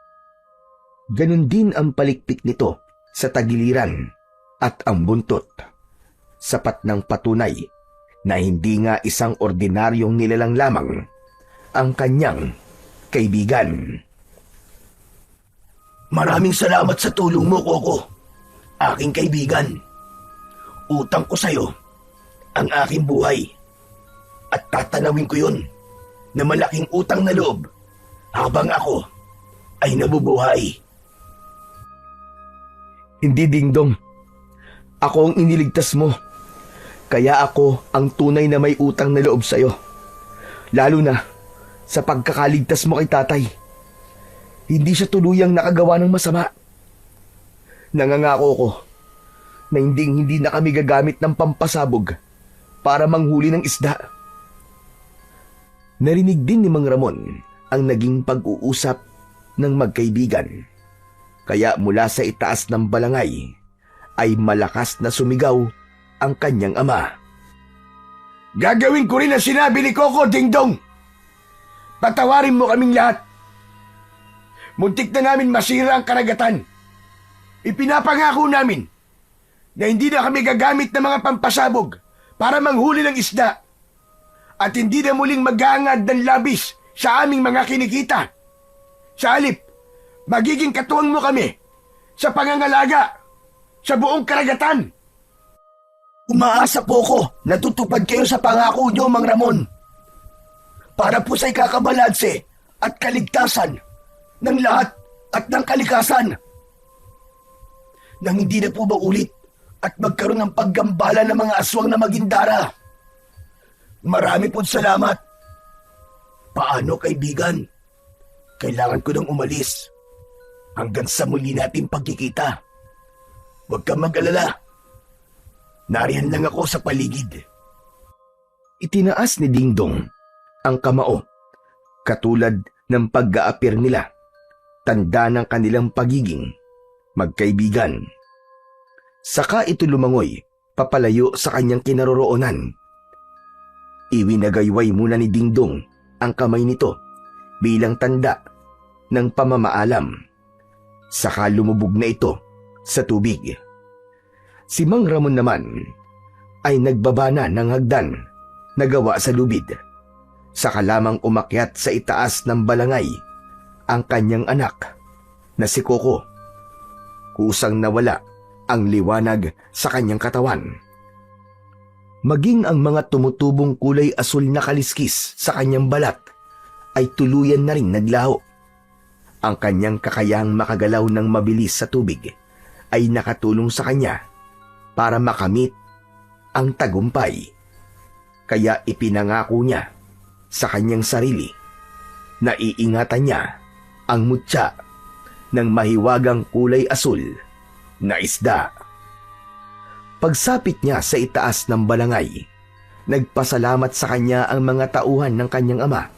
[SPEAKER 2] Ganon din ang palikpik nito sa tagiliran at ang buntot. Sapat ng patunay na hindi nga isang ordinaryong nilalang lamang ang kanyang kaibigan.
[SPEAKER 1] Maraming salamat sa tulong mo, Coco. Aking kaibigan. Utang ko sa'yo ang aking buhay. At tatanawin ko yun na malaking utang na loob habang ako ay nabubuhay.
[SPEAKER 2] Hindi, Dingdong. Ako ang iniligtas mo. Kaya ako ang tunay na may utang na loob sa'yo. Lalo na sa pagkakaligtas mo kay tatay. Hindi siya tuluyang nakagawa ng masama. Nangangako ko na hindi na kami gagamit ng pampasabog para manghuli ng isda. Narinig din ni Mang Ramon ang naging pag-uusap ng magkaibigan. Kaya mula sa itaas ng balangay ay malakas na sumigaw ang kanyang ama.
[SPEAKER 1] Gagawin ko rin ang sinabi ni Coco, Dingdong. Patawarin mo kaming lahat. Muntik na namin masira ang karagatan. Ipinapangako namin na hindi na kami gagamit ng mga pampasabog para manghuli ng isda at hindi na muling maghahangad ng labis sa aming mga kinikita. Sa halip, magiging katuwang mo kami sa pangangalaga sa buong karagatan. Umaasa po ko na tutupad kayo sa pangako niyo, Mang Ramon. Para po sa ikakabalanse at kaligtasan ng lahat at ng kalikasan. Nang hindi na po maulit at magkaroon ng paggambala ng mga aswang na Magindara. Marami po salamat. Paano, kaibigan? Kailangan ko nang umalis. Hanggang sa muli nating pagkikita. Huwag kang mag-alala. Nariyan lang ako sa paligid.
[SPEAKER 2] Itinaas ni Dingdong ang kamao, katulad ng pag-aapir nila, tanda ng kanilang pagiging magkaibigan. Saka ito lumangoy, papalayo sa kanyang kinaroroonan. Iwinagayway muna ni Dingdong ang kamay nito bilang tanda ng pamamaalam. Saka lumubog na ito sa tubig. Si Mang Ramon naman ay nagbaba na ng hagdan na gawa sa lubid. Saka lamang umakyat sa itaas ng balangay ang kanyang anak na si Coco. Kusang nawala ang liwanag sa kanyang katawan. Maging ang mga tumutubong kulay asul na kaliskis sa kanyang balat ay tuluyan na ring naglaho. Ang kanyang kakayahang makagalaw ng mabilis sa tubig ay nakatulong sa kanya para makamit ang tagumpay. Kaya ipinangako niya sa kanyang sarili na iingatan niya ang mutya ng mahiwagang kulay asul na isda. Pagsapit niya sa itaas ng balangay, nagpasalamat sa kanya ang mga tauhan ng kanyang ama.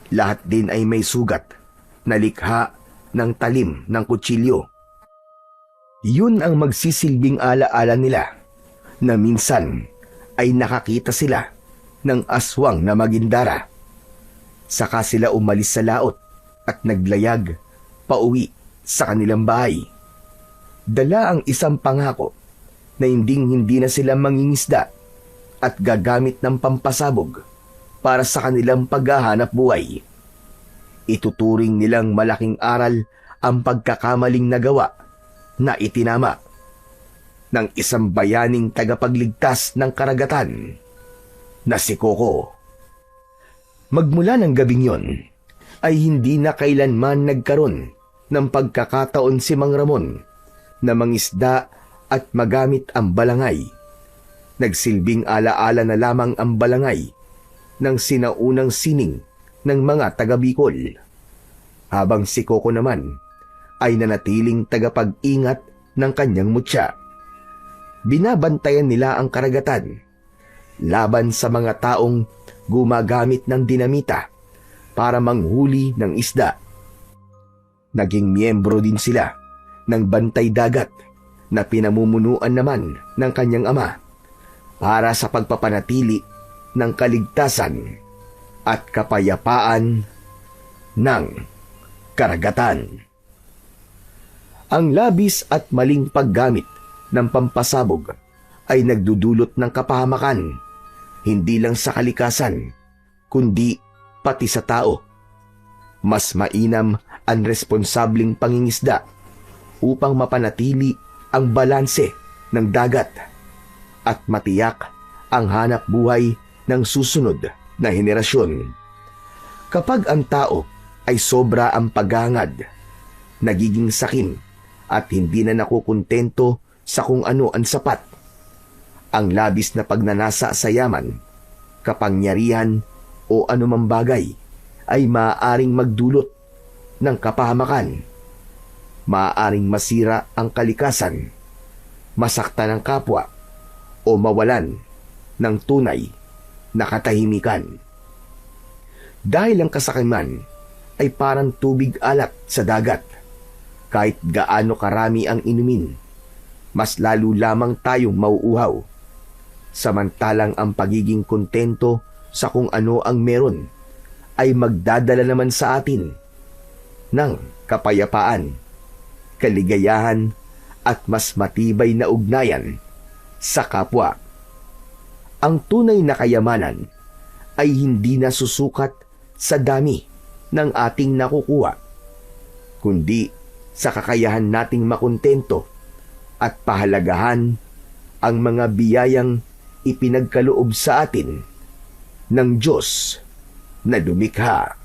[SPEAKER 2] Lahat din ay may sugat na likha ng talim ng kutsilyo. Yun ang magsisilbing alaala nila na minsan ay nakakita sila ng aswang na Magindara. Saka sila umalis sa laot at naglayag pauwi sa kanilang bahay. Dala ang isang pangako na hindi na sila mangingisda at gagamit ng pampasabog para sa kanilang paghahanap buhay. Ituturing nilang malaking aral ang pagkakamaling nagawa na itinama ng isang bayaning tagapagligtas ng karagatan na si Coco. Magmula ng gabing yon ay hindi na kailanman nagkaroon ng pagkakataon si Mang Ramon na mangisda at magamit ang balangay. Nagsilbing alaala na lamang ang balangay ng sinaunang sining ng mga taga-Bicol, habang si Coco naman ay nanatiling tagapag-ingat ng kanyang mutya. Binabantayan nila ang karagatan laban sa mga taong gumagamit ng dinamita para manghuli ng isda. Naging miyembro din sila ng bantay dagat na pinamumunuan naman ng kanyang ama para sa pagpapanatili ng kaligtasan at kapayapaan ng karagatan. Ang labis at maling paggamit ng pampasabog ay nagdudulot ng kapahamakan, hindi lang sa kalikasan, kundi pati sa tao. Mas mainam ang responsableng pangingisda upang mapanatili ang balanse ng dagat at matiyak ang hanap buhay ng susunod na henerasyon. Kapag ang tao ay sobra ang paghangad, nagiging sakim at hindi na nakukontento sa kung ano ang sapat. Ang labis na pagnanasa sa yaman, kapangyarihan o anumang bagay ay maaaring magdulot ng kapahamakan. Maaaring masira ang kalikasan, masaktan ng kapwa o mawalan ng tunay na katahimikan. Dahil ang kasakiman ay parang tubig alat sa dagat. Kahit gaano karami ang inumin, mas lalo lamang tayong mauuhaw. Samantalang ang pagiging kontento sa kung ano ang meron ay magdadala naman sa atin ng kapayapaan, kaligayahan at mas matibay na ugnayan sa kapwa. Ang tunay na kayamanan ay hindi nasusukat sa dami ng ating nakukuha, kundi sa kakayahan nating makontento at pahalagahan ang mga biyayang ipinagkaloob sa atin ng Diyos na lumikha.